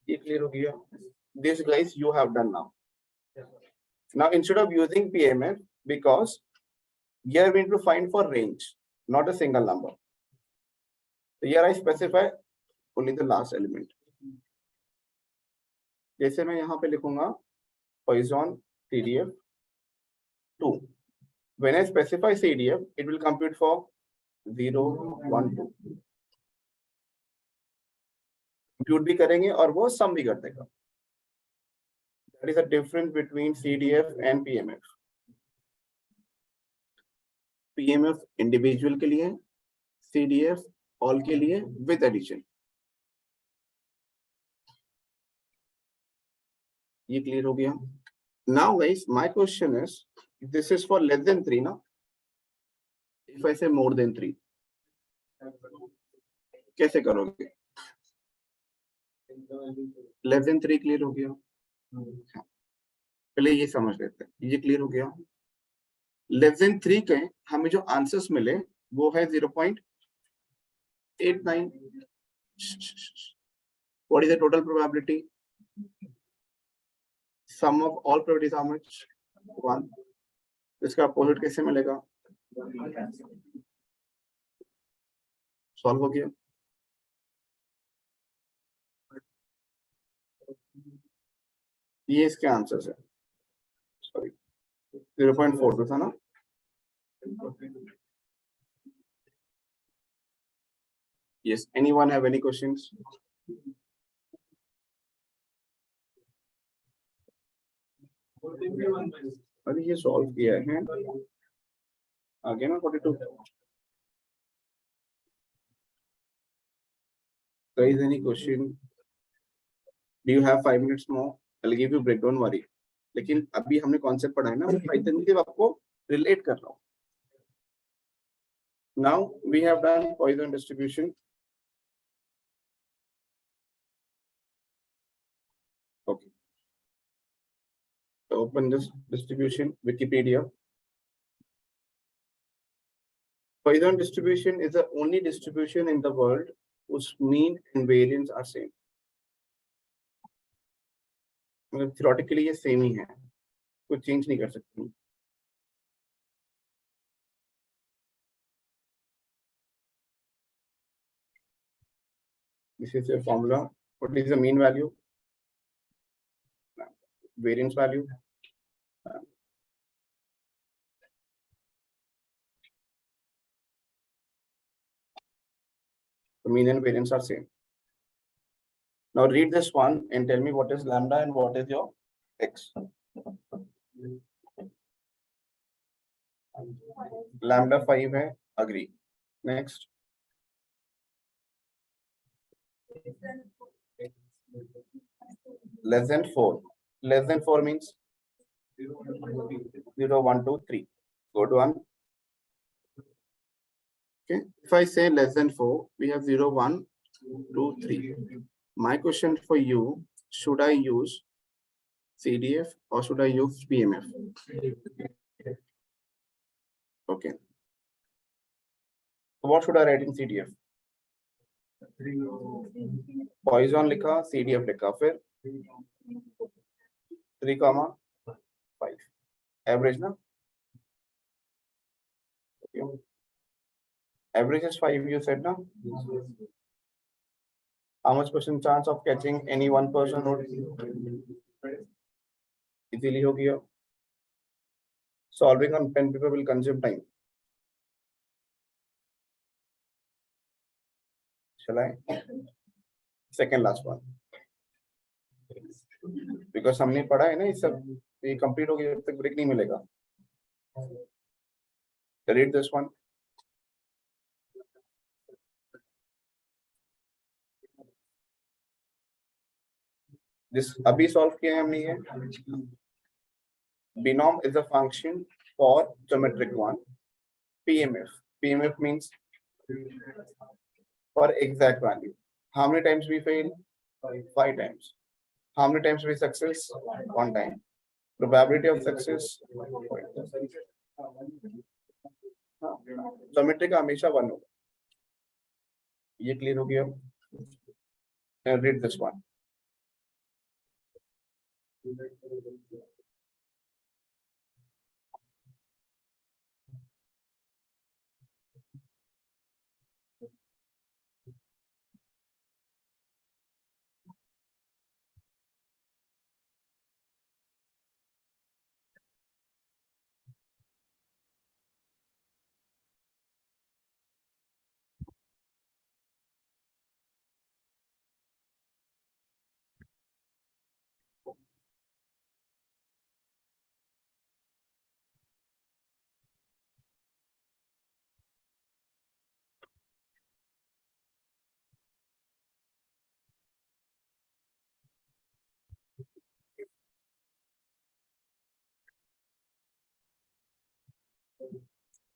ये clear हो गया? This guys you have done now. Now instead of using PMF, because here we need to find for range, not a single number. So here I specify only the last element. जैसे मैं यहाँ पे लिखूंगा Poisson CDF 2. When I specify CDF, it will compute for 0, 1, 2. Compute भी करेंगे और वो sum भी कर देगा. That is the difference between CDF and PMF. PMF individual के लिए, CDF all के लिए with addition. ये clear हो गया? Now guys, my question is, this is for less than 3 ना? If I say more than 3, कैसे करोगे? Less than 3 clear हो गया? पहले ये समझ लेते हैं, ये clear हो गया? Less than 3 के हमें जो आंसर्स मिले वो है 0.89. What is the total probability? Sum of all probabilities how much? 1. इसका अपोजिट कैसे मिलेगा? सॉल्व हो गया? ये इसके आंसर्स है। सॉरी 0.42 था ना? Yes, anyone have any questions? अरे ये सॉल्व किया है आगे ना 42. Guys, any question? Do you have 5 minutes more? I'll give you break, don't worry. लेकिन अभी हमने कॉन्सेप्ट पढ़ा है ना, पाइथन के आपको रिलेट कर रहा हूँ. Now we have done Poisson distribution. Okay. So open this distribution, Wikipedia. Poisson distribution is the only distribution in the world whose mean and variance are same. मतलब theoretically ये सेम ही है, कुछ change नहीं कर सकते. This is a formula. What is the mean value? Variance value. The mean and variance are same. Now read this one and tell me what is lambda and what is your x. Lambda 5 है, agree. Next. Less than 4. Less than 4 means 0, 1, 2, 3. Good one. Okay. If I say less than 4, we have 0, 1, 2, 3. My question for you, should I use CDF or should I use PMF? Okay. So what should I write in CDF? Poisson लिखा, CDF लिखा, फिर 3, 5. Average ना? Okay. Average is 5, you said ना? How much percent chance of catching any one person or easily हो गया? Solving on pen paper will consume time. Shall I? Second last one. Because हमने पढ़ा है ना ये सब, ये complete हो गया, जब तक break नहीं मिलेगा. Read this one. This अभी solve किया है हमने ये. Binom is a function for geometric one. PMF. PMF means for exact value. How many times we fail? 5 times. How many times we success? 1 time. Probability of success? Geometric का हमेशा 1 होगा. ये clear हो गया? And read this one.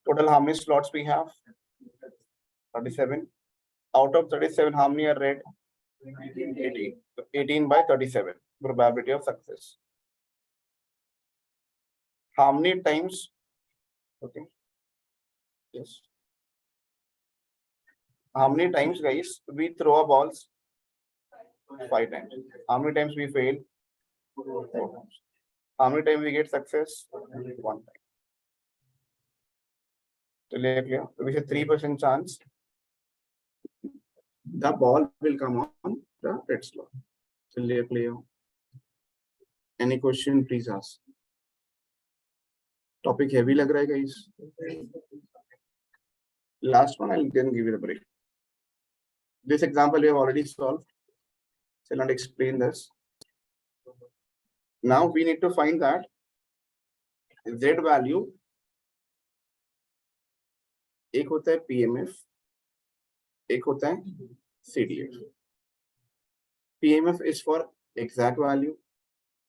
Total how many slots we have? 37. Out of 37, how many are red? 18. So 18 by 37. Probability of success. How many times? Okay. Yes. How many times, guys, we throw a balls? 5 times. How many times we fail? 4 times. How many times we get success? 1 time. Clear? We say 3% chance the ball will come on the red slot. Clear? Any question, please ask. Topic heavy लग रहा है guys. Last one, I'll then give you a break. This example we have already solved. So I'll not explain this. Now we need to find that Z value. एक होता है PMF, एक होता है CDF. PMF is for exact value.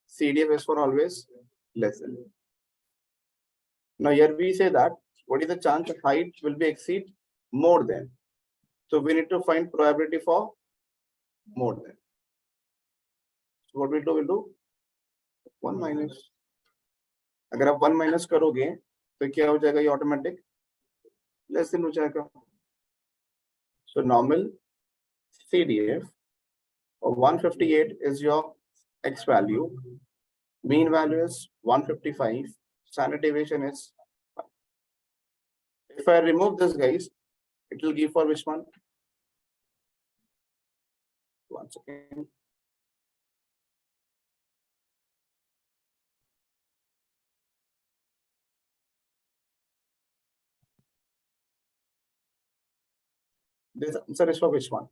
CDF is for always less than. Now here we say that what is the chance of height will be exceed more than. So we need to find probability for more than. So what we'll do 1 minus. अगर आप 1 minus करोगे तो क्या हो जाएगा ये automatic less than हो जाएगा. So normal CDF of 158 is your X value. Mean value is 155. Standard deviation is 5. If I remove this, guys, it will give for which one? 1 second. This answer is for which one?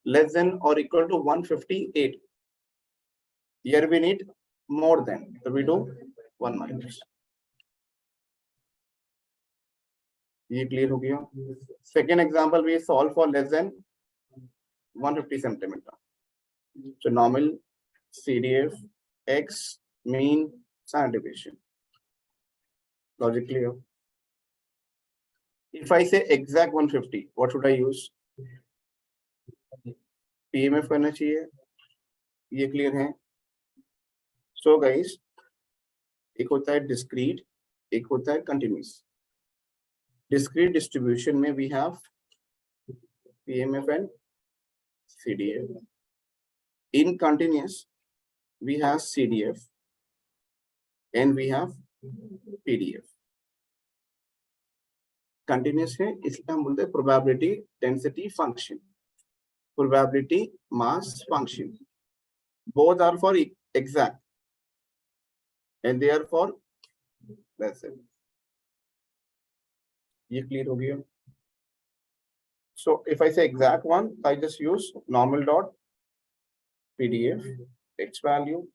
less than or equal to 158. Here we need more than, so we do 1 minus. ये clear हो गया. Second example, we solve for less than 150 centimeter. So normal, CDF, X, mean, standard deviation. Logic clear? If I say exact 150, what should I use? PMF करना चाहिए. ये clear है? So guys, एक होता है discrete, एक होता है continuous. Discrete distribution में we have PMF and CDF. In continuous, we have CDF and we have PDF. Continuous है इसलिए हम बोलते हैं probability density function, probability mass function. Both are for exact and they are for less than. ये clear हो गया? So if I say exact one, I just use normal dot PDF, X value,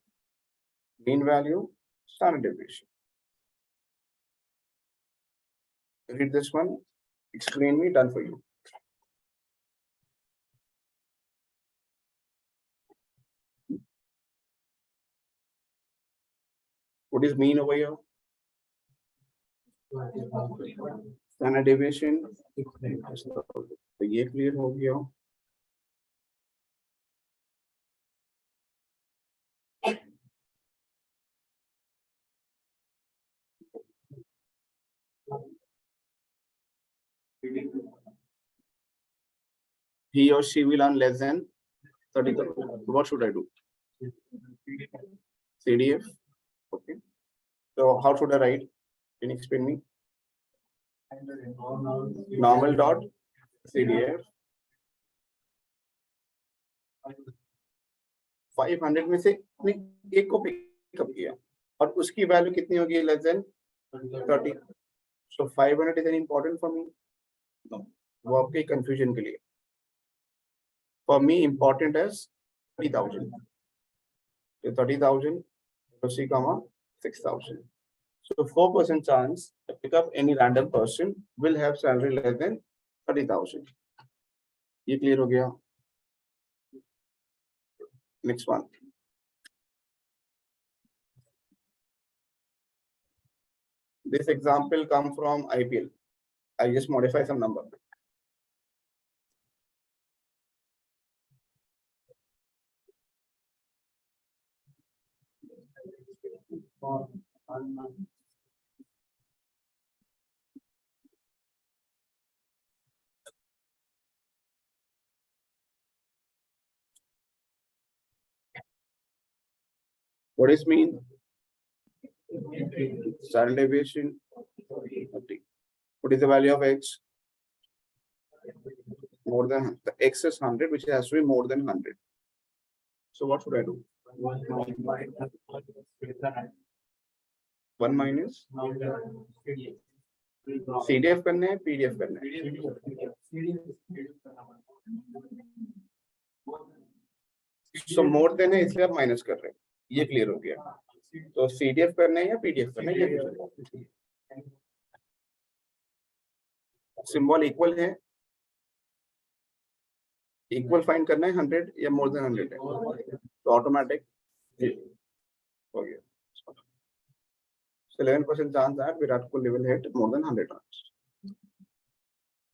mean value, standard deviation. Read this one, explain me, done for you. What is mean over here? Standard deviation. तो ये clear हो गया. He or she will earn less than 30,000. What should I do? CDF. Okay. So how should I write? Can you explain me? Normal dot CDF. 500 में से एक को pickup किया और उसकी वैल्यू कितनी होगी? Less than 30. So 500 is an important for me? No. वो आपके कंफ्यूजन के लिए. For me important is 30,000. So 30,000 C comma 6,000. So 4% chance to pick up any random person will have salary less than 30,000. ये clear हो गया? Next one. This example come from IPL. I just modify some number. What is mean? Standard deviation. What is the value of X? More than the X is 100, which has to be more than 100. So what should I do? 1 minus CDF करना है, PDF करना है. So more than है इसलिए आप minus कर रहे हैं. ये क्लियर हो गया. तो CDF करना है या PDF करना है? सिंबल इक्वल है, इक्वल फाइंड करना है 100 या मोर देन 100 है तो ऑटोमेटिक हो गया. 11% chance that Virat Kohli will hit more than 100 runs.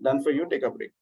Done for you. Take a break.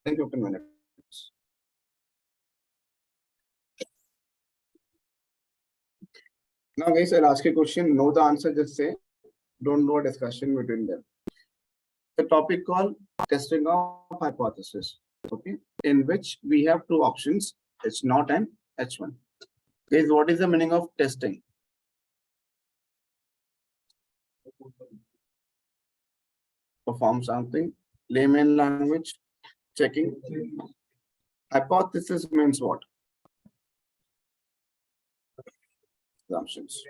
10 15 minutes. Now, guys, I'll ask you a question. Know the answer, just say. Don't do a discussion between them. The topic called testing of hypothesis. Okay, in which we have two options, H0 and H1. Guys, what is the meaning of testing? Perform something. Layman language. Checking. Hypothesis means what? Assumptions.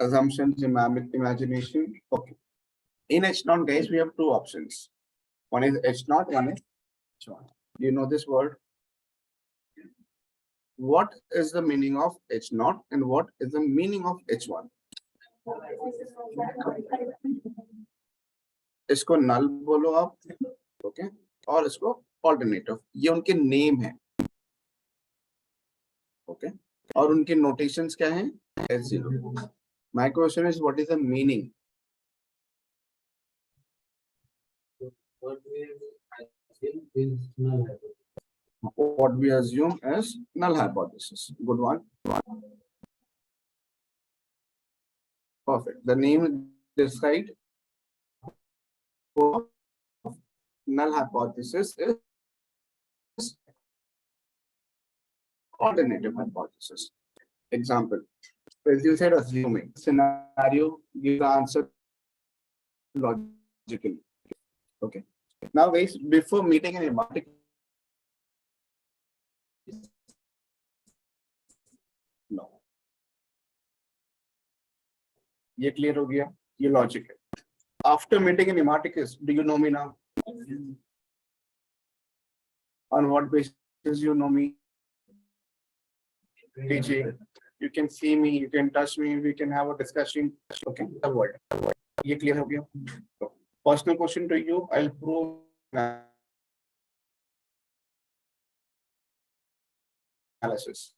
Assumptions, imagination. Okay. In H0, guys, we have two options. One is H0, one is H1. Do you know this word? What is the meaning of H0 and what is the meaning of H1? इसको null बोलो आप, okay? और इसको alternative. ये उनके name है, okay? और उनके notations क्या हैं? H0. My question is, what is the meaning? What we assume as null hypothesis. Good one. Perfect. The name described for null hypothesis is alternative hypothesis. Example. As you said, assuming scenario, give the answer logically. Okay. Now, guys, before meeting an embark, no. ये clear हो गया, ये logic है. After meeting an Ematicus, do you know me now? On what basis you know me? DJ, you can see me, you can touch me, we can have a discussion. Okay, the word. ये clear हो गया? So, personal question to you, I'll prove analysis.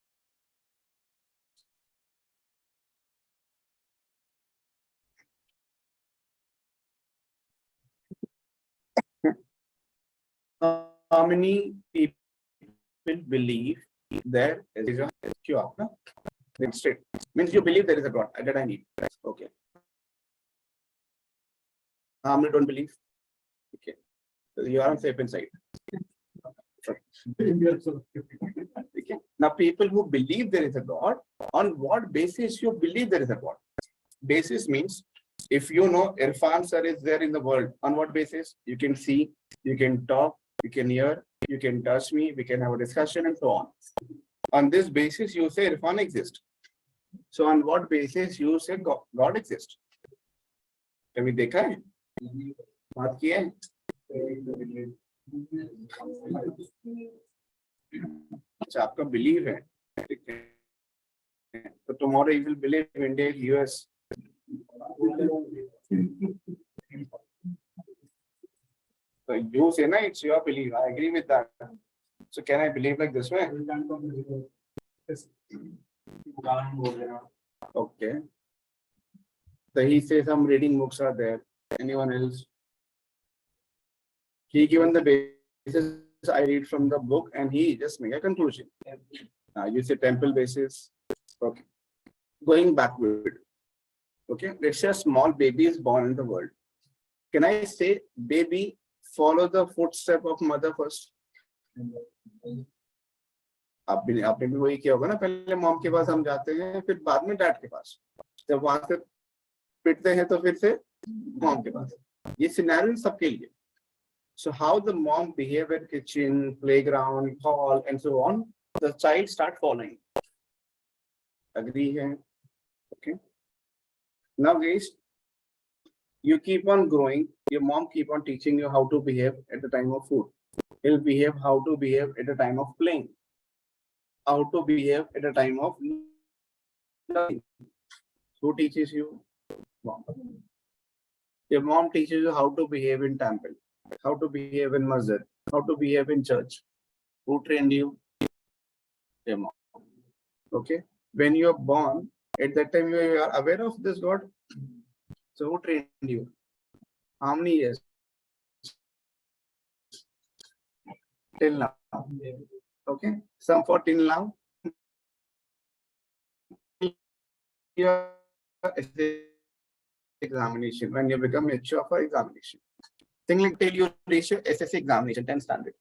How many people believe there is a cure? Straight means you believe there is a God. That I need. Okay. How many don't believe? Okay. So you are on safe side. Okay. Now, people who believe there is a God, on what basis you believe there is a God? Basis means if you know Irfan sir is there in the world, on what basis? You can see, you can talk, you can hear, you can touch me, we can have a discussion and so on. On this basis, you say Irfan exists. So on what basis you say God exists? कभी देखा है? बात की है? अच्छा आपका belief है? So tomorrow you will believe India, US. So you say, no, it's your belief. I agree with that. So can I believe like this way? Okay. So he says some reading books are there. Anyone else? He given the basis I read from the book and he just make a conclusion. You say temple basis. Okay. Going backward. Okay. Let's say a small baby is born in the world. Can I say baby follow the footstep of mother first? आपने भी वही किया होगा ना, पहले mom के पास हम जाते हैं फिर बाद में डैड के पास, जब वहां से पिटते हैं तो फिर से मॉम के पास. ये सिनेरियो सबके लिए. So how the mom behave at kitchen, playground, hall and so on, the child start following. Agree है? Okay. Now guys, you keep on growing, your mom keep on teaching you how to behave at the time of food. He'll behave how to behave at the time of playing. How to behave at the time of learning. Who teaches you? Mom. Your mom teaches you how to behave in temple, how to behave in masjid, how to behave in church. Who trained you? Your mom. Okay. When you are born, at that time you are aware of this God. So who trained you? How many years? till now. Okay, sum for till now. Your examination when you become mature for examination. Thing like till you reach your SSC examination 10 standard.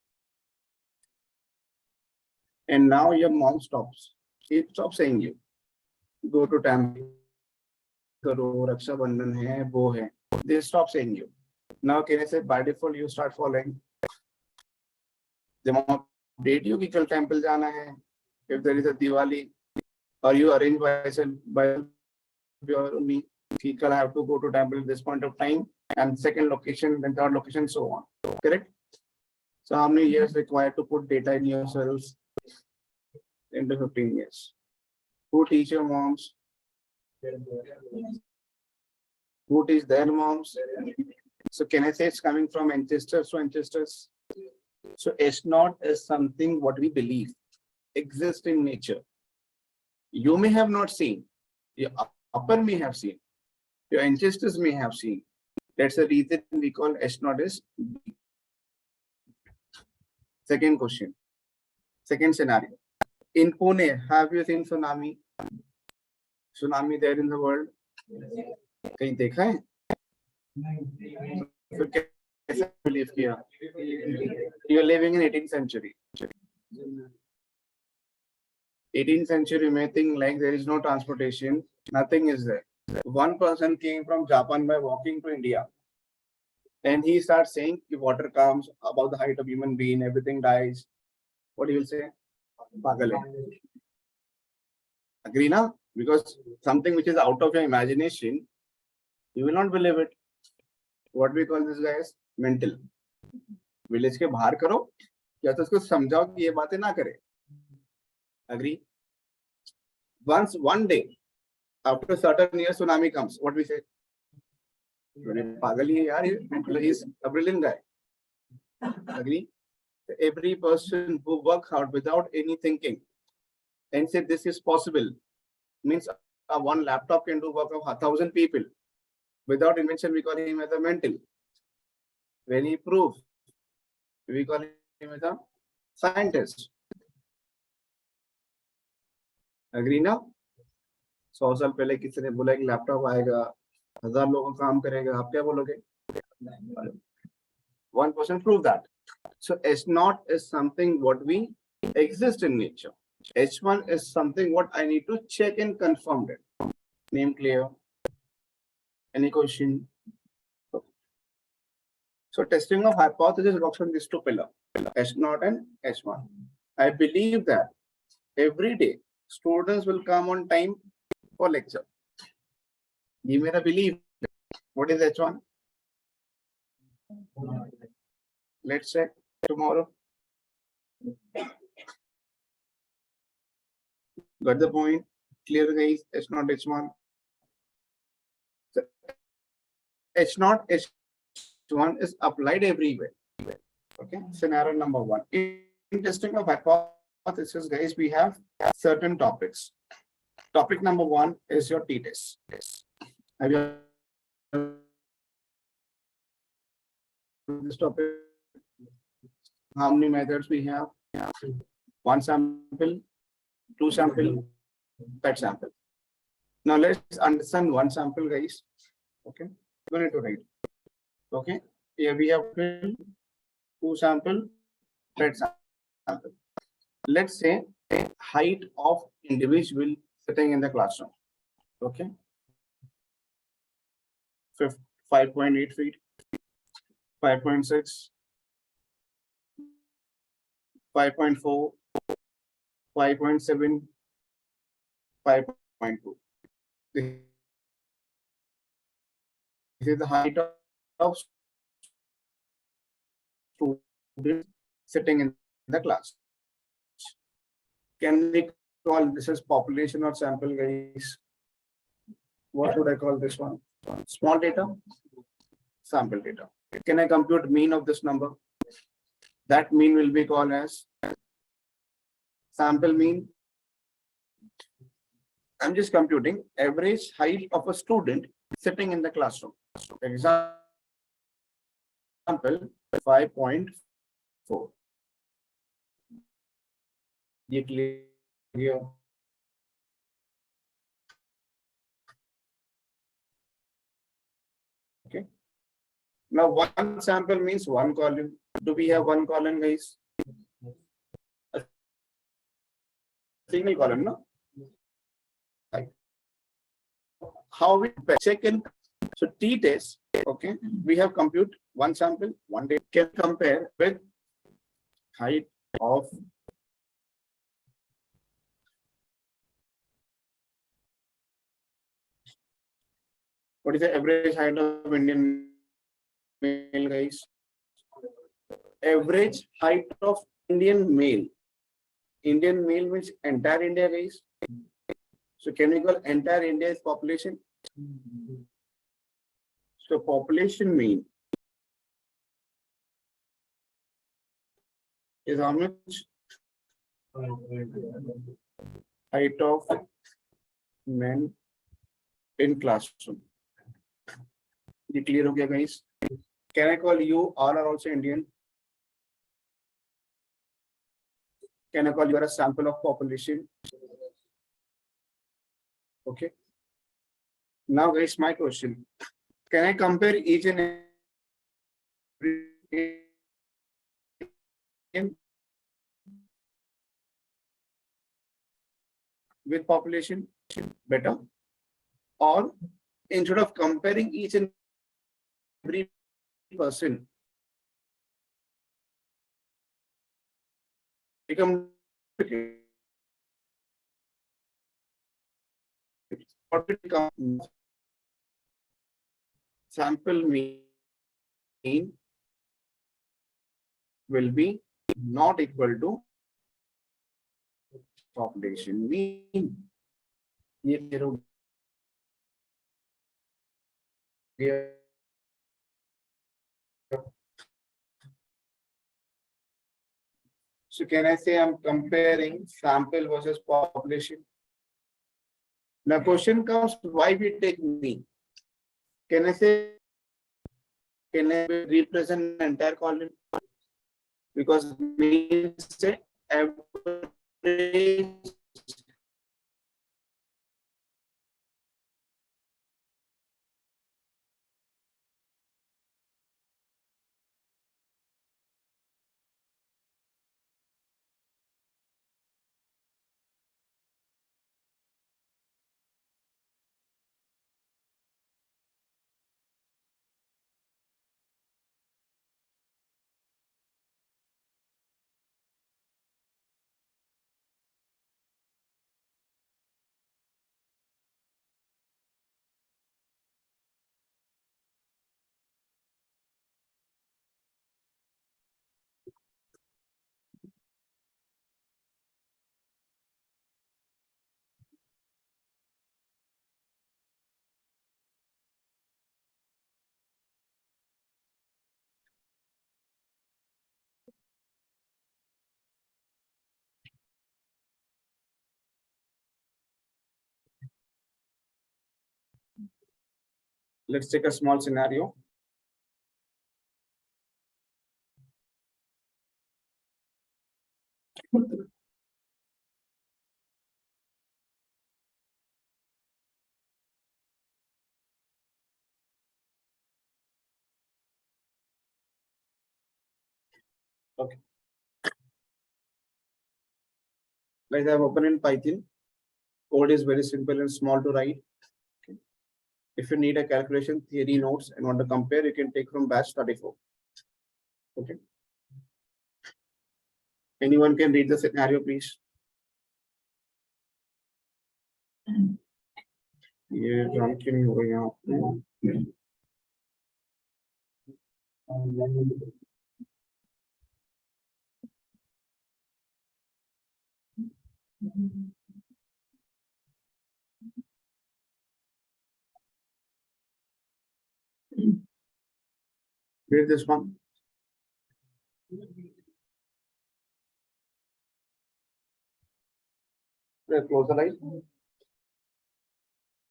And now your mom stops. She stops saying you go to temple, karo, Raksha Bandhan hai, wo hai. They stop saying you. Now can I say by default you start following? The mom update you कि कल temple जाना है. If there is a Diwali, or you arrange by your me, I have to go to temple at this point of time, and second location, then third location, so on. Correct? So how many years required to put data in yourselves? Into 15 years. Who teach your moms? Who teach their moms? So can I say it's coming from ancestors to ancestors? So S0 is something what we believe exists in nature. You may have not seen, your upper may have seen, your ancestors may have seen. That's the reason we call S0 is B. Second question, second scenario. In Pune, have you seen tsunami? Tsunami there in the world? कहीं देखा है? फिर कैसे believe किया? You are living in 18th century. 18th century may think like there is no transportation, nothing is there. One person came from Japan by walking to India, and he starts saying if water comes above the height of human being, everything dies. What do you say? Pagal hai. Agree now? Because something which is out of your imagination, you will not believe it. What we call this guys? Mental. Village के बाहर करो या तो उसको समझाओ कि ये बातें ना करे. Agree? Once one day after a certain year tsunami comes, what we say? Pagal hi hai yaar, he's a brilliant guy. Agree? Every person who works out without any thinking and say this is possible means one laptop can do work of 1,000 people. Without invention, we call him as a mental. When he proves, we call him as a scientist. Agree now? 100 साल पहले किसी ने बोला कि laptop आएगा, 1000 लोगों का काम करेगा, आप क्या बोलोगे? One person proved that. So S0 is something what we exist in nature. H1 is something what I need to check and confirm it. Name clear? Any question? So testing of hypothesis works on these two pillars, S0 and H1. I believe that every day students will come on time for lecture. You may believe. What is H1? Let's check tomorrow. Got the point? Clear guys? H0, H1. So H0, H1 is applied everywhere. Okay. Scenario number 1. In testing of hypothesis, guys, we have certain topics. Topic number 1 is your t-test. Have you this topic? How many methods we have? 1 sample, 2 sample, PET sample. Now let's understand 1 sample, guys. Okay, you need to write. Okay, here we have 2 sample, PET sample. Let's say height of individual sitting in the classroom. Okay, 5.8 feet, 5.6, 5.4, 5.7, 5.2. This is the height of students sitting in the class. Can we call this as population or sample, guys? What should I call this one? Small data, sample data. Can I compute mean of this number? That mean will be called as sample mean. I'm just computing average height of a student sitting in the classroom. Example 5.4. ये clear? Okay. Now one sample means one column. Do we have one column, guys? A single column, no? Right. How we check in? So t-test, okay, we have compute one sample, one day can compare with height of what is the average height of Indian male, guys? Average height of Indian male. Indian male means entire India, guys. So can we call entire India is population? So population mean is how much? Height of men in classroom. ये clear हो गया, guys? Can I call you all are also Indian? Can I call you are a sample of population? Okay. Now, guys, my question: can I compare each and every with population better, or instead of comparing each and every person, become what will become sample mean will be not equal to population mean. So can I say I'm comparing sample versus population? Now question comes, why we take mean? Can I say, can I represent entire column? Because mean say average let's take a small scenario. Okay. Guys, I have opened in Python. Code is very simple and small to write. Okay. If you need a calculation, theory notes, and want to compare, you can take from batch 34. Okay. Anyone can read the scenario, please. ये run क्यों नहीं हो रही यहाँ पे? Read this one. Close the light.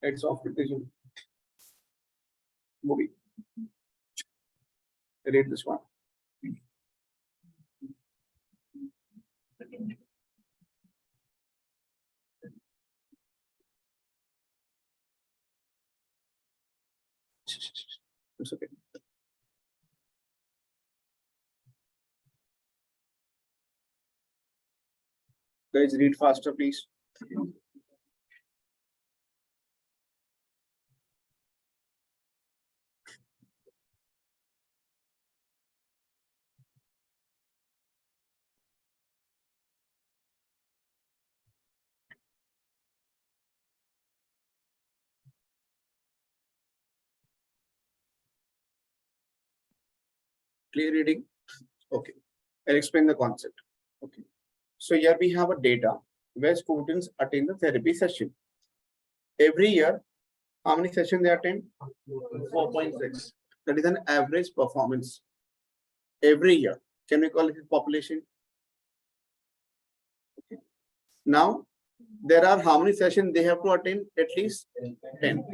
It's off. Movie. Read this one. It's okay. Guys, read faster, please. Clear reading? Okay. I'll explain the concept. Okay. So here we have a data where students attend the therapy session. Every year, how many sessions they attend? 4.6. That is an average performance. Every year. Can we call it population? Okay. Now, there are how many sessions they have to attend? At least 10.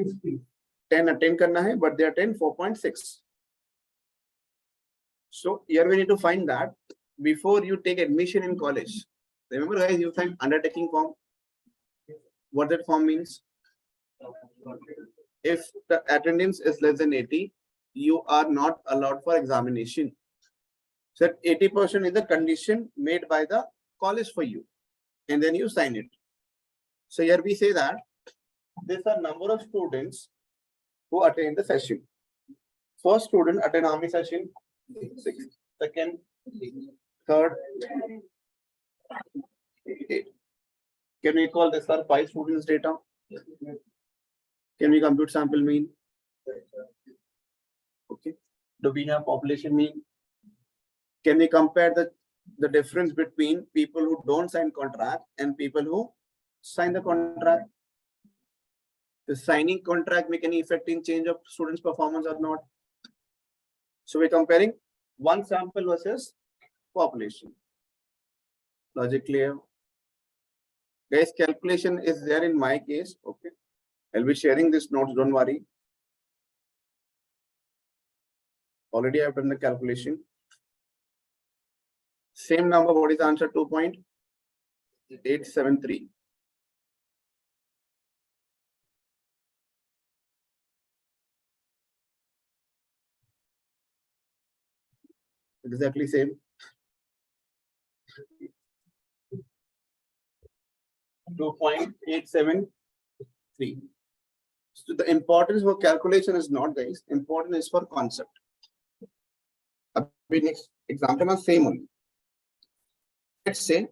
10 attend karna hai, but they attend 4.6. So here we need to find that before you take admission in college. Remember guys, you find undertaking form. What that form means? If the attendance is less than 80, you are not allowed for examination. So 80% is the condition made by the college for you, and then you sign it. So here we say that there's a number of students who attend the session. First student attend how many session? 6. Second, third, 8. Can we call this our 5 students data? Can we compute sample mean? Okay. Do we have population mean? Can we compare the difference between people who don't sign contract and people who sign the contract? The signing contract make any effect in change of students' performance or not? So we're comparing one sample versus population. Logic clear? Guys, calculation is there in my case. Okay. I'll be sharing this notes, don't worry. Already I've done the calculation. Same number, what is the answer? 2.873. Exactly same. 2.873. So the importance for calculation is not, guys. Important is for concept. Next example is same only. Let's say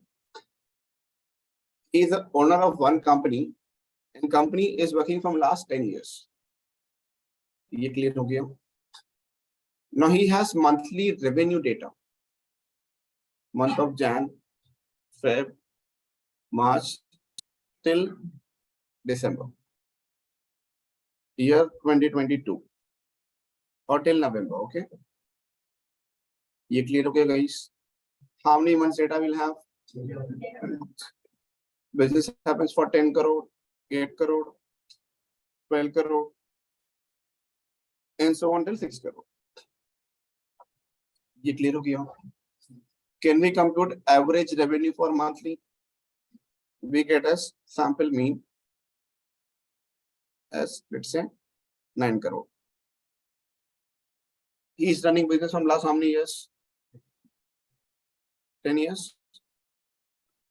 he is the owner of one company and company is working from last 10 years. Ye clear ho gaya? Now he has monthly revenue data. Month of Jan, Feb, March till December. Year 2022 or till November. Okay. Ye clear okay, guys? How many months data will have? Business happens for 10 crore, 8 crore, 12 crore, and so on till 6 crore. Ye clear ho gaya? Can we compute average revenue for monthly? We get as sample mean as, let's say, 9 crore. He is running business from last how many years? 10 years.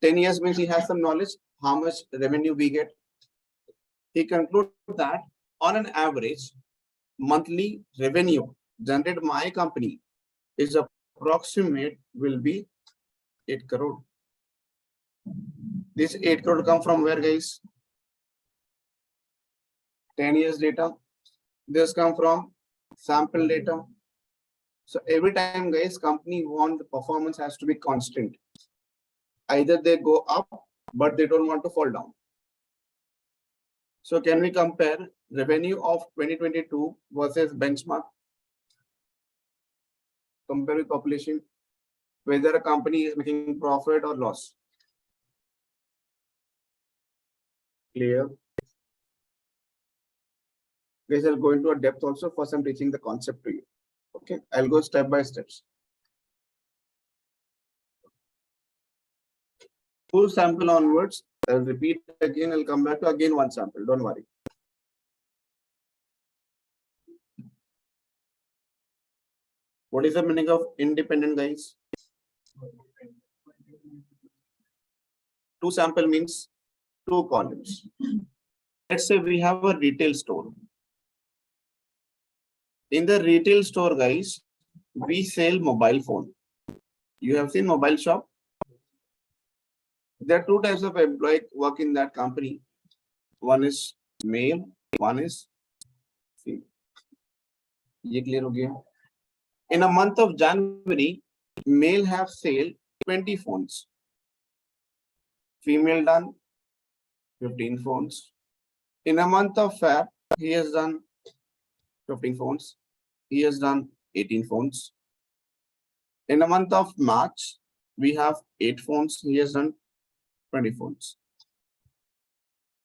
10 years means he has some knowledge how much revenue we get. He concludes that on an average, monthly revenue generated by my company is approximate will be 8 crore. This 8 crore come from where, guys? 10 years data. This come from sample data. So every time, guys, company want the performance has to be constant. Either they go up, but they don't want to fall down. So can we compare revenue of 2022 versus benchmark? Compare with population, whether a company is making profit or loss. Clear? Guys, I'll go into a depth also for some teaching the concept to you. Okay, I'll go step by steps. Full sample onwards. I'll repeat again. I'll come back to again one sample. Don't worry. What is the meaning of independent, guys? Two sample means two columns. Let's say we have a retail store. In the retail store, guys, we sell mobile phone. You have seen mobile shop? There are two types of employee work in that company. One is male, one is female. ये clear हो गया? In a month of January, male have sold 20 phones. Female done 15 phones. In a month of Feb, he has done 15 phones. He has done 18 phones. In a month of March, we have 8 phones. He has done 20 phones.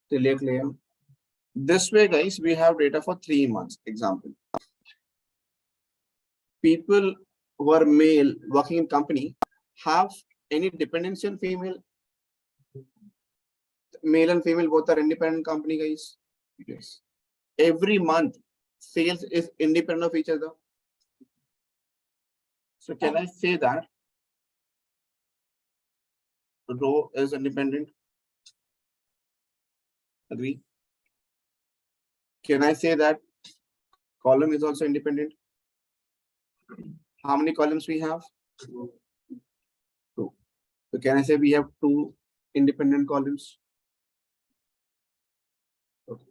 Clear? This way, guys, we have data for 3 months. Example. People who are male working in company have any dependency on female? Male and female both are independent company, guys. Yes. Every month, sales is independent of each other. So can I say that row is independent? Agree? Can I say that column is also independent? How many columns we have? 2. So can I say we have 2 independent columns? Okay.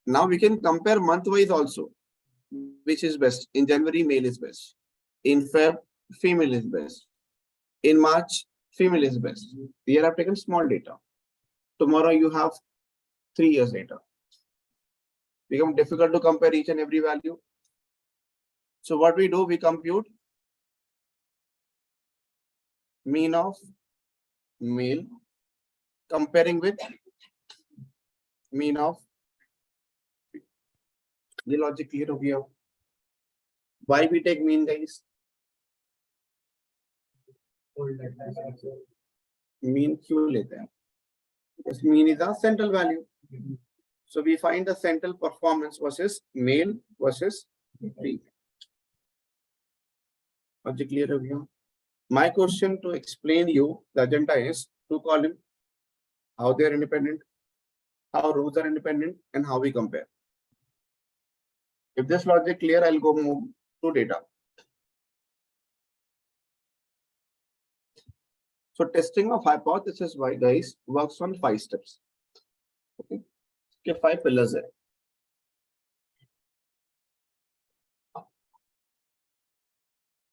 Now we can compare month-wise also. Which is best? In January, male is best. In Feb, female is best. In March, female is best. Here I've taken small data. Tomorrow you have 3 years data. Become difficult to compare each and every value. So what we do, we compute mean of male comparing with mean of. ये logic clear हो गया? Why we take mean, guys? Mean क्यों लेते हैं? Because mean is a central value. So we find the central performance versus male versus female. Logic clear हो गया? My question to explain you the agenda is 2 column, how they are independent, how rows are independent, and how we compare. If this logic clear, I'll go move to data. So testing of hypothesis, why guys, works on 5 steps. Okay, 5 pillars है.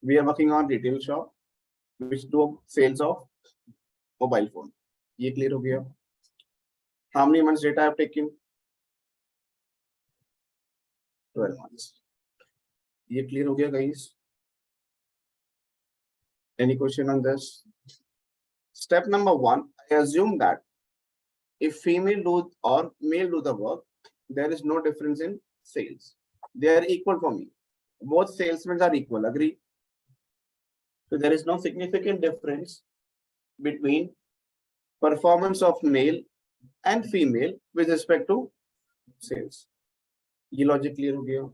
We are working on retail shop, which do sales of mobile phone. ये clear हो गया? How many months data I have taken? 12 months. ये clear हो गया, guys? Any question on this? Step number 1, I assume that if female do or male do the work, there is no difference in sales. They are equal for me. Both salesmen are equal. Agree? So there is no significant difference between performance of male and female with respect to sales. ये logic clear हो गया?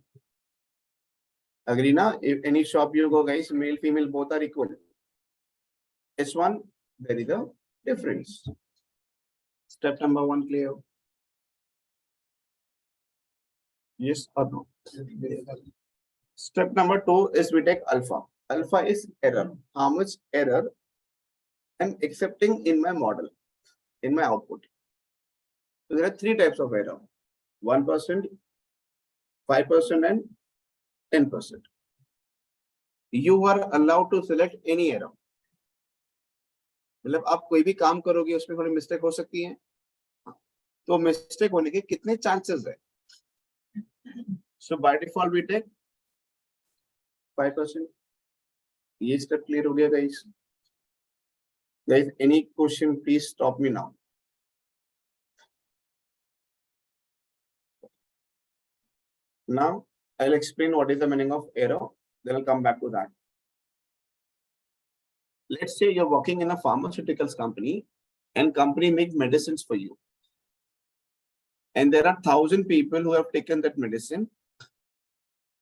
Agree ना? If any shop you go, guys, male, female both are equal. S1, there is a difference. Step number 1 clear? Yes or no? Step number 2 is we take alpha. Alpha is error. How much error I'm accepting in my model, in my output. So there are 3 types of error: 1%, 5%, and 10%. You are allowed to select any error. मतलब आप कोई भी काम करोगे उसमें थोड़ी mistake हो सकती है, तो मिस्टेक होने के कितने चांसेस है? So by default we take 5%. ये स्टेप क्लियर हो गया, guys? Guys, any question, please stop me now. Now I'll explain what is the meaning of error, then I'll come back to that. Let's say you're working in a pharmaceuticals company and company makes medicines for you. And there are 1,000 people who have taken that medicine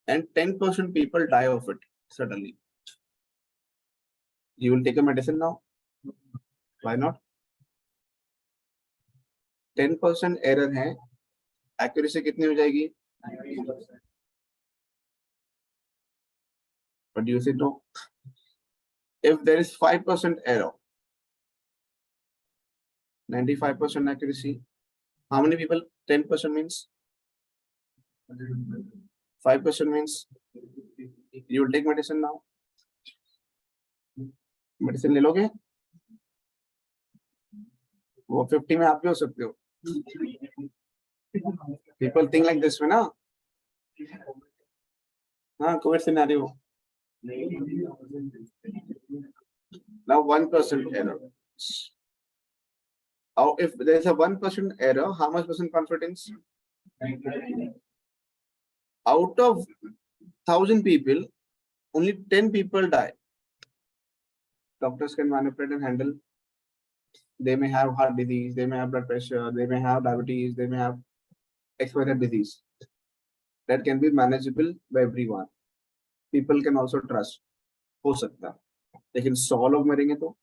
and 10% people die of it. Certainly. You will take a medicine now? Why not? 10% error है, accuracy कितनी हो जाएगी? 90%. But you say no. If there is 5% error, 95% accuracy, how many people? 10% means 5% means you will take medicine now. Medicine ले लोगे? वो 50 में आप भी हो सकते हो. People think like this way ना? हाँ, COVID scenario. Now 1% error. Or if there is a 1% error, how much percent confidence? Out of 1,000 people, only 10 people die. Doctors can manipulate and handle. They may have heart disease, they may have blood pressure, they may have diabetes, they may have XYZ disease. That can be manageable by everyone. People can also trust. हो सकता, लेकिन 100 लोग मरेंगे तो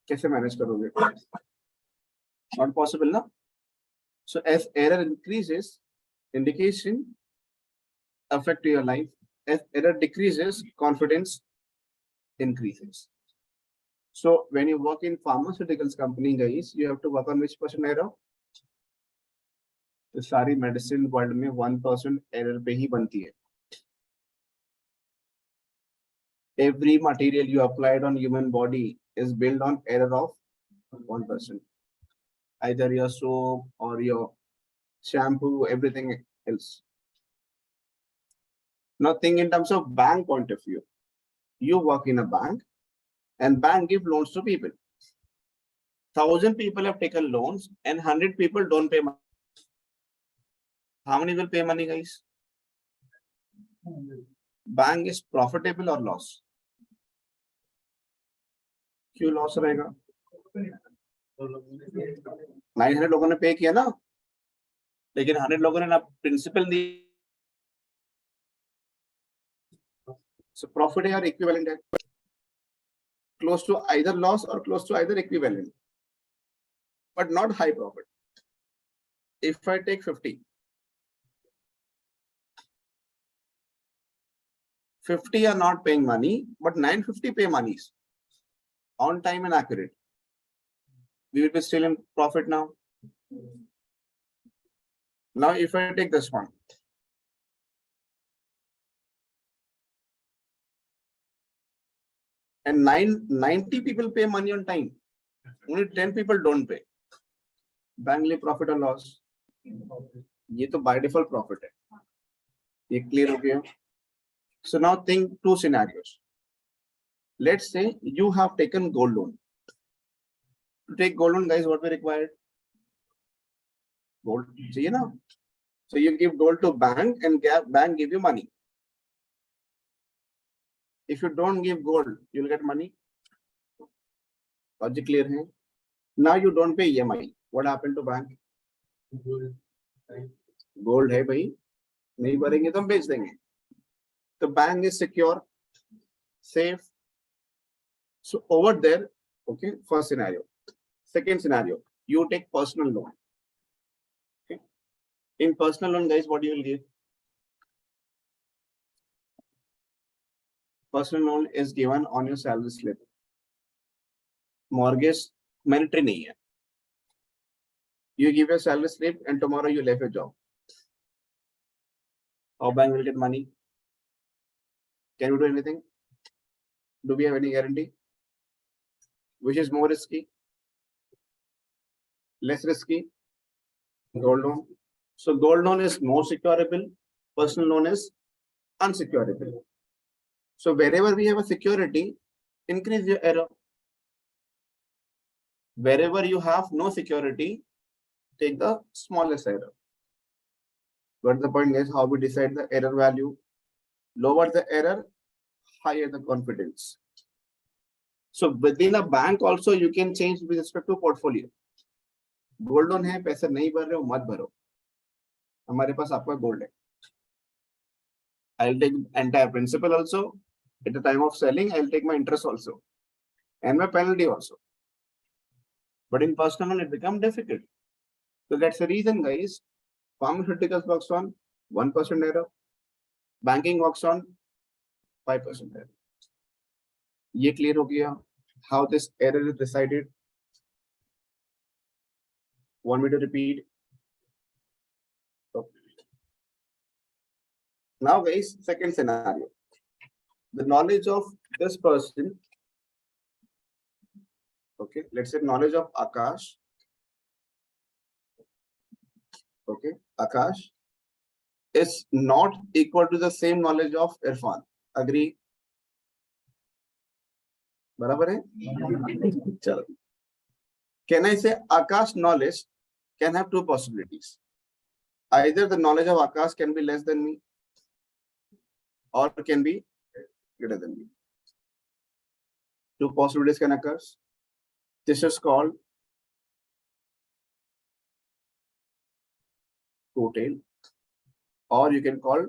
कैसे manage करोगे? Not possible, ना? So as error increases, indication affect your life. As error decreases, confidence increases. So when you work in pharmaceuticals company, guys, you have to work on which percent error? तो सारी medicine world में 1% error पे ही बनती है. Every material you applied on human body is built on error of 1%. Either your soap or your shampoo, everything else. Now think in terms of bank point of view. You work in a bank and bank give loans to people. 1,000 people have taken loans and 100 people don't pay money. How many will pay money, guys? Bank is profitable or loss? क्यों loss रहेगा? 900 लोगों ने पे किया ना, लेकिन 100 लोगों ने ना प्रिंसिपल दी. So profit है और equivalent है. Close to either loss or close to either equivalent, but not high profit. If I take 50 are not paying money, but 950 pay monies on time and accurate. We will be still in profit now. Now, if I take this one, and 90 people pay money on time, only 10 people don't pay. Bank ले profit or loss? ये तो by default profit है. ये clear हो गया? So now think two scenarios. Let's say you have taken gold loan. To take gold loan, guys, what we required? Gold, चाहिए ना? So you give gold to bank and bank give you money. If you don't give gold, you'll get money. Logic clear है? Now you don't pay EMI. What happened to bank? Gold है भाई, नहीं भरेंगे तो हम बेच देंगे. The bank is secure, safe. So over there, okay, first scenario. Second scenario, you take personal loan. Okay. In personal loan, guys, what you will give? Personal loan is given on your salary slip. Mortgage mandatory नहीं है. You give your salary slip and tomorrow you left your job. Our bank will get money. Can you do anything? Do we have any guarantee? Which is more risky? Less risky? Gold loan. So gold loan is more securable. Personal loan is unsecurable. So wherever we have a security, increase your error. Wherever you have no security, take the smallest error. But the point is how we decide the error value. Lower the error, higher the confidence. So within a bank also you can change with respect to portfolio. Gold loan है, पैसा नहीं भर रहे हो मत भरो. हमारे पास आपका गोल्ड है. I'll take entire principal also. At the time of selling, I'll take my interest also and my penalty also. But in personal loan, it becomes difficult. So that's the reason, guys. Pharmaceuticals works on 1% error. Banking works on 5% error. ये clear हो गया? How this error is decided? Want me to repeat? Okay. Now, guys, second scenario. The knowledge of this person. Okay, let's say knowledge of Akash. Okay, Akash is not equal to the same knowledge of Irfan. Agree? बराबर है? चलो. Can I say Akash knowledge can have two possibilities? Either the knowledge of Akash can be less than me, or can be greater than me. Two possibilities can occur. This is called two-tail, or you can call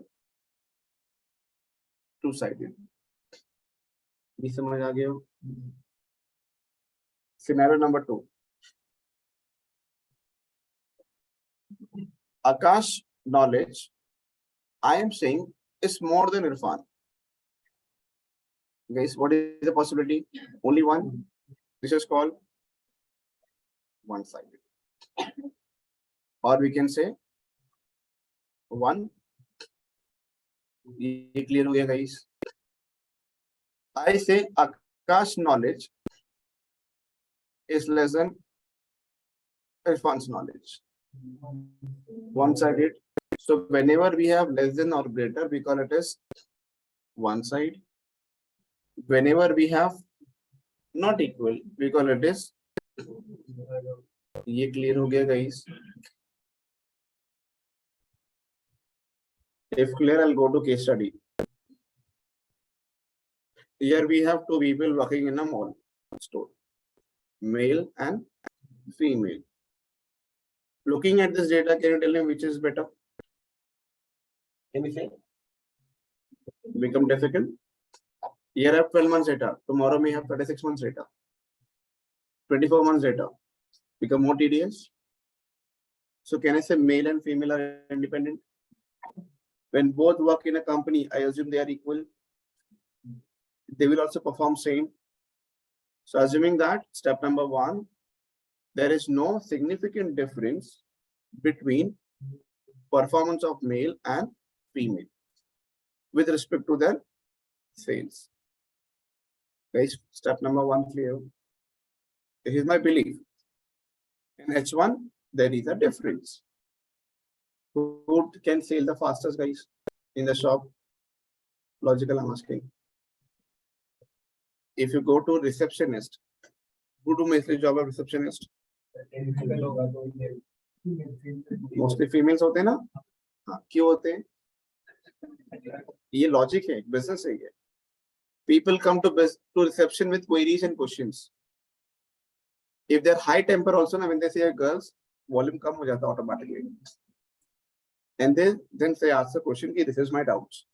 two-sided. ये समझ आ गया? Scenario number 2. Akash knowledge, I am saying, is more than Irfan. Guys, what is the possibility? Only one. This is called one-sided. Or we can say one. ये clear हो गया, guys? I say Akash knowledge is less than Irfan's knowledge. One-sided. So whenever we have less than or greater, we call it as one side. Whenever we have not equal, we call it as. ये clear हो गया, guys? If clear, I'll go to case study. Here we have two people working in a mall store, male and female. Looking at this data, can you tell me which is better? Can you say? Become difficult. Here I have 12 months data. Tomorrow we have 36 months data. 24 months data. Become more tedious. So can I say male and female are independent? When both work in a company, I assume they are equal. They will also perform same. So assuming that, step number 1, there is no significant difference between performance of male and female with respect to their sales. Guys, step number 1 clear. This is my belief. In H1, there is a difference. Who can sell the fastest, guys, in the shop? Logical, I'm asking. If you go to receptionist, who do mostly job of receptionist? Mostly females होते हैं ना? हाँ, क्यों होते हैं? ये logic है, business है ये. People come to reception with queries and questions. If they're high temper also, when they say girls, volume कम हो जाता automatically. And then they ask the question, this is my doubts.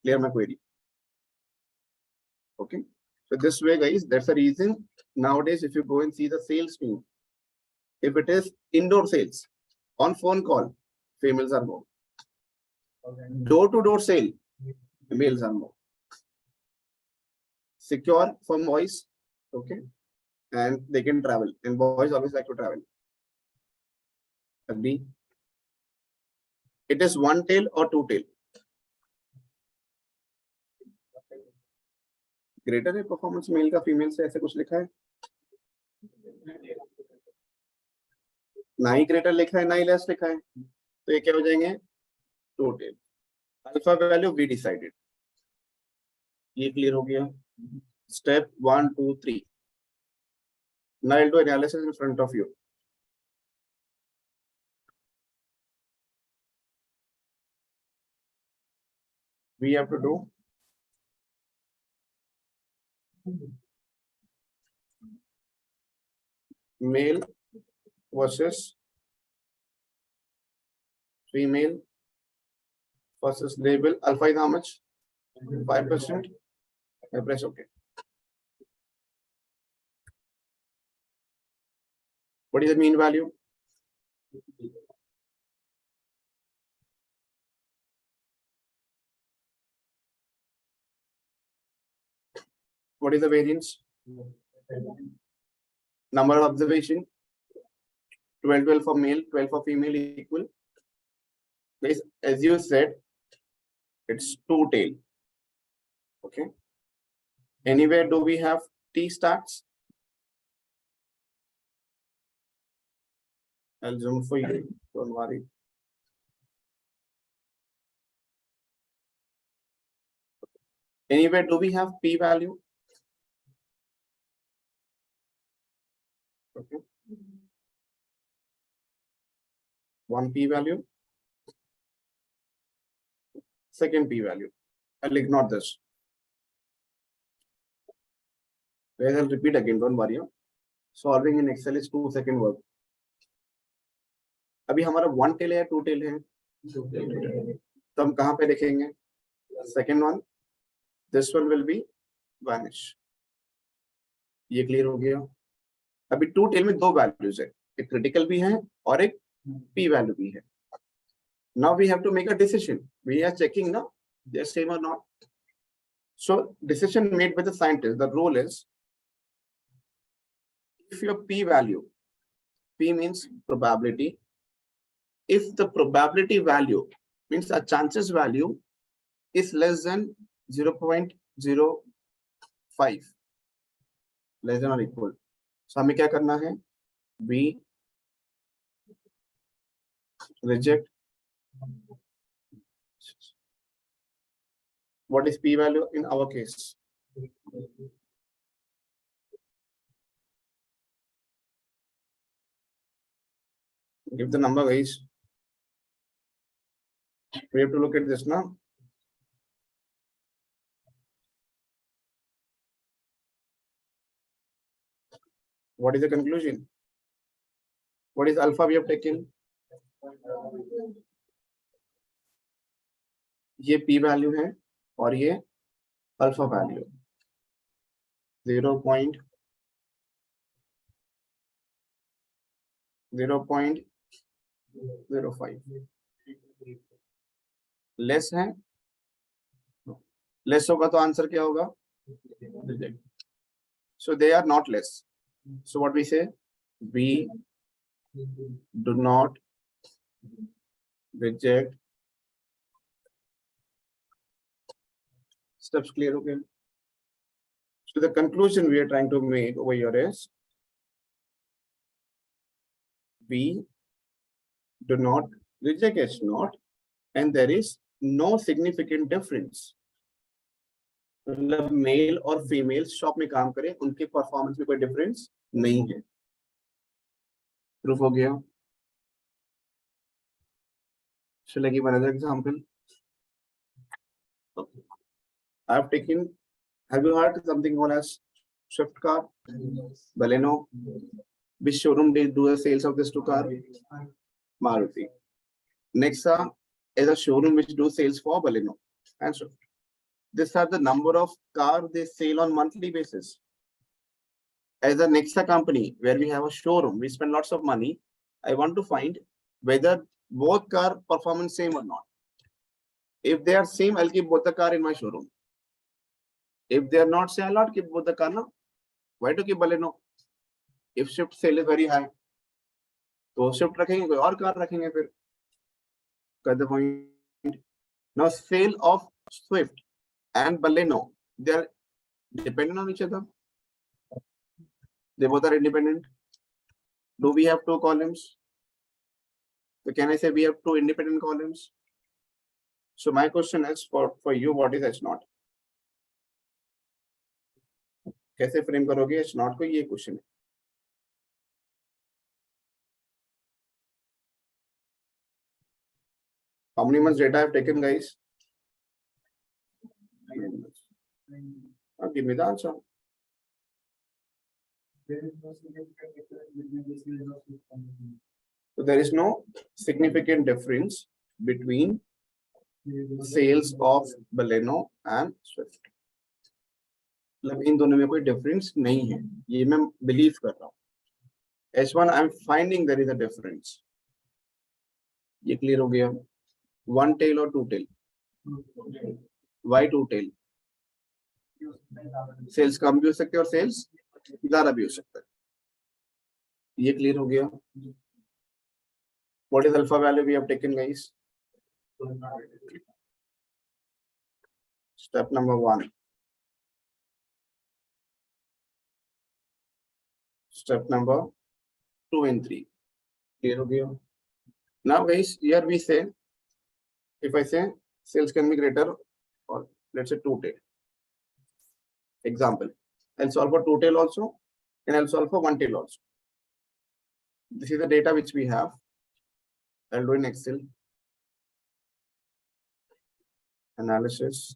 Clear my query. Okay. So this way, guys, that's the reason nowadays, if you go and see the sales team, if it is indoor sales, on phone call, females are more. Door-to-door sale, males are more. Secure from voice, okay, and they can travel. And boys always like to travel. Agree? It is one tail or two tail? Greater है performance mail का female से, ऐसे कुछ लिखा है? ना ही greater लिखा है ना ही लेस लिखा है, तो ये क्या हो जाएंगे? Two tail. Alpha value we decided. ये क्लियर हो गया? Step 1 2 3. Now I'll do analysis in front of you. We have to do male versus female versus label. Alpha is how much? 5%. I press OK. What is the mean value? What is the variance? Number of observation? 12 for male, 12 for female equal. Guys, as you said, it's two tail. Okay. Anywhere do we have T starts? I'll zoom for you. Don't worry. Anywhere do we have P value? Okay. One P value. Second P value. I'll ignore this. Where I'll repeat again, don't worry. Solving in Excel is 2-second work. अभी हमारा one tail है या two tail है? तो हम कहाँ पे देखेंगे? Second one, this one will be vanish. ये क्लियर हो गया? अभी two tail में दो values है, एक critical भी है और एक P value भी है. Now we have to make a decision. We are checking now they're same or not. So decision made by the scientist. The rule is if your P value, P means probability. If the probability value means a chances value is less than 0.05, less than or equal. So हमें क्या करना है? We reject. What is P value in our case? Give the number, guys. We have to look at this now. What is the conclusion? What is alpha we have taken? ये P value है और ये alpha value 0.05 less है, less होगा तो answer क्या होगा? So they are not less. So what we say? We do not reject. Steps clear? Okay. So the conclusion we are trying to make over here is we do not reject H0 and there is no significant difference. मतलब mail और female shop में काम करें उनके performance में कोई difference नहीं है. प्रूफ हो गया. Shall I give another example? Okay. I have taken. Have you heard something known as Swift car? Baleno. Which showroom did do the sales of this two car? Maruti. Nexa is a showroom which do sales for Baleno and Swift. These are the number of cars they sell on monthly basis. As a Nexa company where we have a showroom, we spend lots of money. I want to find whether both car performance same or not. If they are same, I'll keep both the car in my showroom. If they are not same, I'll not keep both the car. No? Why to keep Baleno? If Swift sale is very high, तो Swift रखेंगे कोई और car रखेंगे फिर. Got the point? Now sale of Swift and Baleno, they are dependent on each other. They both are independent. Do we have two columns? So can I say we have two independent columns? So my question is for you, what is H0? कैसे frame करोगे H0 को? ये question है. How many months data I have taken, guys? Give me the answer. So there is no significant difference between sales of Baleno and Swift. मतलब इन दोनों में कोई डिफरेंस नहीं है, ये मैं बिलीव कर रहा हूँ। H1 I am finding there is a difference. ये क्लियर हो गया। वन टेल और two tail, why two tail? Cells कम भी हो सकते हैं और सेल्स ज्यादा भी हो सकता है। ये क्लियर हो गया। What is alpha value we have taken guys? Step number 1, step number 2 and 3 clear हो गया। Now guys, here we say, if I say sales can be greater or let's say two tail, example, I'll solve for two tail also and I'll solve for one tail also. This is the data which we have. I'll do in Excel. Analysis,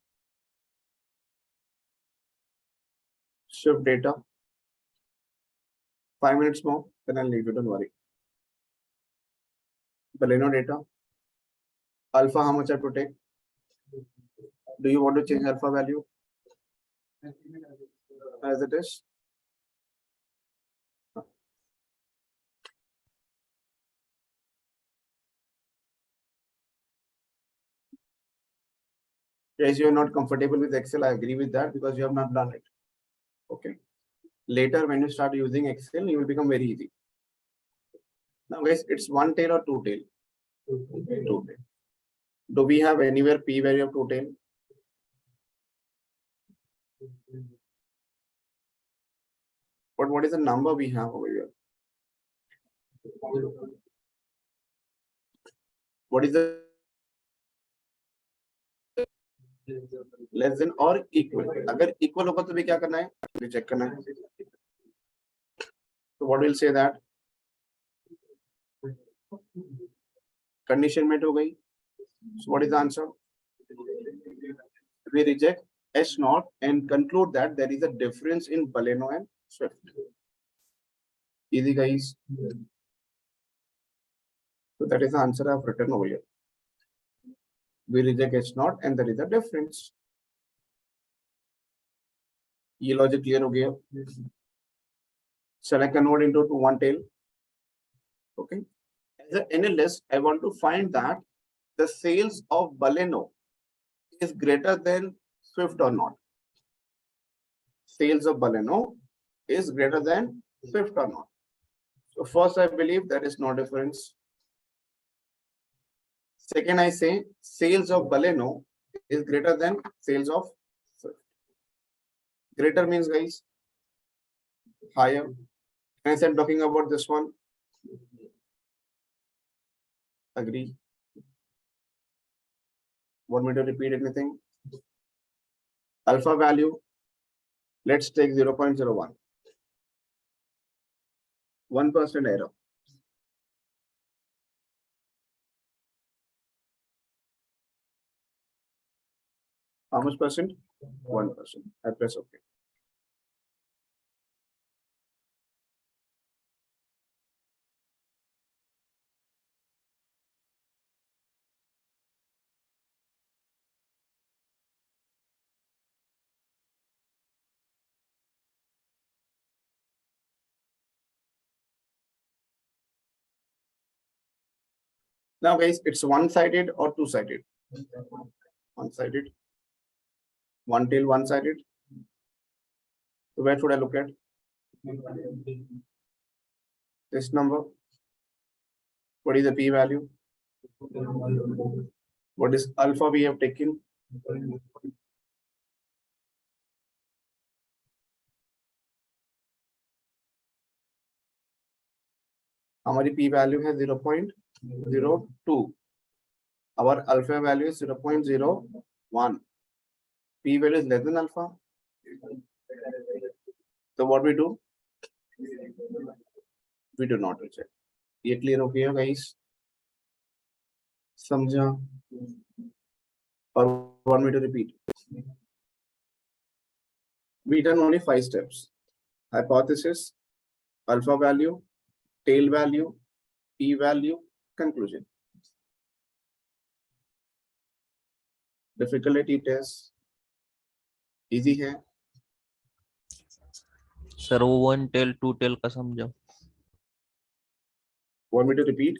shift data. 5 minutes more, then I'll leave you, don't worry. Baleno data. Alpha, how much I have to take? Do you want to change alpha value as it is? Yes, you are not comfortable with Excel. I agree with that because you have not done it. Okay. Later, when you start using Excel, you will become very easy. Now, guys, it's one tail or two tail? Two tail. Do we have anywhere p value of two tail? But what is the number we have over here? What is the less than or equal? अगर equal होगा तो भी क्या करना है? Check करना है. So what will say that? Condition met हो गई. So what is the answer? We reject H0 and conclude that there is a difference in Baleno and Swift. Easy, guys. So that is the answer I have written over here. We reject H0 and there is a difference. ये logic clear हो गया. Shall I convert into one tail? Okay. As an analyst, I want to find that the sales of Baleno is greater than Swift or not. Sales of Baleno is greater than Swift or not. So first, I believe there is no difference. Second, I say sales of Baleno is greater than sales of Swift. Greater means, guys, higher. Hence, I'm talking about this one. Agree. Want me to repeat anything? Alpha value, let's take 0.01. 1% error. How much percent? 1%. I press OK. Now, guys, it's one-sided or two-sided? One-sided. One tail, one-sided. So where should I look at? This number. What is the p-value? What is alpha we have taken? हमारी p-value है 0.02. Our alpha value is 0.01. P-value is less than alpha. So what we do? We do not reject. ये clear हो गया, guys? समझा? Or want me to repeat? We done only 5 steps. Hypothesis, alpha value, tail value, p value, conclusion. Difficulty test easy है sir वो 1 tell 2 tell का समझो। want me to repeat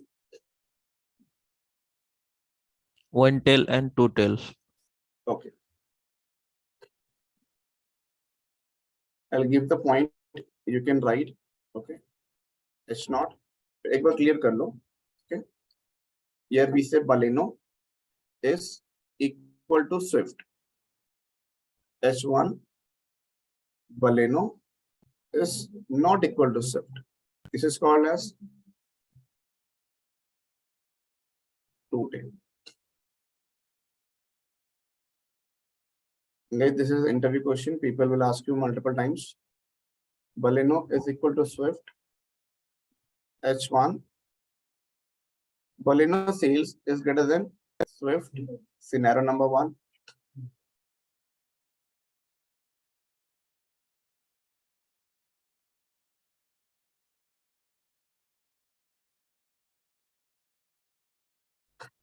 1 tail and 2 tail. okay I'll give the point you can write okay it's not एक बार clear कर लो okay here we say Baleno is equal to Swift H1 Baleno is not equal to Swift. This is called as two-tail. This is an interview question. People will ask you multiple times. Baleno is equal to Swift H1. Baleno sales is greater than Swift. Scenario number 1.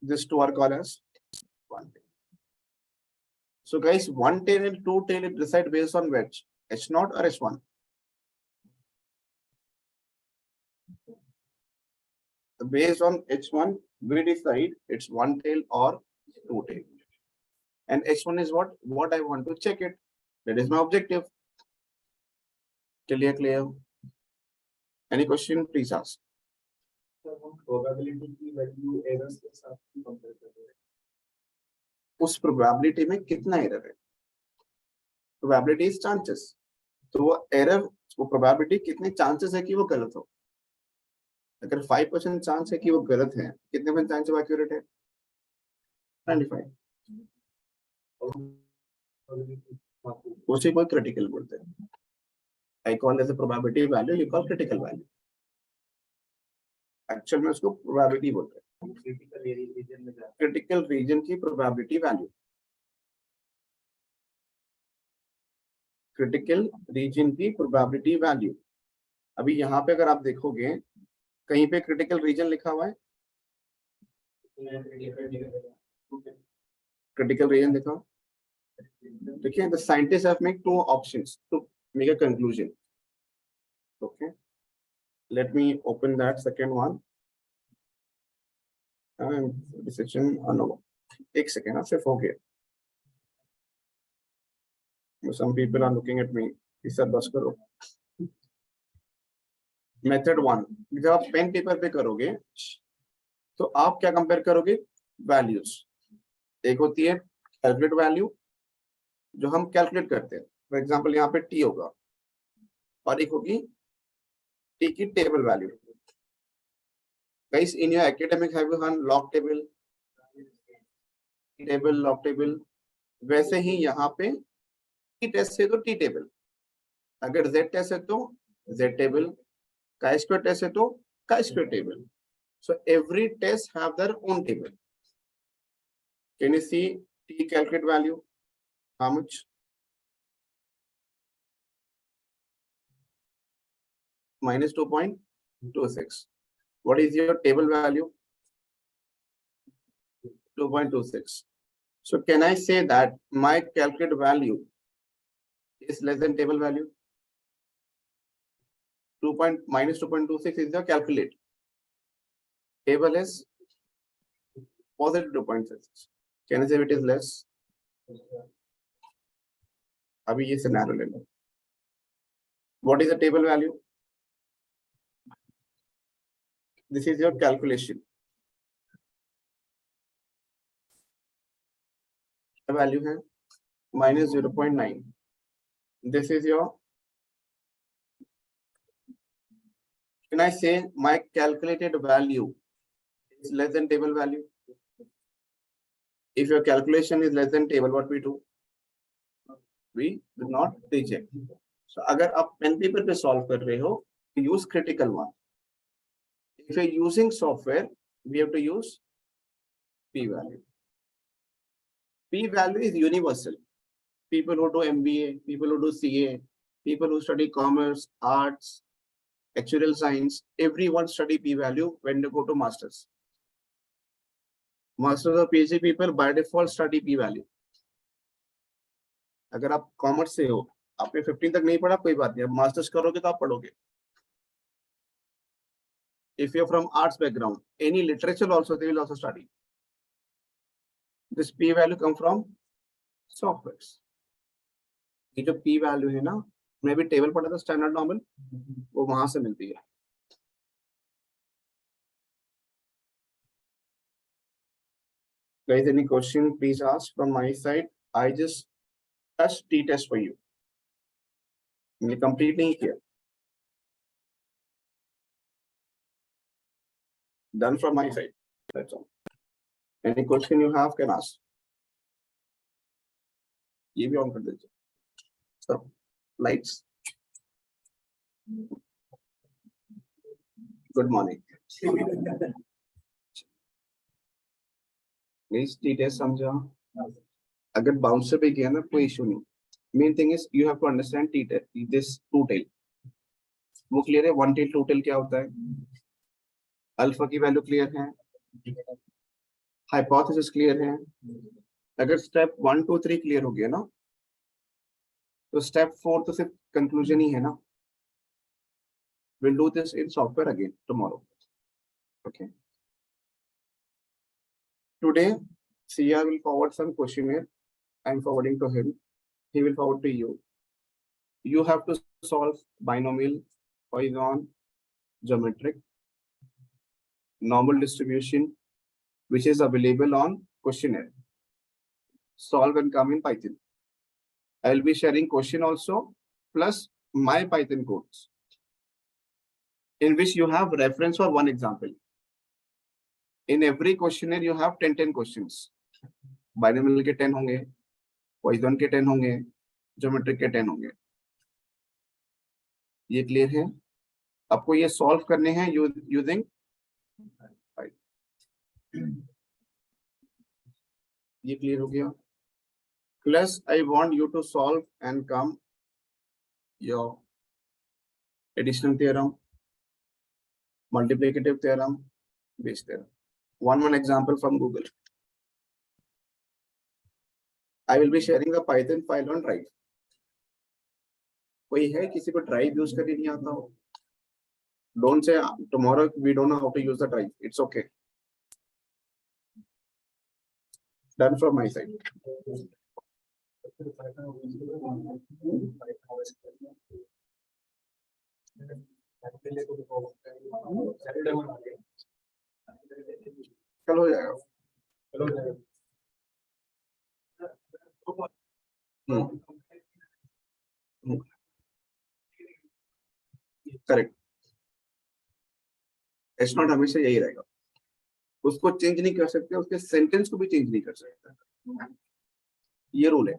These two are called as one tail. So guys, one tail and two tail it decide based on which H0 or H1. Based on H1, we decide it's one tail or two tail. And H1 is what? What I want to check it. That is my objective. Clear? Any question? Please ask. Probability की value errors के साथ compare कर रहे हैं उस probability में कितना error है प्रोबेबिलिटी इज चांसेस तो वो एरर वो प्रोबेबिलिटी कितने चांसेस है कि वो गलत हो अगर 5% चांस है कि वो गलत है कितने % चांस है एक्यूरेट है 95 उसे कोई क्रिटिकल बोलते हैं I call as a probability value you call critical value actual में उसको प्रोबेबिलिटी बोलते हैं क्रिटिकल रीजन की प्रोबेबिलिटी वैल्यू क्रिटिकल रीजन की प्रोबेबिलिटी वैल्यू अभी यहाँ पे अगर आप देखोगे कहीं पे क्रिटिकल रीजन लिखा हुआ है क्रिटिकल रीजन देखो देखिए the scientist have made 2 options to make a conclusion okay let me open that second one and decision no एक second सिर्फ हो गया some people are looking at me sir बस करो मेथड 1 जब आप पेन पेपर पे करोगे तो आप क्या कंपेयर करोगे वैल्यूज एक होती है कैलकुलेट वैल्यू जो हम कैलकुलेट करते हैं फॉर एग्जांपल यहाँ पे टी होगा और एक होगी टी की table value guys in your academic have you heard log table log table वैसे ही यहाँ पे टी टेस्ट है तो टी टेबल अगर जेड टेस्ट है तो Z table chi square test है तो chi square table so every test have their own table can you see t calculate value how much minus 2.26 what is your table value 2.26 so can I say that my calculated value is less than table value minus 2.26 is the calculate table is positive 2.6 can I say it is less अभी ये scenario ले लो what is the table value this is your calculation the value है minus 0.9 this is your can I say my calculated value is less than table value if your calculation is less than table what we do we do not reject so अगर आप pen paper पे solve कर रहे हो use critical one if you're using software we have to use p value is universal people who do MBA people who do CA people who study commerce arts actuarial science everyone study p value when they go to masters or PhD people by default study p value अगर आप commerce से हो, आपने 15 तक नहीं पढ़ा, कोई बात नहीं, अब मास्टर्स करोगे तो आप पढ़ोगे. If you're from arts background, any literature also they will also study. This p value come from softwares. ये जो p value है ना, मैं भी टेबल पढ़ा था स्टैंडर्ड नॉर्मल, वो वहां से मिलती है. Guys, any question please ask from my side. I just touched t-test for you. मैंने complete नहीं किया. Done from my side. That's all. Any question you have can ask. ये भी ऑन कर दीजिए. So, lights. Good morning. Please t-test समझा. अगर bouncer पे गया ना, कोई इशू नहीं. Main thing is you have to understand t-test, this two tail. वो क्लियर है? वन टेल टू टेल क्या होता है? अल्फा की वैल्यू क्लियर है, हाइपोथेसिस क्लियर है. अगर स्टेप 1 2 3 क्लियर हो गया ना, तो स्टेप 4 तो सिर्फ कंक्लूजन ही है ना. We'll do this in software again tomorrow. Okay. Today, CR will forward some questionnaire. I'm forwarding to him. He will forward to you. You have to solve binomial, Poisson, geometric, normal distribution, which is available on questionnaire. Solve and come in Python. I'll be sharing question also, plus my Python codes, in which you have reference for one example. In every questionnaire, you have 10 questions. Binomial के 10 होंगे, Poisson के 10 होंगे, geometric के 10 होंगे. ये clear है? आपको ये सॉल्व करने हैं यूजिंग ये क्लियर हो गया. Plus I want you to solve and come your additional theorem, multiplicative theorem, Bayes theorem. one example from Google. I will be sharing a Python file on Drive. कोई है किसी को drive use करने नहीं आता हो? Don't say tomorrow we don't know how to use the drive. It's okay. Done from my side. कल हो जाएगा. करेक्ट. एच नॉट हमेशा यही रहेगा. उसको चेंज नहीं कर सकते, उसके सेंटेंस को भी चेंज नहीं कर सकते. ये रूल है.